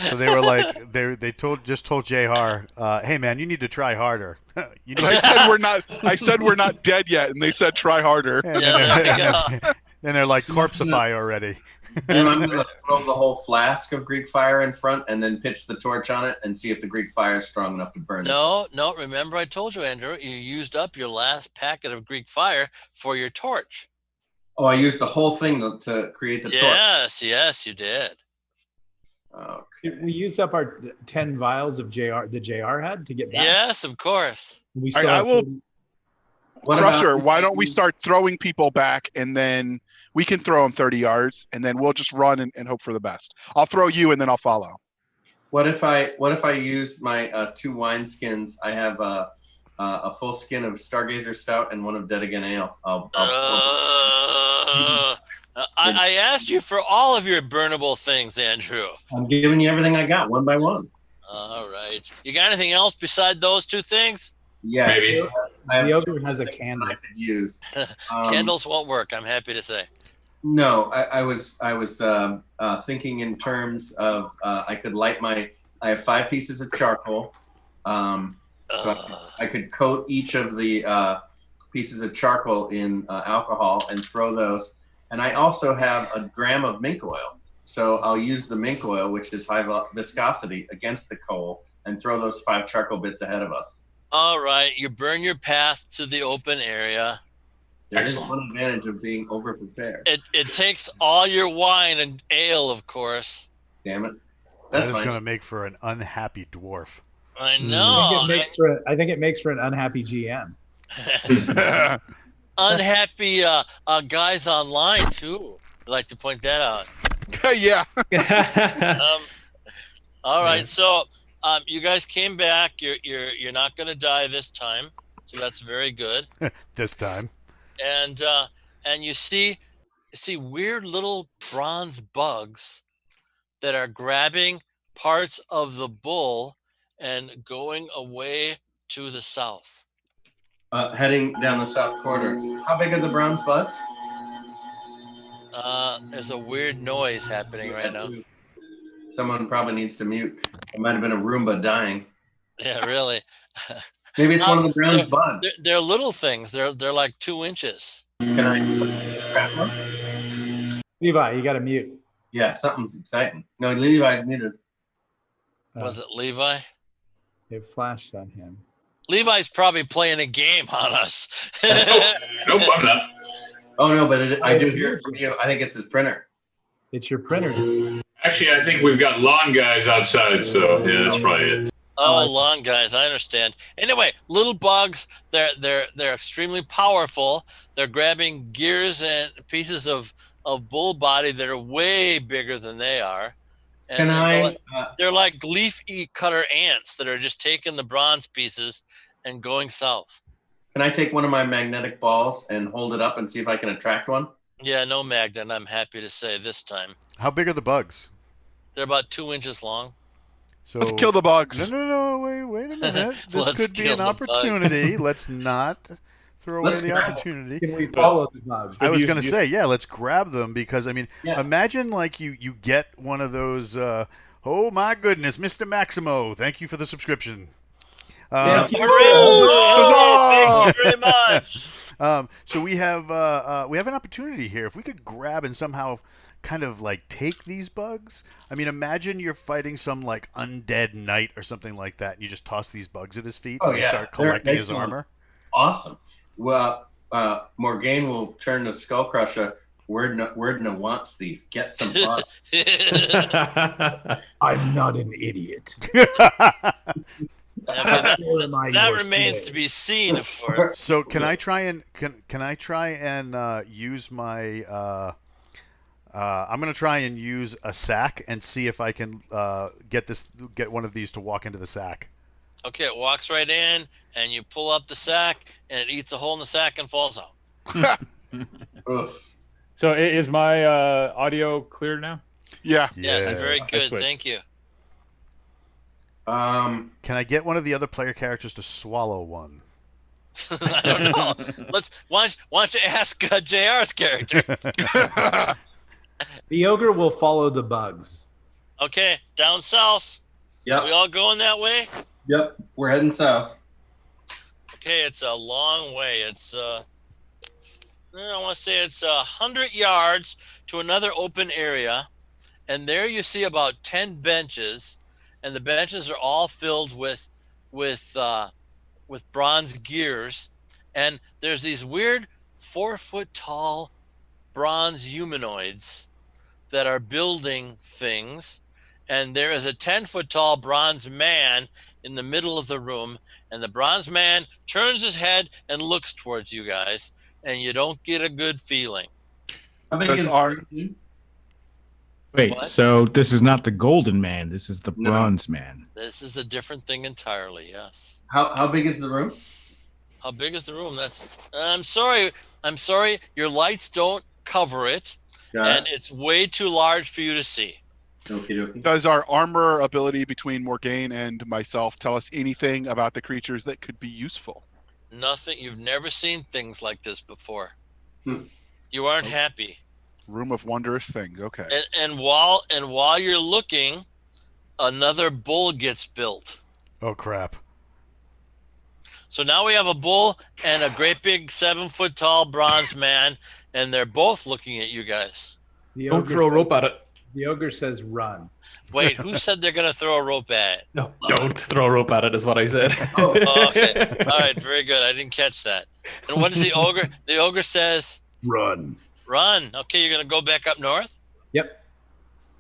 So they were like, they told Jahar, hey man, you need to try harder. I said we're not dead yet, and they said try harder. And then they're like corpsify already. And I'm going to throw the whole flask of Greek fire in front and then pitch the torch on it and see if the Greek fire is strong enough to burn it. No, remember I told you, Andrew, you used up your last packet of Greek fire for your torch. Oh, I used the whole thing to create the torch. Yes, you did. Okay. We used up our 10 vials of JR had to get back. Yes, of course. We still I will. Crusher, why don't we you- start throwing people back, and then we can throw them 30 yards, and then we'll just run and hope for the best. I'll throw you, and then I'll follow. What if I use my 2 wine skins? I have a full skin of Stargazer Stout and one of Dead Again Ale. I asked you for all of your burnable things, Andrew. I'm giving you everything I got, one by one. All right. You got anything else beside those 2 things? Yes. Maybe. The ogre has a candle. I could use. Candles won't work, I'm happy to say. No, I was thinking in terms of I could light I have 5 pieces of charcoal. So I could coat each of the pieces of charcoal in alcohol and throw those. And I also have a dram of mink oil. So I'll use the mink oil, which is high viscosity, against the coal and throw those 5 charcoal bits ahead of us. All right. You burn your path to the open area. There's one advantage of being over-prepared. It takes all your wine and ale, of course. Damn it. That is going to make for an unhappy dwarf. I know. I think it makes for an unhappy GM. Unhappy guys online too. I'd like to point that out. Yeah. All right, so you guys came back. You're not going to die this time, so that's very good. This time. And you see weird little bronze bugs that are grabbing parts of the bull and going away to the south. Heading down the south corridor. How big are the bronze bugs? There's a weird noise happening right now. Someone probably needs to mute. It might have been a Roomba dying. Yeah, really. Maybe it's one of the bronze bugs. They're little things. They're like 2 inches. Can I grab one? Levi, you got to mute. Yeah, something's exciting. No, Levi's muted. Was it Levi? It flashed on him. Levi's probably playing a game on us. Nope, I'm not. Oh no, but I do hear it from you. I think it's his printer. It's your printer. Actually, I think we've got lawn guys outside, so yeah, that's probably it. Oh, lawn guys, I understand. Anyway, little bugs, they're extremely powerful. They're grabbing gears and pieces of bull body that are way bigger than they are. And they're like leaf cutter ants that are just taking the bronze pieces and going south. Can I take one of my magnetic balls and hold it up and see if I can attract one? Yeah, no magnet, I'm happy to say this time. How big are the bugs? They're about 2 inches long. So let's kill the bugs. No, wait a minute. This could be an opportunity. Let's not throw away the opportunity. Can we follow the bugs? I was going to say, yeah, let's grab them because, I mean, imagine like you get one of those, oh my goodness, Mr. Maximo, thank you for the subscription. Thank you. Hooray! Thank you very much. So we have an opportunity here. If we could grab and somehow kind of like take these bugs. I mean, imagine you're fighting some like undead knight or something like that, and you just toss these bugs at his feet and you start collecting his armor. Awesome. Well, Morgaine will turn to Skullcrusher. Wordna wants these. Get some bugs. I'm not an idiot. That remains to be seen, of course. So can I try and use my? I'm going to try and use a sack and see if I can get one of these to walk into the sack. Okay, it walks right in, and you pull up the sack, and it eats a hole in the sack and falls out. So is my audio clear now? Yeah. Yes, very good. Thank you. Can I get one of the other player characters to swallow one? I don't know. Why don't you ask JR's character? The ogre will follow the bugs. Okay, down south. Yep. We all going that way? Yep, we're heading south. Okay, it's a long way. It's I want to say it's 100 yards to another open area, and there you see about 10 benches, and the benches are all filled with bronze gears, and there's these weird 4-foot tall bronze humanoids that are building things, and there is a 10-foot tall bronze man in the middle of the room, and the bronze man turns his head and looks towards you guys, and you don't get a good feeling. How big is Wait, What? so this is not the golden man, this is the bronze man. This is a different thing entirely, yes. How big is the room? How big is the room? I'm sorry, your lights don't cover it, and it's way too large for you to see. Okay. Does our armor ability between Morgaine and myself tell us anything about the creatures that could be useful? Nothing. You've never seen things like this before. You aren't happy. Room of wondrous things. Okay. And while you're looking, another bull gets built. Oh crap! So now we have a bull and a great big 7-foot tall bronze man, and they're both looking at you guys. Don't throw a rope at it. The ogre says run. Wait, who said they're going to throw a rope at it? No, don't throw a rope at it is what I said. Oh, okay. All right, very good. I didn't catch that. And what is the ogre? The ogre says, run. Run. Okay, you're going to go back up north? Yep.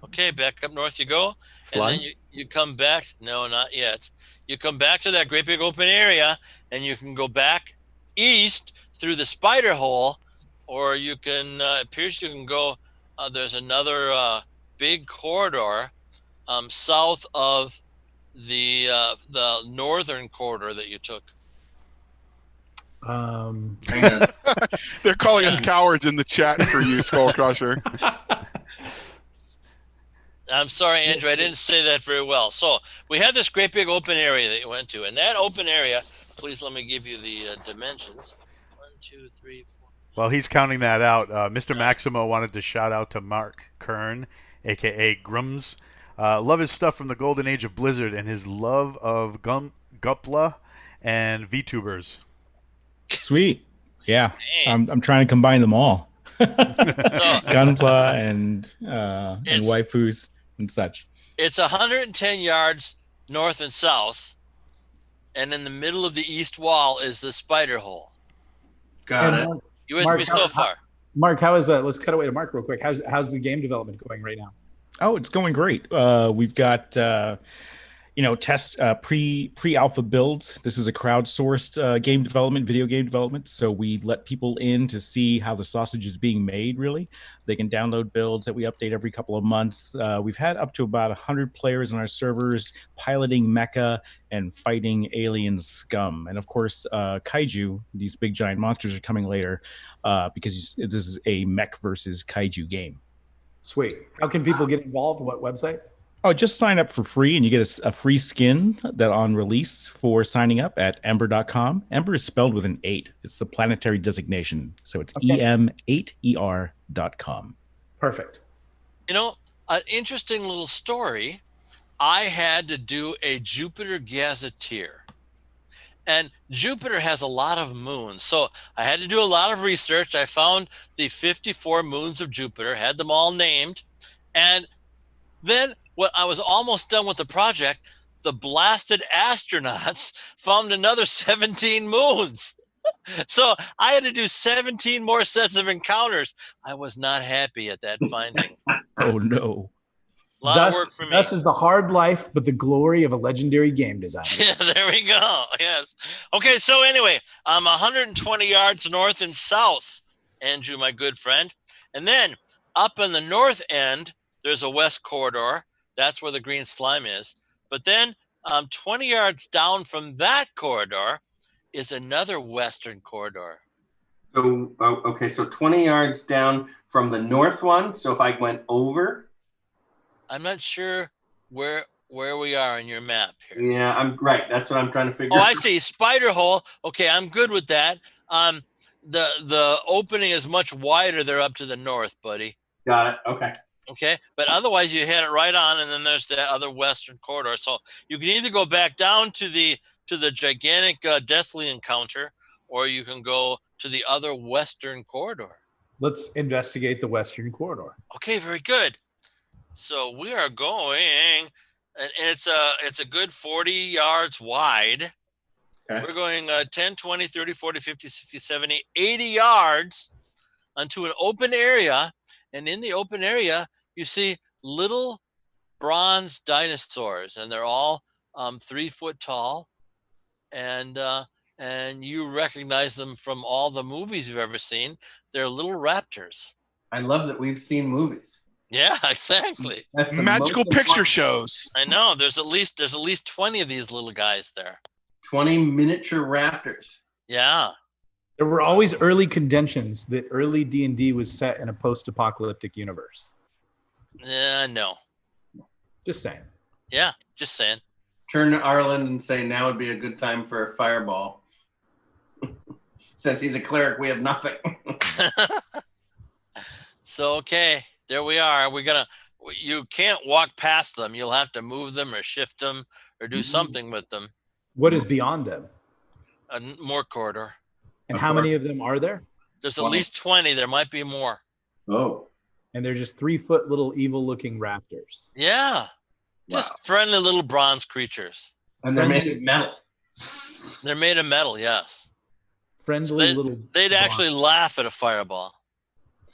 Okay, back up north you go. Slime? And then you come back. No, not yet. You come back to that great big open area, and you can go back east through the spider hole, or you can, it appears you can go, there's another big corridor south of the northern corridor that you took. They're calling us cowards in the chat for you, Skullcrusher. I'm sorry, Andrew, I didn't say that very well. So we have this great big open area that you went to, and that open area, please let me give you the dimensions. 1, 2, 3, 4. While he's counting that out, Mr. Maximo wanted to shout out to Mark Kern, a.k.a. Grums. Love his stuff from the golden age of Blizzard and his love of Gupla and VTubers. Sweet. Yeah. I'm trying to combine them all. Gunpla and waifus and such. It's 110 yards north and south, and in the middle of the east wall is the spider hole. Got it. You with me so far? Mark, how is let's cut away to Mark real quick. How's the game development going right now? Oh, it's going great. We've got test pre-alpha builds. This is a crowdsourced video game development. So we let people in to see how the sausage is being made. Really, they can download builds that we update every couple of months. We've had up to about 100 players on our servers piloting mecha and fighting alien scum, and of course, kaiju. These big giant monsters are coming later because this is a mech versus kaiju game. Sweet. How can people get involved? What website? Oh, just sign up for free and you get a free skin that on release for signing up at ember.com. Ember is spelled with an 8. It's the planetary designation. So it's em8er.com. Perfect. An interesting little story. I had to do a Jupiter Gazetteer. And Jupiter has a lot of moons. So I had to do a lot of research. I found the 54 moons of Jupiter, had them all named. And then when I was almost done with the project, the blasted astronauts found another 17 moons. So I had to do 17 more sets of encounters. I was not happy at that finding. Oh, no. A lot of work for me. Thus is the hard life, but the glory of a legendary game designer. Yeah, there we go. Yes. Okay, so anyway, I'm 120 yards north and south, Andrew, my good friend. And then up in the north end, there's a west corridor. That's where the green slime is. But then 20 yards down from that corridor is another western corridor. So, okay, so 20 yards down from the north one. So if I went over. I'm not sure where we are on your map here. Yeah, I'm right. That's what I'm trying to figure out. out. I see. Spider hole. Okay, I'm good with that. The opening is much wider there up to the north, buddy. Got it. Okay. Okay, but otherwise you had it right on, and then there's the other western corridor. So you can either go back down to the gigantic Deathly encounter, or you can go to the other western corridor. Let's investigate the western corridor. Okay, very good. So we are going, and it's a good 40 yards wide. Okay. We're going 10, 20, 30, 40, 50, 60, 70, 80 yards onto an open area. And in the open area, you see little bronze dinosaurs, and they're all 3 foot tall. And you recognize them from all the movies you've ever seen. They're little raptors. I love that we've seen movies. Yeah, exactly. Magical picture shows. I know. There's at least 20 of these little guys there. 20 miniature raptors. Yeah. There were always early contentions that early D&D was set in a post-apocalyptic universe. No. Just saying. Yeah, just saying. Turn to Arlynn and say now would be a good time for a fireball. Since he's a cleric, we have nothing. So, okay. There we are. You can't walk past them. You'll have to move them or shift them or do something with them. What is beyond them? More corridor. And how many of them are there? There's 20. At least 20. There might be more. Oh. And they're just 3 foot little evil looking raptors. Yeah. Just friendly little bronze creatures. And they're made of metal. They're made of metal, yes. Friendly little. They'd actually laugh at a fireball.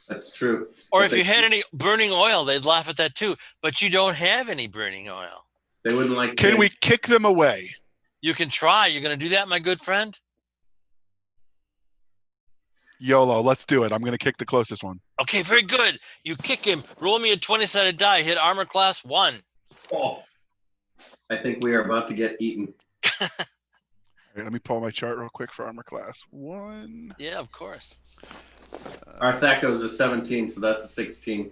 That's true. Or if you had any burning oil, they'd laugh at that too. But you don't have any burning oil. They wouldn't like. Can we kick them away? You can try. You're going to do that, my good friend? YOLO, let's do it. I'm going to kick the closest one. Okay, very good. You kick him. Roll me a 20-sided die. Hit armor class 1. Oh. I think we are about to get eaten. Right, let me pull my chart real quick for armor class 1. Yeah, of course. Our THAC0's a 17, so that's a 16.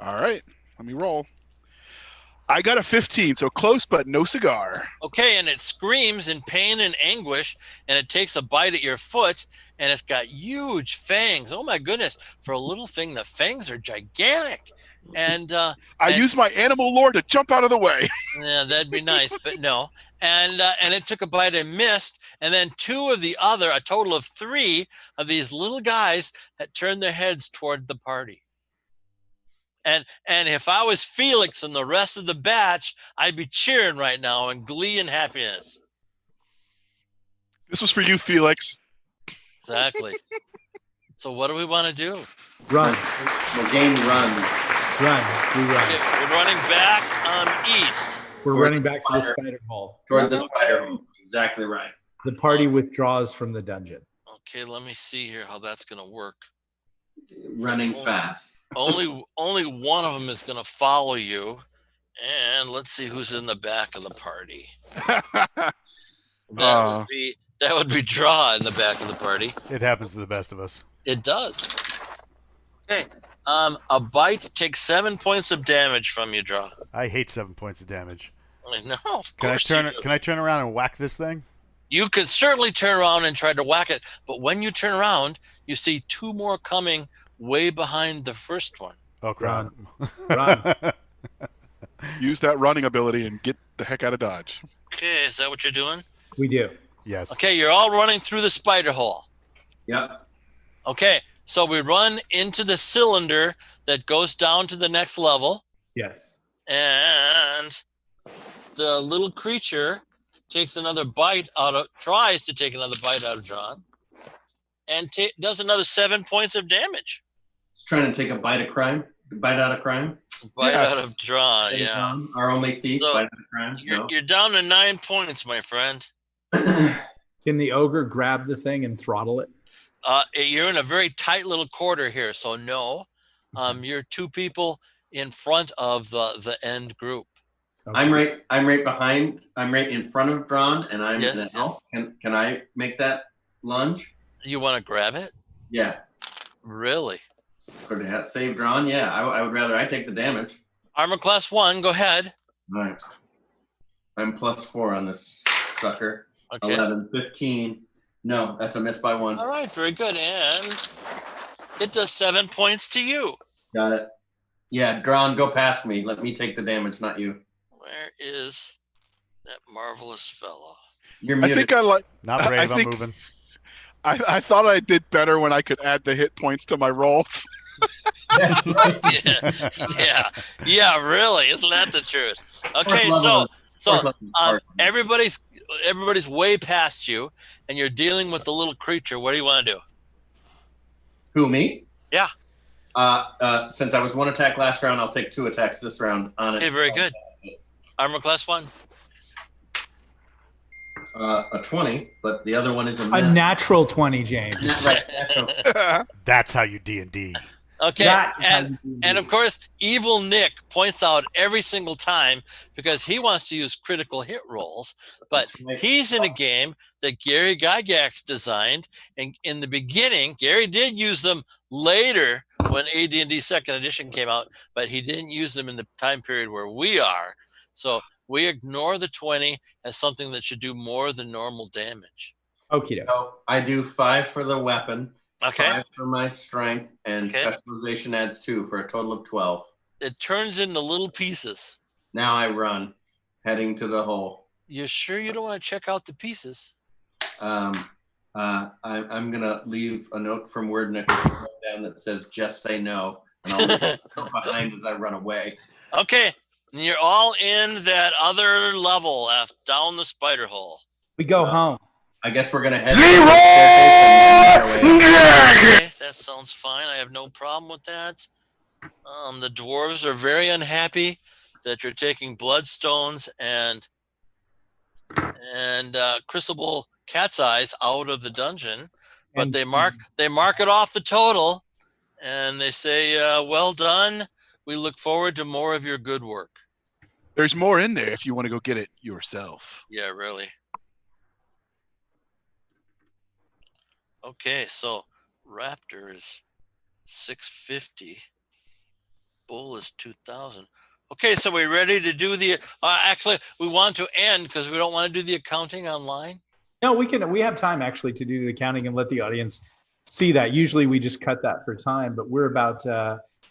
All right, let me roll. I got a 15, so close but no cigar. Okay, and it screams in pain and anguish, and it takes a bite at your foot, and it's got huge fangs. Oh my goodness! For a little thing, the fangs are gigantic. And I use my animal lore to jump out of the way. Yeah, that'd be nice, but no. And it took a bite and missed, and then a total of 3 of these little guys had turned their heads toward the party. And if I was Felix and the rest of the batch, I'd be cheering right now in glee and happiness. This was for you, Felix. Exactly. So what do we want to do? Run. The game runs. Run. We run. Okay, we're running back east. We're running back to the spider hole. Toward the spider hole. Exactly right. The party withdraws from the dungeon. Okay, let me see here how that's going to work. Running fast. Only one of them is going to follow you. And let's see who's in the back of the party. That would be Draw in the back of the party. It happens to the best of us. It does. Okay. A bite takes 7 points of damage from you, Draw. I hate 7 points of damage. I know. Can I turn around and whack this thing? You can certainly turn around and try to whack it, but when you turn around, you see 2 more coming way behind the first one. Oh, crap. Run. Use that running ability and get the heck out of Dodge. Okay, is that what you're doing? We do. Yes. Okay, you're all running through the spider hole. Yep. Okay, so we run into the cylinder that goes down to the next level, Yes. and the little creature tries to take another bite out of John, and does another 7 points of damage. It's trying to take a bite out of crime. Bite out of John, yeah. Our only thief, So bite out of crime. You're down to 9 points, my friend. Can the ogre grab the thing and throttle it? You're in a very tight little quarter here, so no. You're 2 people in front of the end group. Okay. I'm right behind. I'm right in front of Drawn, and I'm Yes, the elf. Can I make that lunge? You want to grab it? Yeah. Really? Could have save Drawn? Yeah. I would rather I take the damage. Armor class 1, go ahead. All right. I'm +4 on this sucker. Okay. 11, 15. No, that's a miss by 1. All right, very good. And it does 7 points to you. Got it. Yeah, Drawn, go past me. Let me take the damage, not you. Where is that marvelous fellow? You're I muted. think I like. Not brave. I I'm think- moving. I thought I did better when I could add the hit points to my rolls. That's right. Yeah, really. Isn't that the truth? Okay, everybody's way past you, and you're dealing with the little creature. What do you want to do? Who, me? Yeah. Since I was 1 attack last round, I'll take 2 attacks this round on it. Okay, very good. Armor class 1. A 20, but the other one is a A miss. natural 20, James. Right, natural. That's how you D&D. Okay, and of course, Evil Nick points out every single time because he wants to use critical hit rolls, but he's in a game that Gary Gygax designed, and in the beginning, Gary did use them later when AD&D 2nd Edition came out, but he didn't use them in the time period where we are. So we ignore the 20 as something that should do more than normal damage. Okay. So I do 5 for the weapon. Okay. 5 for my strength, and specialization adds 2 for a total of 12. It turns into little pieces. Now I run, heading to the hole. You sure you don't want to check out the pieces? I'm gonna leave a note from Wordnick down that says "Just say no," and I'll look behind as I run away. Okay, and you're all in that other level down the spider hole. We go home. I guess we're gonna head to the staircase and make our way. Okay, that sounds fine. I have no problem with that. The dwarves are very unhappy that you're taking bloodstones and Crucible Cat's Eyes out of the dungeon, but they mark it off the total, and they say, "Well done. We look forward to more of your good work." There's more in there if you want to go get it yourself. Yeah, really. Okay, so Raptor is 650. Bull is 2,000. Okay, so we ready to do the? Actually, we want to end because we don't want to do the accounting online. No, we can. We have time actually to do the accounting and let the audience see that. Usually, we just cut that for time, but we're about.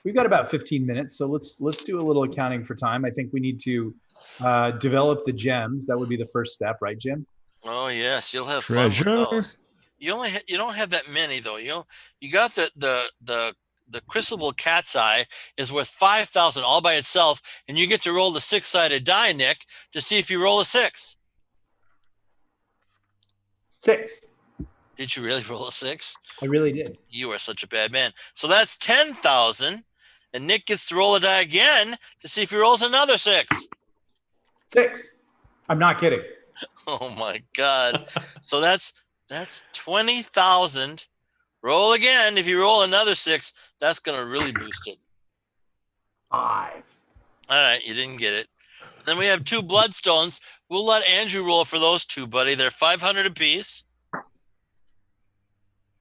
We've got about 15 minutes, so let's do a little accounting for time. I think we need to develop the gems. That would be the first step, right, Jim? Oh yes, you'll have Treasure. fun with those. You don't have that many though. You got the Crucible Cat's Eye is worth 5,000 all by itself, and you get to roll the 6-sided die, Nick, to see if you roll a 6. 6. Did you really roll a 6? I really did. You are such a bad man. So that's 10,000, and Nick gets to roll a die again to see if he rolls another 6. 6. I'm not kidding. Oh my God! So that's 20,000. Roll again. If you roll another 6, that's gonna really boost it. 5. All right, you didn't get it. Then we have 2 bloodstones. We'll let Andrew roll for those 2, buddy. They're 500 apiece.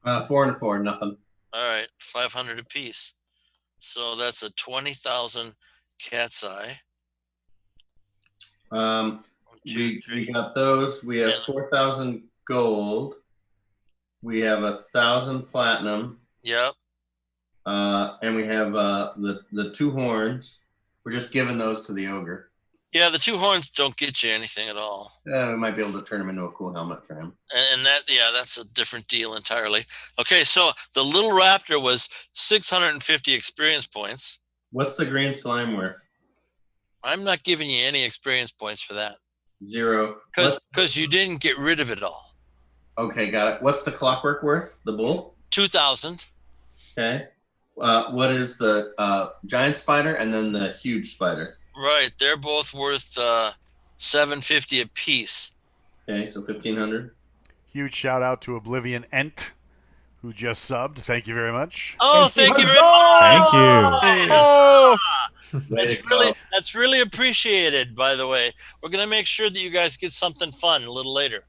4 and 4, nothing. All right, 500 apiece. So that's a 20,000 Cat's Eye. We got those. We have 4,000 gold. We have 1,000 platinum. Yep. And we have the 2 horns. We're just giving those to the ogre. Yeah, the 2 horns don't get you anything at all. We might be able to turn him into a cool helmet for him. And that's a different deal entirely. Okay, so the little raptor was 650 experience points. What's the green slime worth? I'm not giving you any experience points for that. 0. Because you didn't get rid of it all. Okay, got it. What's the clockwork worth? The bull? 2,000. Okay. What is the giant spider and then the huge spider? Right, they're both worth 750 a piece. Okay, so 1,500. Huge shout out to Oblivion Ent, who just subbed. Thank you very much. Oh, thank you very much. Thank you. Oh! That's really appreciated, by the way. We're going to make sure that you guys get something fun a little later.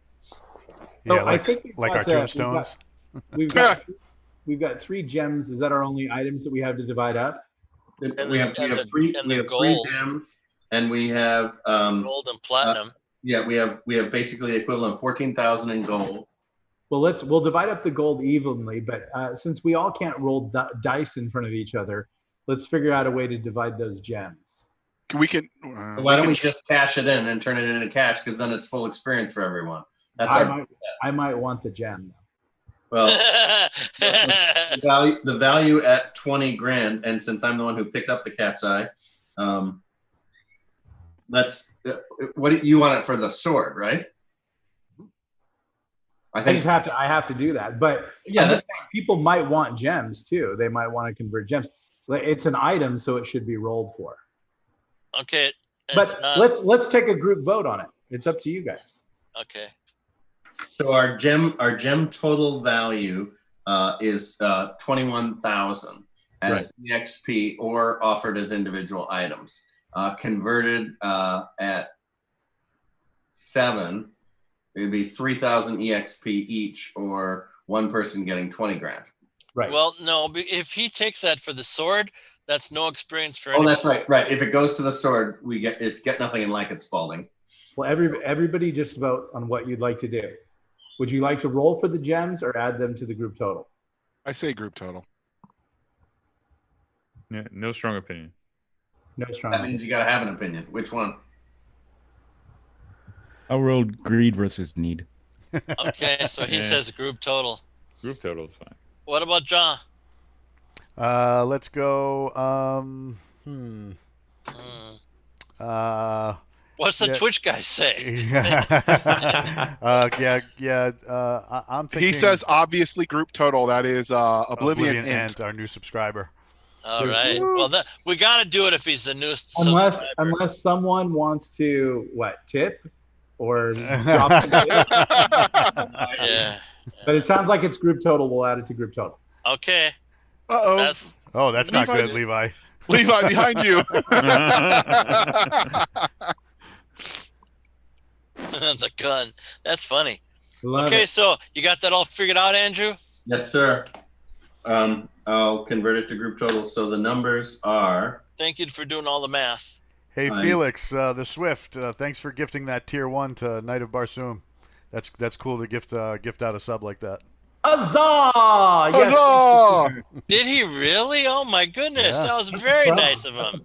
Yeah, So I think like our tombstones. We've got 3 gems. Is that our only items that we have to divide up? We have 3 gems, and we have gold and platinum. We have basically the equivalent of 14,000 in gold. Well, we'll divide up the gold evenly, but since we all can't roll dice in front of each other, let's figure out a way to divide those gems. We can. Why don't we just cash it in and turn it into cash? Because then it's full experience for everyone. I might want the gem. Well, the value at 20 grand, and since I'm the one who picked up the cat's eye, what do you want it for? The sword, right? I have to do that, but yeah, people might want gems too. They might want to convert gems. It's an item, so it should be rolled for. Okay, but let's take a group vote on it. It's up to you guys. Okay. So our gem total value is 21,000 as EXP or offered as individual items. Converted at 7, it'd be 3,000 EXP each, or one person getting 20 grand. Right. Well, no, if he takes that for the sword, that's no experience for anyone. Oh, that's right. Right. If it goes to the sword, it's get nothing and like it's Spalding. Well, everybody just vote on what you'd like to do. Would you like to roll for the gems or add them to the group total? I say group total. Yeah, no strong opinion. No strong. That means you got to have an opinion. Which one? I'll roll greed versus need. Okay, so he says group total. Group total is fine. What about John? Let's go. What's the Twitch guy say? I'm thinking. He says obviously group total. That is Oblivion Ent, our new subscriber. All right. Well, we got to do it if he's the newest. Unless someone wants to tip or drop the tip. Yeah. But it sounds like it's group total. We'll add it to group total. Okay. That's not good, Levi. Levi, behind you. The gun. That's funny. Love it. So you got that all figured out, Andrew? Yes, sir. I'll convert it to group total. So the numbers are. Thank you for doing all the math. Hey, Felix, the Swift. Thanks for gifting that tier 1 to Knight of Barsoom. That's cool to gift out a sub like that. Huzzah! Yes. Huzzah! Did he really? Oh my goodness, that was very nice of him.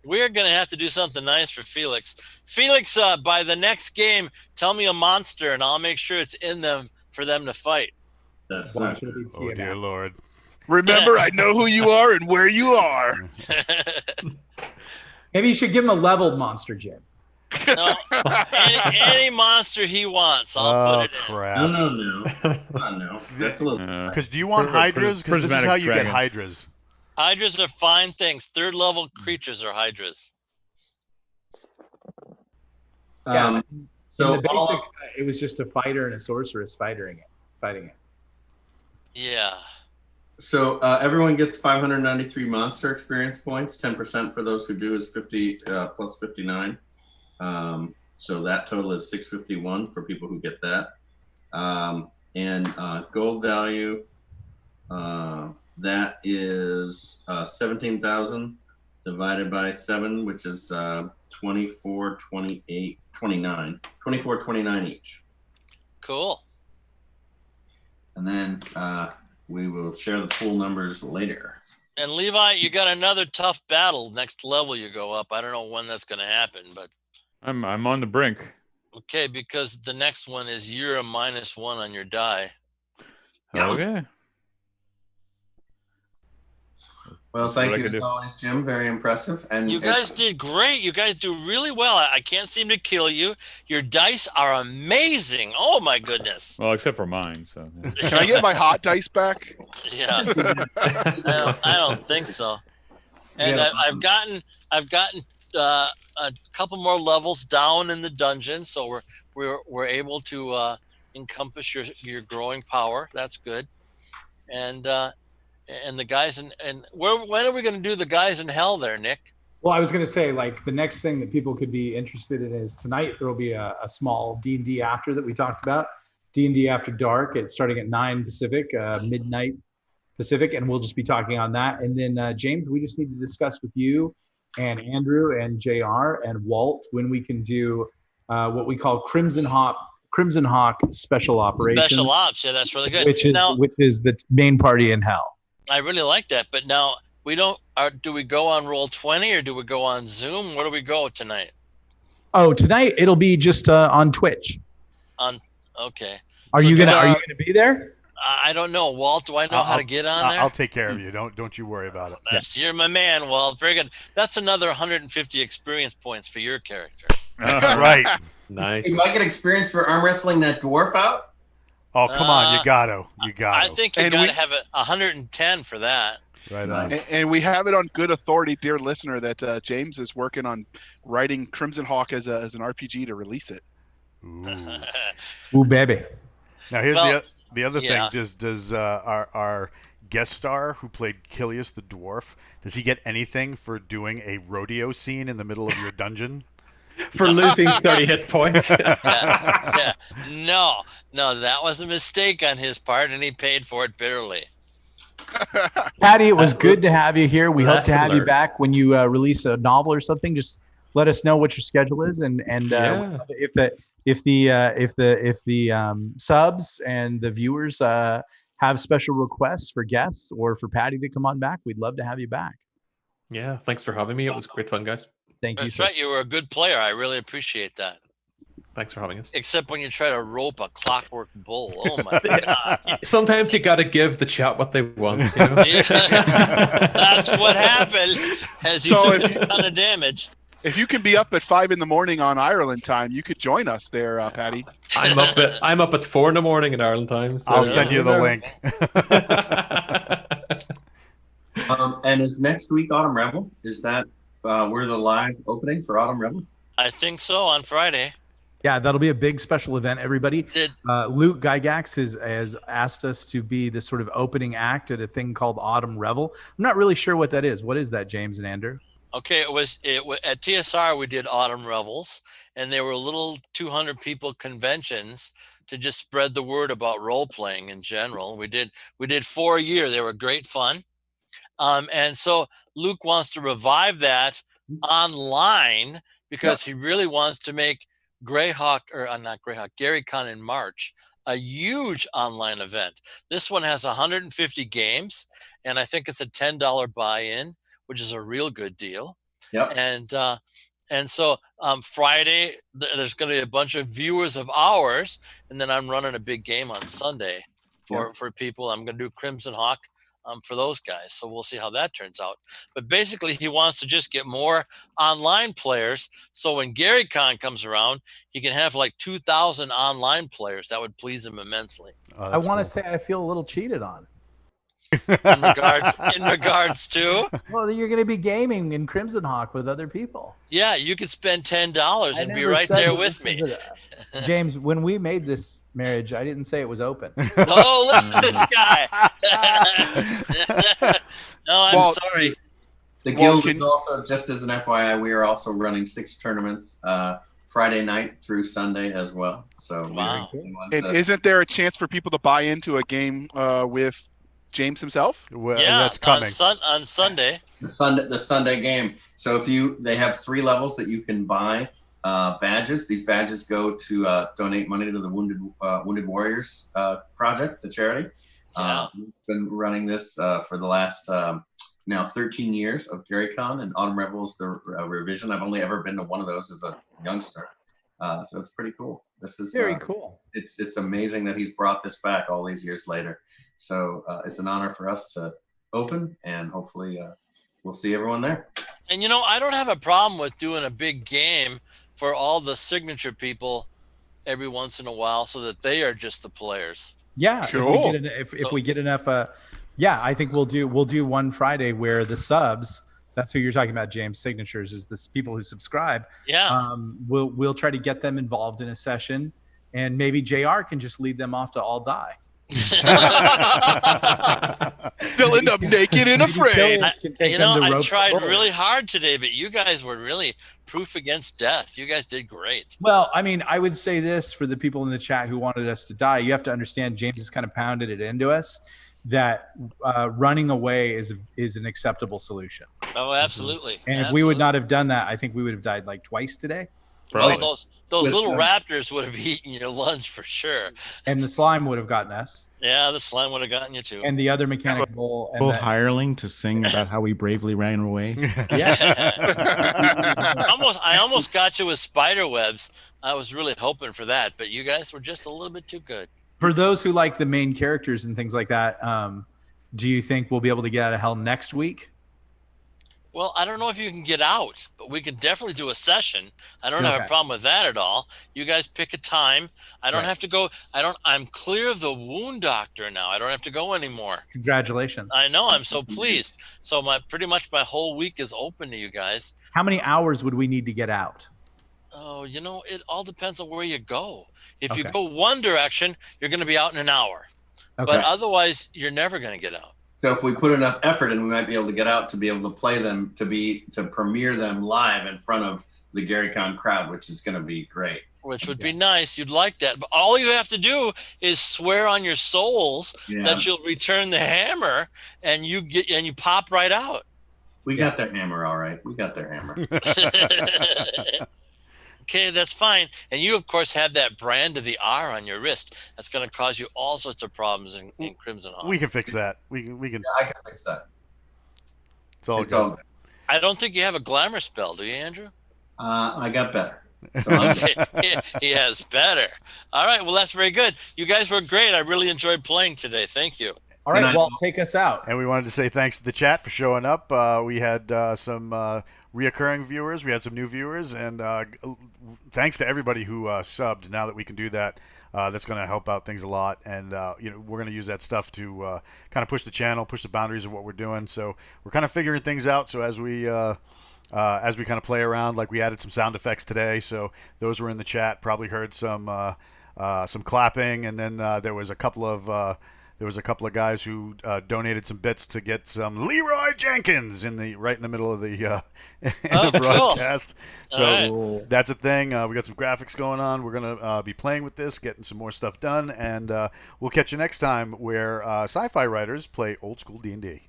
We're gonna have to do something nice for Felix. Felix, by the next game, tell me a monster, and I'll make sure it's in them for them to fight. That's Oh dear Lord! Remember, I know who you are and where you are. Maybe you should give him a leveled monster, Jim. No, any monster he wants, I'll put it in. Crap. No. That's a little. Because do you want hydras? Because this is how you get hydras. Hydras are fine things. 3rd level creatures are hydras. So the basics, it was just a fighter and a sorceress fighting it. Yeah. So everyone gets 593 monster experience points. 10% for those who do is 50 plus 59. So that total is 651 for people who get that. And gold value, that is 17,000 divided by 7, which is 24, 28, 29. 24, 29 each. Cool. And then we will share the full numbers later. And Levi, you got another tough battle. Next level you go up. I don't know when that's going to happen, but I'm on the brink. okay, because the next one is you're a -1 on your die. Okay. Well, That's thank what I you could as do. always, Jim. Very impressive. And You guys did great. You guys do really well. I can't seem to kill you. Your dice are amazing. Oh my goodness. Well, except for mine. So. Yeah. Can I get my hot dice back? Yeah. I don't think so. And Yeah. I've gotten a couple more levels down in the dungeon, so we're able to encompass your growing power. That's good. And the guys and when are we going to do the guys in hell there, Nick? Well, I was going to say, like, the next thing that people could be interested in is tonight there will be a small D&D after that we talked about. D&D After Dark. It's starting at 9 Pacific, midnight Pacific, and we'll just be talking on that. And then, James, we just need to discuss with you and Andrew and JR and Walt when we can do what we call CrimsonHawk Special Operations. Special Ops, yeah, that's really good. Which is the main party in hell. I really like that, but now we don't. Do we go on Roll20 or do we go on Zoom? Where do we go tonight? Oh, tonight it'll be just on Twitch. Okay. Are you gonna be there? I don't know, Walt. Do I know how to get on there? I'll take care of you. Don't you worry about it. You're my man, Walt. Very good. That's another 150 experience points for your character. Right. Nice. You might get experience for arm wrestling that dwarf out. Oh, come on. You got to. I think you got to have 110 for that. Right on. And we have it on good authority, dear listener, that James is working on writing CrimsonHawk as an RPG to release it. Ooh, baby. Now, here's the other thing. Does our guest star who played Kilius the Dwarf, does he get anything for doing a rodeo scene in the middle of your dungeon? For losing 30 hit points. Yeah. No, that was a mistake on his part, and he paid for it bitterly. Patty, it was good to have you here. We hope to have you back when you release a novel or something. Just let us know what your schedule is, and if the subs and the viewers have special requests for guests or for Patty to come on back, we'd love to have you back. Yeah, thanks for having me. It was great fun, guys. Thank you. That's right. You were a good player. I really appreciate that. Thanks for having us. Except when you try to rope a clockwork bull. Oh my God! Sometimes you got to give the chat what they want. You know? That's what happened. As you took a ton of damage. If you can be up at 5 a.m. on Ireland time, you could join us there, Patty. I'm up at 4 a.m. in Ireland time. So. I'll send you the link. And is next week Autumn Revel? Is that we're the live opening for Autumn Revel? I think so, on Friday. Yeah, that'll be a big special event, everybody. Luke Gygax has asked us to be the sort of opening act at a thing called Autumn Revel. I'm not really sure what that is. What is that, James and Andrew? Okay, it was at TSR we did Autumn Revels, and they were little 200 people conventions to just spread the word about role playing in general. We did 4 a year. They were great fun. And so Luke wants to revive that online because he really wants to make GaryCon in March a huge online event. This one has 150 games, and I think it's a $10 buy-in, which is a real good deal. Yep. And so Friday there's going to be a bunch of viewers of ours, and then I'm running a big game on Sunday for people. I'm going to do CrimsonHawk for those guys. So we'll see how that turns out. But basically, he wants to just get more online players. So when GaryCon comes around, he can have like 2,000 online players. That would please him immensely. I want to say I feel a little cheated on. In regards to? Well, you're going to be gaming in CrimsonHawk with other people. Yeah, you could spend $10 and be right there with me. James, when we made this marriage, I didn't say it was open. Oh, listen to this guy. No, I'm sorry. The guild is also, just as an FYI, we are also running 6 tournaments Friday night through Sunday as well. So wow. And isn't there a chance for people to buy into a game with James himself? Well, yeah, that's coming on Sunday. The Sunday game. So they have 3 levels that you can buy badges. These badges go to donate money to the Wounded Warriors project, the charity. Yeah. We've been running this for the last now 13 years of GaryCon, and Autumn Rebels, the revision. I've only ever been to one of those as a youngster. So it's pretty cool. This is very cool. It's amazing that he's brought this back all these years later. So it's an honor for us to open, and hopefully we'll see everyone there. And I don't have a problem with doing a big game for all the signature people every once in a while, so that they are just the players. Yeah, cool. if we get enough, I think we'll do one Friday where the subs. That's who you're talking about, James. Signatures is the people who subscribe. Yeah. We'll try to get them involved in a session, and maybe JR can just lead them off to all die. They'll end up naked and afraid. I tried really hard today, but you guys were really proof against death. You guys did great. Well, I mean, I would say this for the people in the chat who wanted us to die. You have to understand, James has kind of pounded it into us that running away is an acceptable solution. Oh, absolutely. And if we would not have done that, I think we would have died like twice today. Well, those little raptors would have eaten your lunch for sure. And the slime would have gotten us. Yeah, the slime would have gotten you too. And the other mechanic bull. Full hireling to sing about how we bravely ran away. Yeah. I almost got you with spider webs. I was really hoping for that, but you guys were just a little bit too good. For those who like the main characters and things like that, do you think we'll be able to get out of hell next week? Well, I don't know if you can get out, but we can definitely do a session. I don't have a problem with that at all. You guys pick a time. I don't have to go. I'm clear of the wound doctor now. I don't have to go anymore. Congratulations. I know. I'm so pleased. So pretty much my whole week is open to you guys. How many hours would we need to get out? Oh, it all depends on where you go. If you go one direction, you're going to be out in an hour. Okay. But otherwise, you're never going to get out. So if we put enough effort in, we might be able to get out to be able to play them, to premiere them live in front of the GaryCon crowd, which is going to be great. Which would be nice. You'd like that. But all you have to do is swear on your souls that you'll return the hammer, and you pop right out. We got their hammer, all right. We got their hammer. Okay, that's fine. And you, of course, have that brand of the R on your wrist. That's going to cause you all sorts of problems in CrimsonHawk. We can fix that. We can. Yeah, I can fix that. It's all good. I don't think you have a glamour spell, do you, Andrew? I got better. So okay, he has better. All right, well, that's very good. You guys were great. I really enjoyed playing today. Thank you. All right, well, take us out. And we wanted to say thanks to the chat for showing up. We had some reoccurring viewers. We had some new viewers. And thanks to everybody who subbed. Now that we can do that, that's going to help out things a lot. And, we're going to use that stuff to kind of push the channel, push the boundaries of what we're doing. So we're kind of figuring things out. So as we kind of play around, like we added some sound effects today. So those were in the chat. Probably heard some clapping. And then there was a couple of guys who donated some bits to get some Leroy Jenkins right in the middle of the broadcast. Cool. So that's a thing. We got some graphics going on. We're gonna be playing with this, getting some more stuff done, and we'll catch you next time where sci-fi writers play old school D&D.